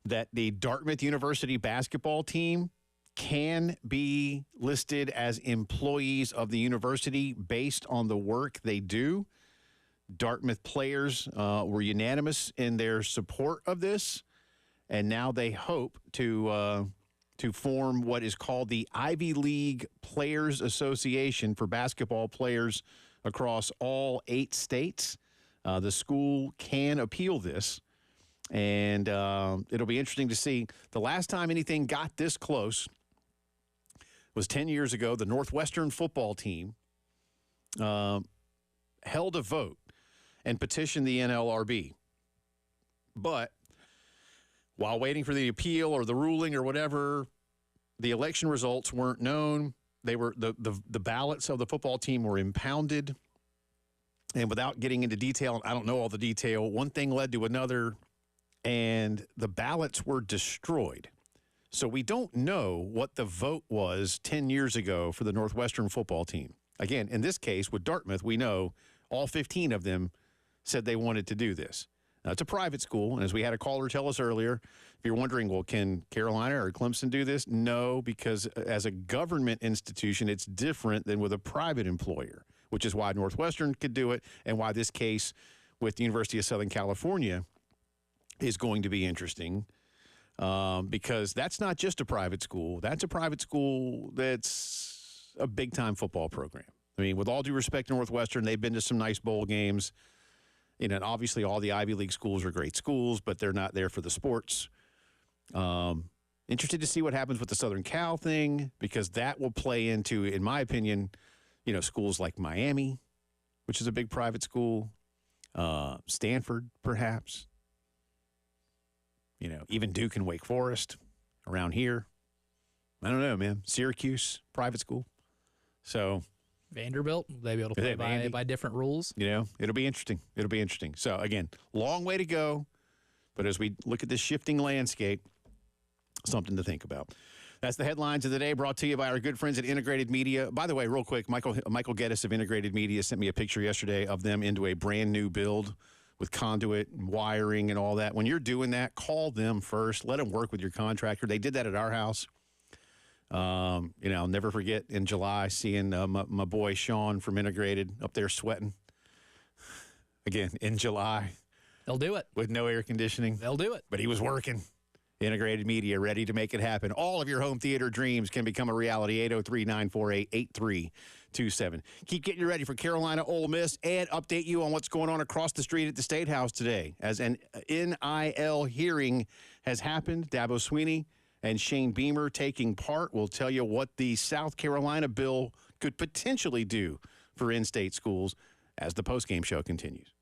that the Dartmouth University basketball team can be listed as employees of the university based on the work they do. Dartmouth players were unanimous in their support of this, and now they hope to form what is called the Ivy League Players Association for basketball players across all 8 states. The school can appeal this, and it'll be interesting to see. The last time anything got this close was 10 years ago. The Northwestern football team held a vote and petitioned the NLRB. But while waiting for the appeal or the ruling or whatever, the election results weren't known. They were the ballots of the football team were impounded. And without getting into detail, I don't know all the detail, one thing led to another, and the ballots were destroyed. So we don't know what the vote was 10 years ago for the Northwestern football team. Again, in this case, with Dartmouth, we know all 15 of them said they wanted to do this. Now, it's a private school, and as we had a caller tell us earlier, if you're wondering, well, can Carolina or Clemson do this? No, because as a government institution, it's different than with a private employer, which is why Northwestern could do it and why this case with the University of Southern California is going to be interesting, because that's not just a private school. That's a private school that's a big-time football program. I mean, with all due respect to Northwestern, they've been to some nice bowl games. And obviously all the Ivy League schools are great schools, but they're not there for the sports. Interested to see what happens with the Southern Cal thing, because that will play into, in my opinion, schools like Miami, which is a big private school, Stanford, perhaps, even Duke and Wake Forest around here. I don't know, man. Syracuse, private school. So Vanderbilt, they'll be able to play by different rules. It'll be interesting. It'll be interesting. So, again, long way to go. But as we look at this shifting landscape, something to think about. That's the headlines of the day, brought to you by our good friends at Integrated Media. By the way, real quick, Michael Geddes of Integrated Media sent me a picture yesterday of them into a brand new build with conduit and wiring and all that. When you're doing that, call them first. Let them work with your contractor. They did that at our house. I'll never forget in July seeing my boy Sean from Integrated up there sweating. Again, in July. They'll do it. With no air conditioning. They'll do it. But he was working. Integrated Media, ready to make it happen. All of your home theater dreams can become a reality. 803-948-8327. Keep getting you ready for Carolina Ole Miss and update you on what's going on across the street at the State House today. As an NIL hearing has happened, Dabo Swinney and Shane Beamer taking part. We'll tell you what the South Carolina bill could potentially do for in-state schools as the postgame show continues.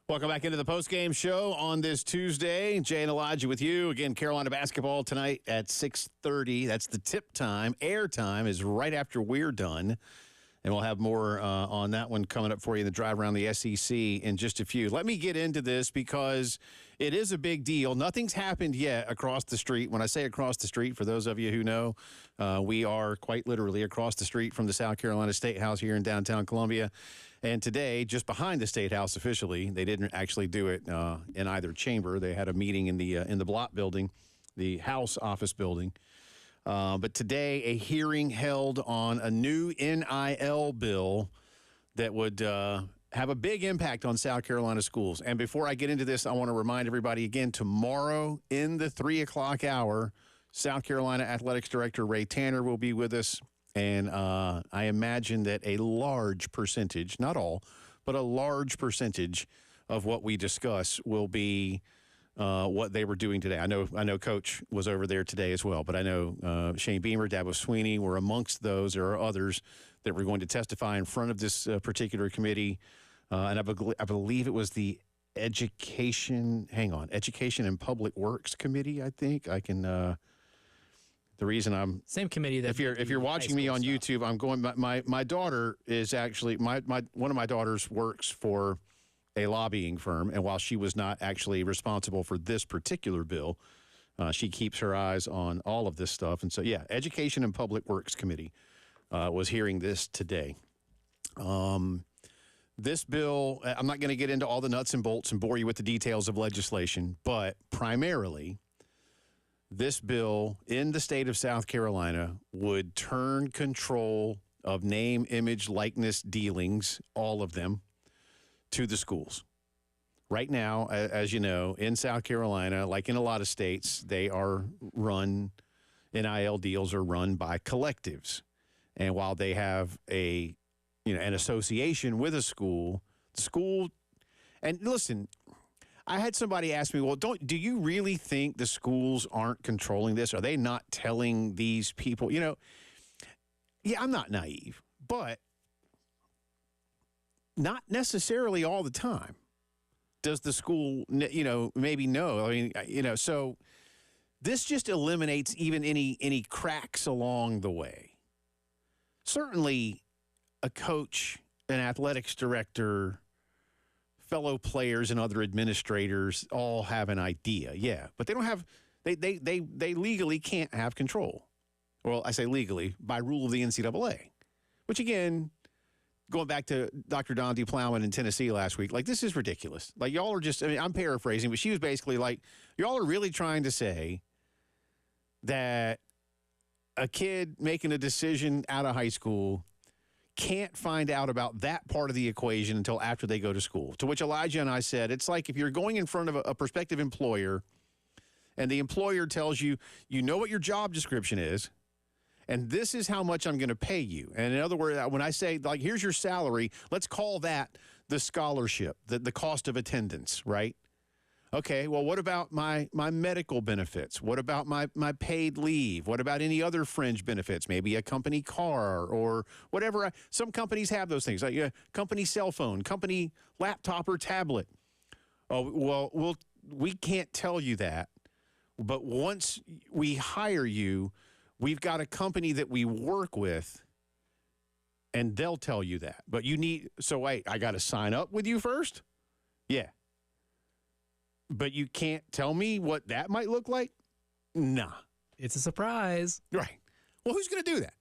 Welcome back into the Postgame Show on this Tuesday. Jay and Elijah with you. Again, Carolina basketball tonight at 6:30. That's the tip time. Air time is right after we're done. And we'll have more on that one coming up for you in the drive around the SEC in just a few. Let me get into this because it is a big deal. Nothing's happened yet across the street. When I say across the street, for those of you who know, we are quite literally across the street from the South Carolina State House here in downtown Columbia. And today, just behind the State House officially, they didn't actually do it in either chamber. They had a meeting in the Block building, the House office building. But today, a hearing held on a new NIL bill that would have a big impact on South Carolina schools. And before I get into this, I want to remind everybody again, tomorrow in the 3 o'clock hour, South Carolina Athletics Director Ray Tanner will be with us. And I imagine that a large percentage, not all, but a large percentage of what we discuss will be what they were doing today. I know Coach was over there today as well, but I know Shane Beamer, Dabo Sweeney were amongst those. There are others that were going to testify in front of this particular committee. And I believe it was the Education and Public Works Committee, I think. I can the reason I'm same committee that if you're watching me on stuff. YouTube, I'm going. My daughter is actually one of my daughters works for a lobbying firm, and while she was not actually responsible for this particular bill, she keeps her eyes on all of this stuff. And so, yeah, Education and Public Works Committee was hearing this today. This bill, I'm not going to get into all the nuts and bolts and bore you with the details of legislation, but primarily, this bill in the state of South Carolina would turn control of name, image, likeness dealings, all of them, to the schools. Right now, as you know, in South Carolina, like in a lot of states, they are run, NIL deals are run by collectives. And while they have an association with a school, the school, and listen, I had somebody ask me, well, do you really think the schools aren't controlling this? Are they not telling these people? Yeah, I'm not naive, but not necessarily all the time does the school, maybe know. I mean, so this just eliminates even any cracks along the way. Certainly a coach, an athletics director, fellow players and other administrators all have an idea, yeah, but they don't have they legally can't have control. Well, I say legally by rule of the NCAA, which again, going back to Dr. Don D. Plowman in Tennessee last week, like this is ridiculous. Like y'all are just, I'm paraphrasing, but she was basically like, y'all are really trying to say that a kid making a decision out of high school can't find out about that part of the equation until after they go to school. To which Elijah and I said, it's like if you're going in front of a prospective employer and the employer tells you, you know what your job description is, and this is how much I'm going to pay you. And in other words, when I say, like, here's your salary, let's call that the scholarship, the cost of attendance, right? Okay, well, what about my medical benefits? What about my paid leave? What about any other fringe benefits? Maybe a company car or whatever. Some companies have those things, like a company cell phone, company laptop or tablet. Oh, well, we can't tell you that. But once we hire you, we've got a company that we work with, and they'll tell you that. But wait, I got to sign up with you first? Yeah. But you can't tell me what that might look like? Nah. It's a surprise. Right. Well, who's going to do that?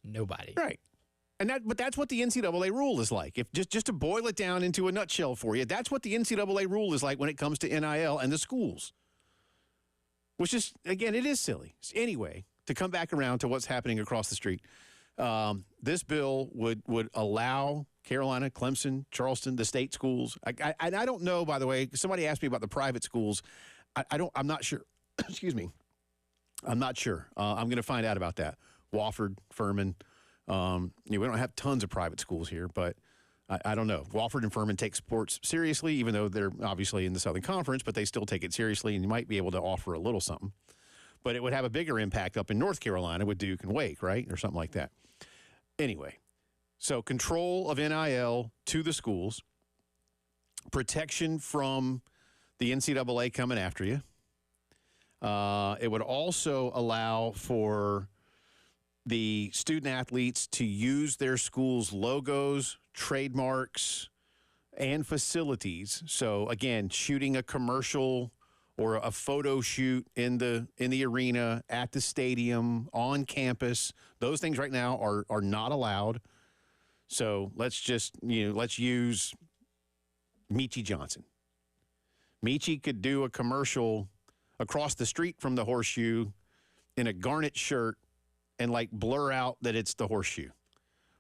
Nobody. Right. But that's what the NCAA rule is like. If just to boil it down into a nutshell for you, that's what the NCAA rule is like when it comes to NIL and the schools. Which is, again, it is silly. Anyway, to come back around to what's happening across the street, this bill would allow Carolina, Clemson, Charleston, the state schools. I don't know, by the way, somebody asked me about the private schools. I'm not sure. Excuse me. I'm not sure. I'm going to find out about that. Wofford, Furman. We don't have tons of private schools here, but I don't know. Wofford and Furman take sports seriously, even though they're obviously in the Southern Conference, but they still take it seriously, and you might be able to offer a little something. But it would have a bigger impact up in North Carolina with Duke and Wake, right? Or something like that. Anyway, so control of NIL to the schools. protection from the NCAA coming after you. It would also allow for the student athletes to use their school's logos, trademarks, and facilities. So again, shooting a commercial or a photo shoot in the arena, at the stadium, on campus, those things right now are not allowed. So let's use Meechie Johnson. Meechie could do a commercial across the street from the Horseshoe in a garnet shirt and like blur out that it's the Horseshoe.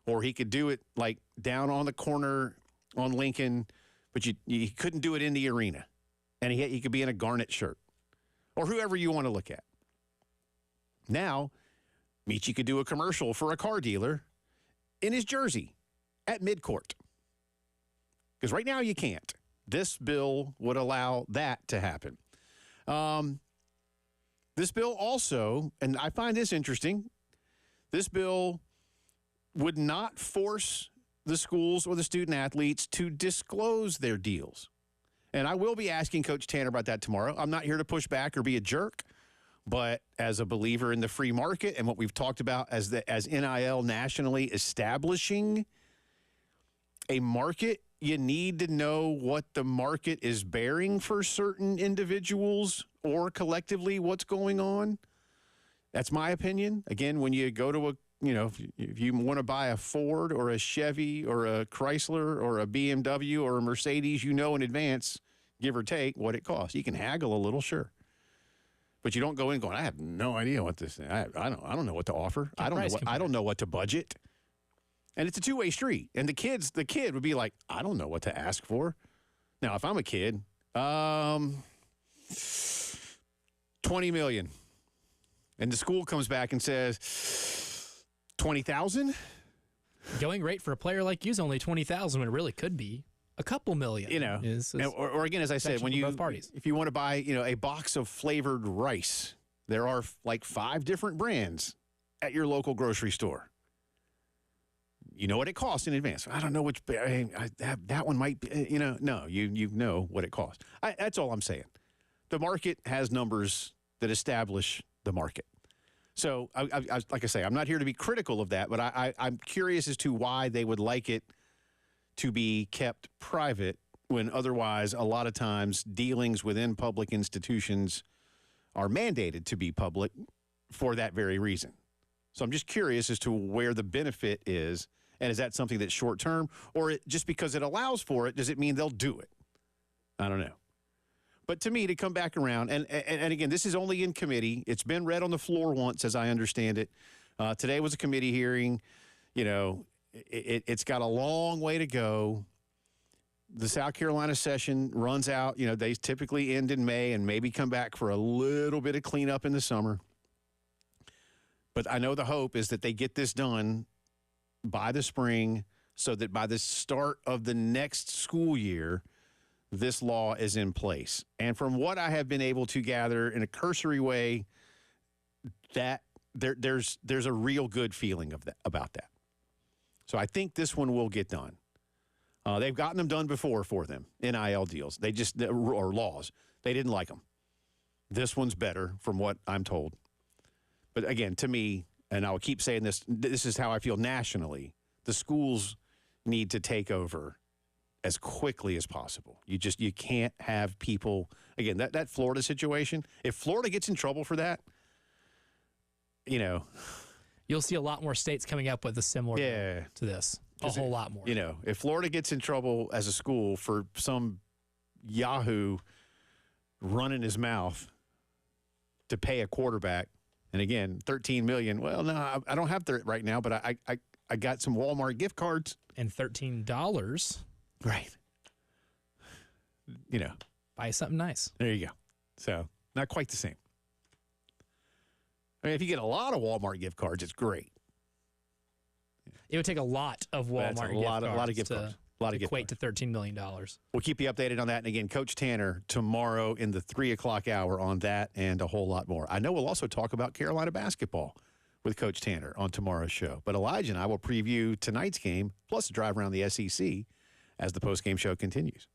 Or he could do it like down on the corner on Lincoln, but you couldn't do it in the arena. And he could be in a garnet shirt or whoever you want to look at. Now, Meechie could do a commercial for a car dealer in his jersey at midcourt. Because right now you can't. This bill would allow that to happen. This bill also, and I find this interesting, this bill would not force the schools or the student athletes to disclose their deals. And I will be asking Coach Tanner about that tomorrow. I'm not here to push back or be a jerk, but as a believer in the free market and what we've talked about as NIL nationally establishing a market, you need to know what the market is bearing for certain individuals or collectively what's going on. That's my opinion. Again, when you go to if you want to buy a Ford or a Chevy or a Chrysler or a BMW or a Mercedes, you know in advance, give or take, what it costs. You can haggle a little, sure. But you don't go in going, I have no idea what this is. I don't know what to offer. I don't know what to budget. And it's a two-way street. And the kid would be like, I don't know what to ask for. Now, if I'm a kid, $20 million. And the school comes back and says, $20,000? Going rate for a player like you is only $20,000 when it really could be a couple million. Or again, as I said, if you want to buy, a box of flavored rice, there are like 5 different brands at your local grocery store. You know what it costs in advance. I don't know which. That one might be. No, you know what it costs. That's all I'm saying. The market has numbers that establish the market. So, like I say, I'm not here to be critical of that, but I'm curious as to why they would like it to be kept private when otherwise a lot of times dealings within public institutions are mandated to be public for that very reason. So I'm just curious as to where the benefit is, and is that something that's short-term, or just because it allows for it, does it mean they'll do it? I don't know. But to me, to come back around, and again, this is only in committee. It's been read on the floor once, as I understand it. Today was a committee hearing. It's got a long way to go. The South Carolina session runs out. They typically end in May and maybe come back for a little bit of cleanup in the summer. But I know the hope is that they get this done by the spring so that by the start of the next school year, this law is in place. And from what I have been able to gather in a cursory way, that there's a real good feeling about that. So I think this one will get done. They've gotten them done before for them, NIL deals. Or laws. They didn't like them. This one's better from what I'm told. But again, to me, and I will keep saying this is how I feel nationally, the schools need to take over as quickly as possible. You can't have people, again, that Florida situation, if Florida gets in trouble for that, you'll see a lot more states coming up with a similar to this. A whole lot more. If Florida gets in trouble as a school for some yahoo running his mouth to pay a quarterback, and again, $13 million. Well, no, I don't have that right now, but I got some Walmart gift cards. And $13. Right. Buy something nice. There you go. So, not quite the same. I mean, if you get a lot of Walmart gift cards, it's great. It would take a lot of Walmart gift cards. A lot of gift cards. A lot of gift equate to $13 million. We'll keep you updated on that. And again, Coach Tanner tomorrow in the 3 o'clock hour on that and a whole lot more. I know we'll also talk about Carolina basketball with Coach Tanner on tomorrow's show. But Elijah and I will preview tonight's game, plus a drive around the SEC as the postgame show continues.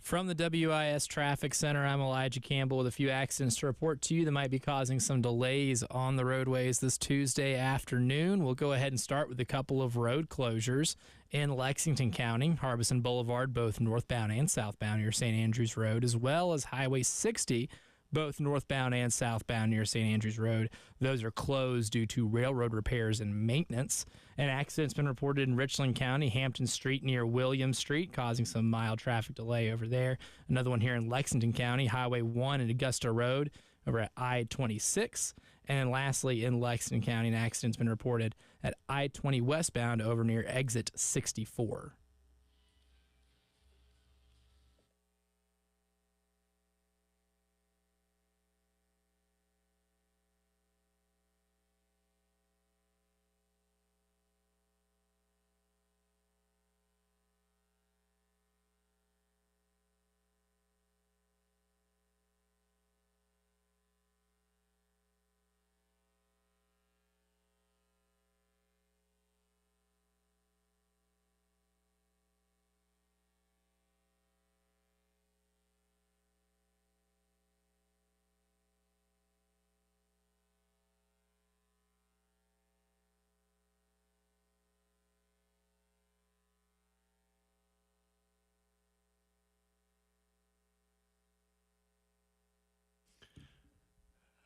From the WIS Traffic Center, I'm Elijah Campbell with a few accidents to report to you that might be causing some delays on the roadways this Tuesday afternoon. We'll go ahead and start with a couple of road closures in Lexington County. Harbison Boulevard, both northbound and southbound near St. Andrews Road, as well as Highway 60, both northbound and southbound near St. Andrews Road. Those are closed due to railroad repairs and maintenance. An accident's been reported in Richland County, Hampton Street near William Street, causing some mild traffic delay over there. Another one here in Lexington County, Highway 1 and Augusta Road over at I-26. And lastly, in Lexington County, an accident's been reported at I-20 westbound over near exit 64.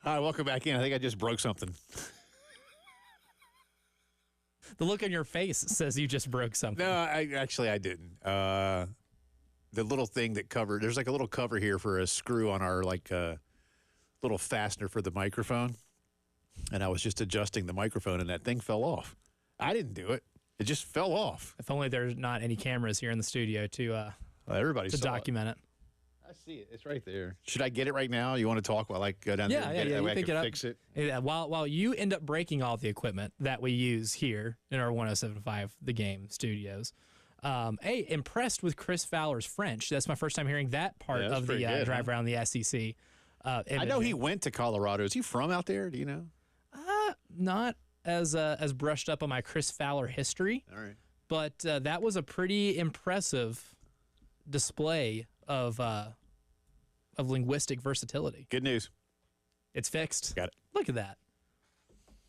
All right, welcome back in. I think I just broke something. The look on your face says you just broke something. No, I didn't. The little thing that covered, there's like a little cover here for a screw on our little fastener for the microphone. And I was just adjusting the microphone and that thing fell off. I didn't do it. It just fell off. If only there's not any cameras here in the studio to document it. I see it. It's right there. Should I get it right now? You want to talk while I go down there and get it? That way I can fix it? Yeah, while you end up breaking all the equipment that we use here in our 107.5 The Game studios. Hey, impressed with Chris Fowler's French. That's my first time hearing that part of the drive around the SEC. I know he went to Colorado. Is he from out there? Do you know? Not as brushed up on my Chris Fowler history. All right. But that was a pretty impressive display of linguistic versatility. Good news. It's fixed. Got it. Look at that.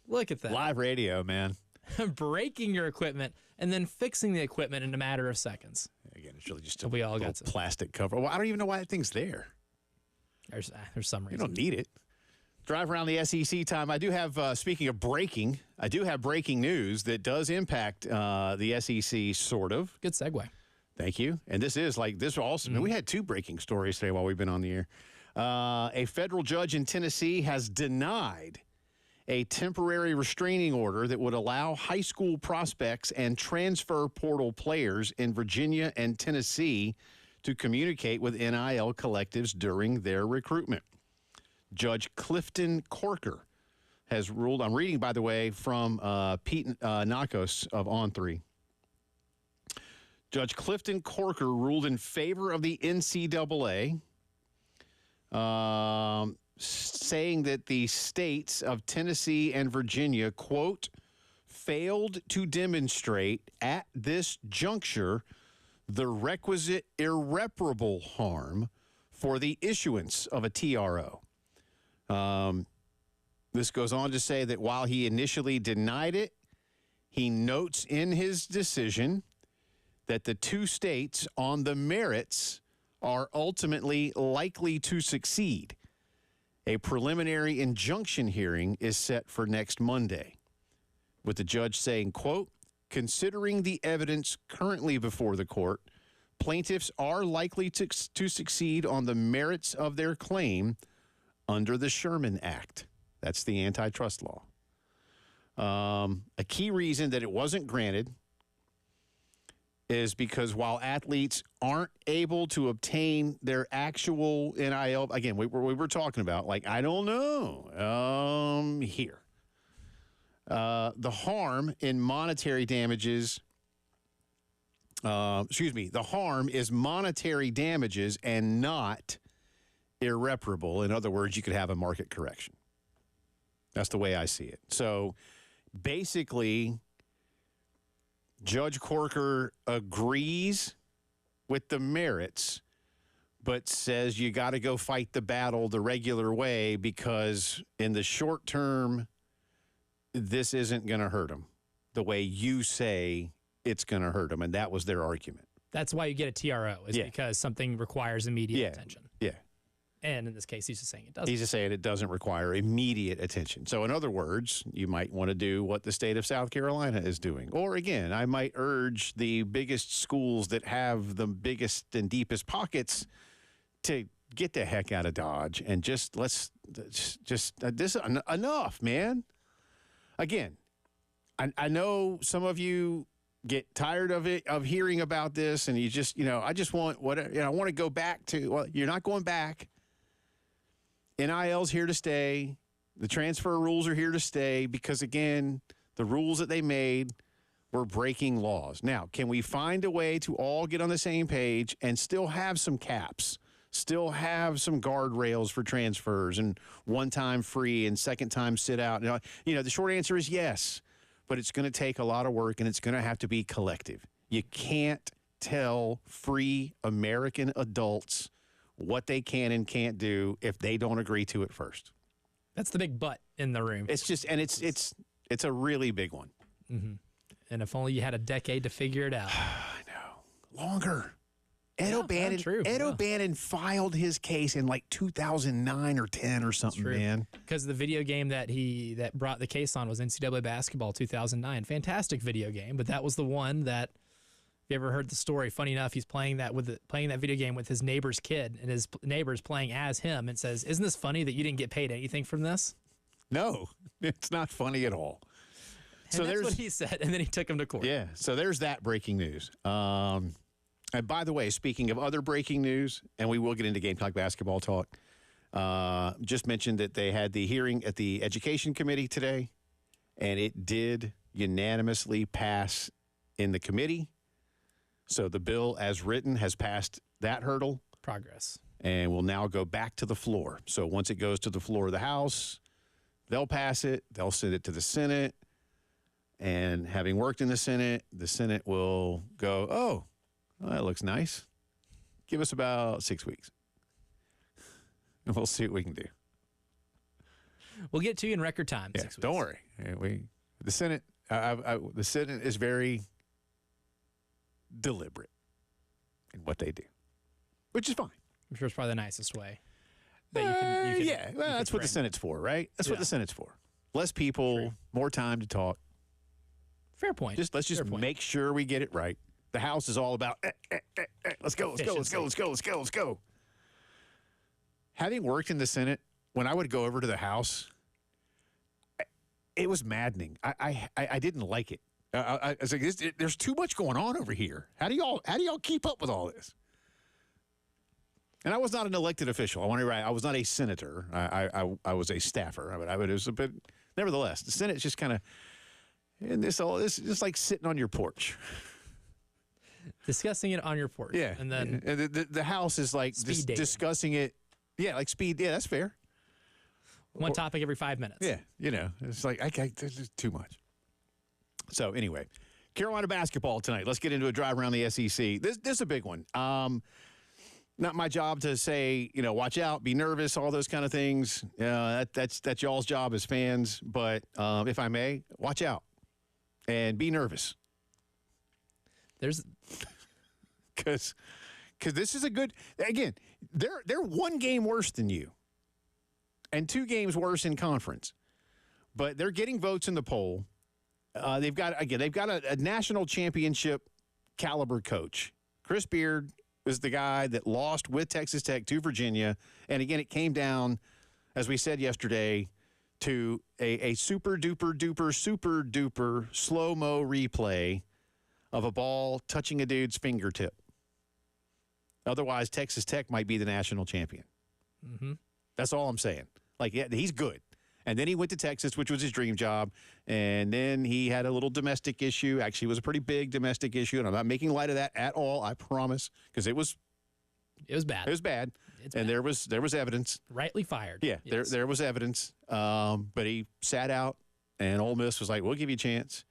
Look at that. Live radio, man. Breaking your equipment and then fixing the equipment in a matter of seconds. Again, it's really just a we all little got some plastic cover. Well, I don't even know why that thing's there. There's some reason. You don't need it. Drive around the SEC time. I do have, speaking of breaking, I do have breaking news that does impact the SEC, sort of. Good segue. Thank you. And this is also, we had two breaking stories today while we've been on the air. A federal judge in Tennessee has denied a temporary restraining order that would allow high school prospects and transfer portal players in Virginia and Tennessee to communicate with NIL collectives during their recruitment. Judge Clifton Corker has ruled, I'm reading, by the way, from Pete Nakos of On3. Judge Clifton Corker ruled in favor of the NCAA, saying that the states of Tennessee and Virginia, quote, failed to demonstrate at this juncture the requisite irreparable harm for the issuance of a TRO. This goes on to say that while he initially denied it, he notes in his decision that the two states on the merits are ultimately likely to succeed. A preliminary injunction hearing is set for next Monday, with the judge saying, quote, considering the evidence currently before the court, plaintiffs are likely to succeed on the merits of their claim under the Sherman Act. That's the antitrust law. A key reason that it wasn't granted is because while athletes aren't able to obtain their actual NIL, again, we were talking about, I don't know, here. The harm in monetary damages, the harm is monetary damages and not irreparable. In other words, you could have a market correction. That's the way I see it. So basically, Judge Corker agrees with the merits, but says you got to go fight the battle the regular way because in the short term, this isn't going to hurt them the way you say it's going to hurt them. And that was their argument. That's why you get a TRO, is because something requires immediate attention. Yeah. And in this case, he's just saying it doesn't. He's just saying it doesn't require immediate attention. So in other words, you might want to do what the state of South Carolina is doing. Or again, I might urge the biggest schools that have the biggest and deepest pockets to get the heck out of Dodge and just enough, man. Again, I know some of you get tired of it, of hearing about this, and you just, I just want I want to go back to, well, you're not going back. NIL's here to stay. The transfer rules are here to stay because, again, the rules that they made were breaking laws. Now, can we find a way to all get on the same page and still have some caps, still have some guardrails for transfers and one time free and second time sit out? The short answer is yes, but it's going to take a lot of work and it's going to have to be collective. You can't tell free American adults what they can and can't do if they don't agree to it first. That's the big but in the room. It's just, and it's a really big one. Mm-hmm. And if only you had a decade to figure it out. I know. Longer. Ed O'Bannon O'Bannon filed his case in like 2009 or 10 or something, man. Because the video game that brought the case on was NCAA Basketball 2009. Fantastic video game, but that was the one that, if you ever heard the story, funny enough, he's playing that video game with his neighbor's kid, and his neighbor's playing as him and says, "Isn't this funny that you didn't get paid anything from this?" No, it's not funny at all. And so that's what he said, and then he took him to court. Yeah, so there's that breaking news. And by the way, speaking of other breaking news, and we will get into Gamecock basketball talk, just mentioned that they had the hearing at the Education Committee today, and it did unanimously pass in the committee. So the bill as written has passed that hurdle. Progress. And will now go back to the floor. So once it goes to the floor of the House, they'll pass it. They'll send it to the Senate. And having worked in the Senate will go, oh, well, that looks nice. Give us about 6 weeks. And we'll see what we can do. We'll get to you in record time. Yeah, 6 weeks. Don't worry. The Senate is very deliberate in what they do, which is fine. I'm sure it's probably the nicest way. That's what the Senate's for, right? That's what the Senate's for. Less people, True. More time to talk. Fair point. Let's just make sure we get it right. The House is all about let's go. Having worked in the Senate, when I would go over to the House, it was maddening. I didn't like it. I was like, there's too much going on over here. How do y'all keep up with all this? And I was not an elected official. I was not a senator. I was a staffer. It was a bit. Nevertheless, the Senate's just kind of, and this just like sitting on your porch, discussing it on your porch. Yeah, and then the House is like discussing it. Yeah, like speed. Yeah, that's fair. One topic every 5 minutes. Yeah, it's like this is too much. So anyway, Carolina basketball tonight. Let's get into a drive around the SEC. This is a big one. Not my job to say, watch out, be nervous, all those kind of things. That's y'all's job as fans. But if I may, watch out and be nervous. Because this is a good. Again, they're one game worse than you, and 2 games worse in conference. But they're getting votes in the poll. They've got a national championship caliber coach. Chris Beard is the guy that lost with Texas Tech to Virginia. And again, it came down, as we said yesterday, to a super duper slow-mo replay of a ball touching a dude's fingertip. Otherwise, Texas Tech might be the national champion. Mm-hmm. That's all I'm saying. He's good. And then he went to Texas, which was his dream job. And then he had a little domestic issue. Actually, it was a pretty big domestic issue. And I'm not making light of that at all, I promise. Because it was bad. It was bad. And there was evidence. Rightly fired. Yeah, yes. there was evidence. But he sat out, and Ole Miss was like, we'll give you a chance.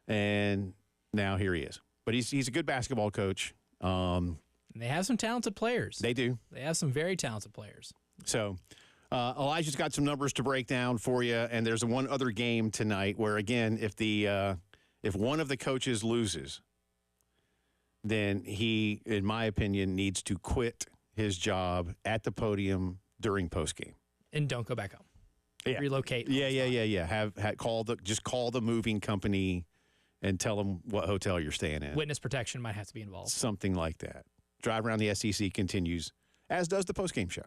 And now here he is. But he's a good basketball coach. And they have some talented players. They do. They have some very talented players. So Elijah's got some numbers to break down for you, and there's one other game tonight where, again, if one of the coaches loses, then he, in my opinion, needs to quit his job at the podium during postgame. And don't go back home. Yeah. Relocate. Yeah. Just call the moving company and tell them what hotel you're staying in. Witness protection might have to be involved. Something like that. Drive Around the SEC continues, as does the postgame show.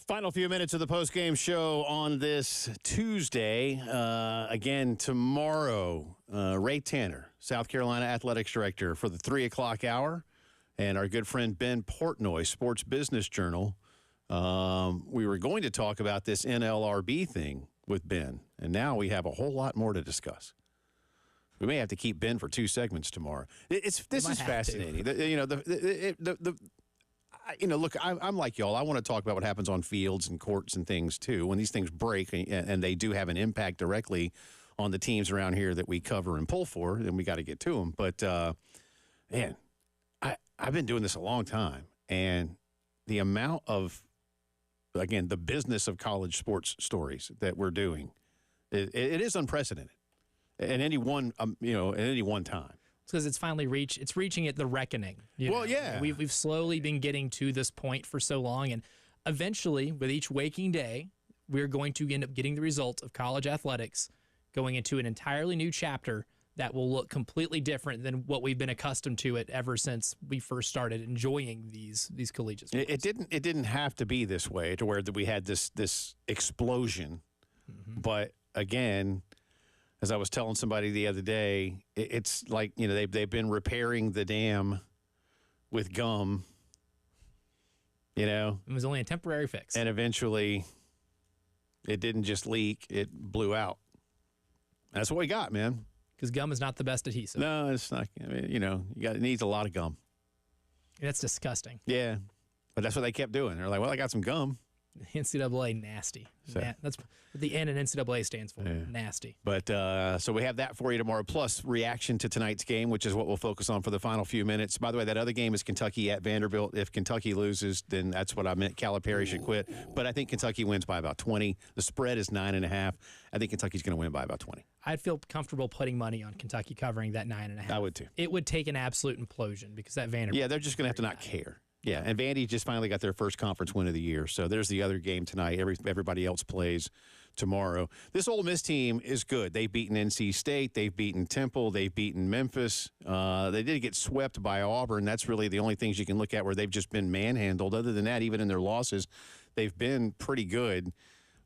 Final few minutes of the postgame show on this Tuesday. Again, tomorrow, Ray Tanner, South Carolina Athletics Director, for the 3 o'clock hour, and our good friend Ben Portnoy, Sports Business Journal. We were going to talk about this NLRB thing with Ben, and now we have a whole lot more to discuss. We may have to keep Ben for 2 segments tomorrow. This is fascinating. Look, I'm like y'all. I want to talk about what happens on fields and courts and things, too. When these things break, and they do have an impact directly on the teams around here that we cover and pull for, then we got to get to them. But, man, I've been doing this a long time, and the amount of, again, the business of college sports stories that we're doing, it is unprecedented at any one, at any one time. Because it's finally reaching at the reckoning. Yeah. We've slowly been getting to this point for so long, and eventually, with each waking day, we're going to end up getting the result of college athletics going into an entirely new chapter that will look completely different than what we've been accustomed to it ever since we first started enjoying these collegiate sports. It didn't have to be this way to where that we had this explosion, but again, as I was telling somebody the other day, it's like, they've been repairing the dam with gum, It was only a temporary fix. And eventually it didn't just leak, it blew out. That's what we got, man. Because gum is not the best adhesive. No, it's not. It needs a lot of gum. That's disgusting. Yeah. But that's what they kept doing. They're like, well, I got some gum. NCAA, nasty. So, that's what the N in NCAA stands for. Yeah. Nasty. But so we have that for you tomorrow, plus reaction to tonight's game, which is what we'll focus on for the final few minutes. By the way, that other game is Kentucky at Vanderbilt. If Kentucky loses, then that's what I meant. Calipari should quit. But I think Kentucky wins by about 20. The spread is 9.5. I think Kentucky's going to win by about 20. I'd feel comfortable putting money on Kentucky covering that 9.5. I would too. It would take an absolute implosion because that Vanderbilt. Yeah, they're just going to have to not care. Yeah, and Vandy just finally got their first conference win of the year. So there's the other game tonight. Everybody else plays tomorrow. This Ole Miss team is good. They've beaten NC State. They've beaten Temple. They've beaten Memphis. They did get swept by Auburn. That's really the only things you can look at where they've just been manhandled. Other than that, even in their losses, they've been pretty good.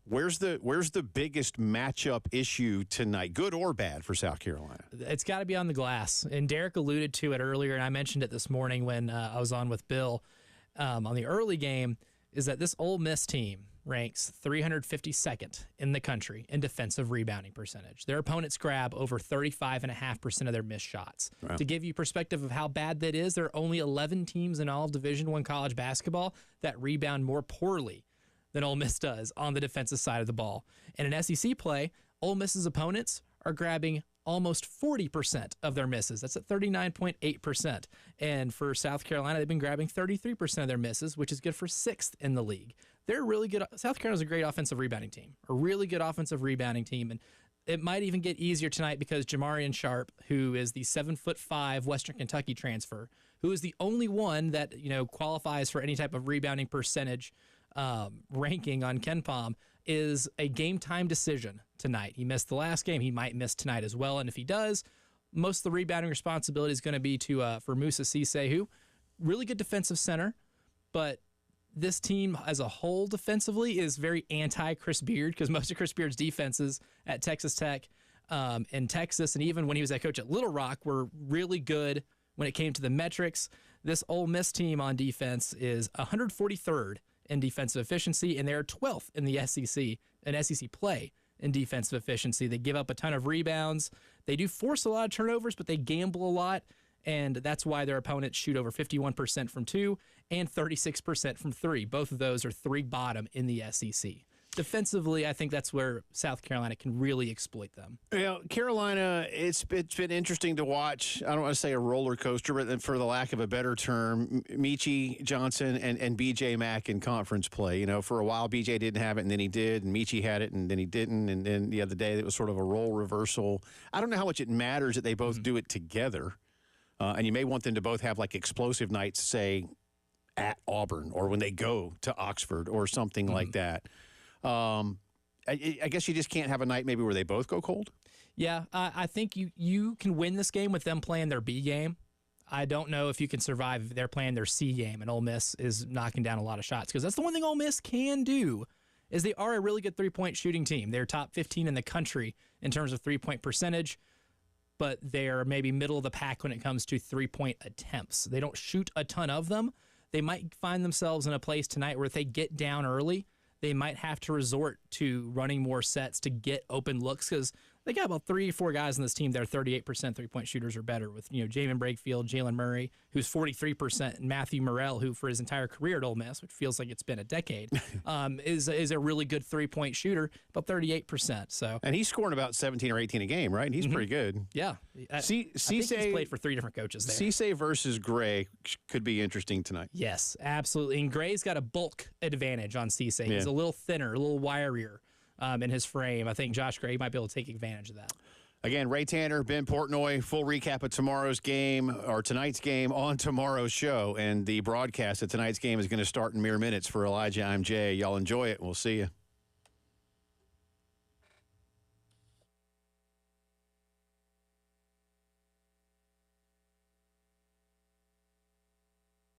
Where's the biggest matchup issue tonight, good or bad, for South Carolina? It's got to be on the glass. And Derek alluded to it earlier, and I mentioned it this morning when I was on with Bill on the early game, is that this Ole Miss team ranks 352nd in the country in defensive rebounding percentage. Their opponents grab over 35.5% of their missed shots. Wow. To give you perspective of how bad that is, there are only 11 teams in all of Division I college basketball that rebound more poorly than Ole Miss does on the defensive side of the ball. And in SEC play, Ole Miss's opponents are grabbing almost 40% of their misses. That's at 39.8%. And for South Carolina, they've been grabbing 33% of their misses, which is good for 6th in the league. They're really good. South Carolina's a great offensive rebounding team, a really good offensive rebounding team. And it might even get easier tonight because Jamarian Sharp, who is the 7'5" Western Kentucky transfer, who is the only one that qualifies for any type of rebounding percentage ranking on KenPom, is a game time decision tonight. He missed the last game. He might miss tonight as well. And if he does, most of the rebounding responsibility is going to be for Musa Cisse, who really good defensive center, but this team as a whole defensively is very anti-Chris Beard because most of Chris Beard's defenses at Texas Tech and Texas, and even when he was that coach at Little Rock, were really good when it came to the metrics. This Ole Miss team on defense is 143rd in defensive efficiency, and they're 12th in the SEC play in defensive efficiency. They give up a ton of rebounds. They do force a lot of turnovers, but they gamble a lot, and that's why their opponents shoot over 51% from 2 and 36% from 3. Both of those are 3 bottom in the SEC. Defensively, I think that's where South Carolina can really exploit them. Carolina, it's been interesting to watch. I don't want to say a roller coaster, but for the lack of a better term, Michi Johnson and BJ Mack in conference play. For a while, BJ didn't have it, and then he did, and Michi had it, and then he didn't, and then the other day it was sort of a role reversal. I don't know how much it matters that they both do it together, and you may want them to both have like explosive nights, say, at Auburn or when they go to Oxford or something like that. I guess you just can't have a night maybe where they both go cold. Yeah, I think you can win this game with them playing their B game. I don't know if you can survive if they're playing their C game and Ole Miss is knocking down a lot of shots, because that's the one thing Ole Miss can do is they are a really good three-point shooting team. They're top 15 in the country in terms of three-point percentage, but they're maybe middle of the pack when it comes to three-point attempts. They don't shoot a ton of them. They might find themselves in a place tonight where if they get down early, they might have to resort to running more sets to get open looks, because they got about 3 or 4 guys on this team that are 38% three-point shooters or better, with Jamin Brakefield, Jalen Murray, who's 43%, and Matthew Morrell, who for his entire career at Ole Miss, which feels like it's been a decade, is a really good three-point shooter, about 38%. So, and he's scoring about 17 or 18 a game, right? And he's pretty good. Yeah. I think he's played for 3 different coaches there. Cisse versus Gray could be interesting tonight. Yes, absolutely. And Gray's got a bulk advantage on Cisse. He's a little thinner, a little wirier in his frame. I think Josh Gray might be able to take advantage of that. Again, Ray Tanner, Ben Portnoy, full recap of tomorrow's game, or tonight's game, on tomorrow's show. And the broadcast of tonight's game is going to start in mere minutes. For Elijah, I'm Jay. Y'all enjoy it. We'll see you.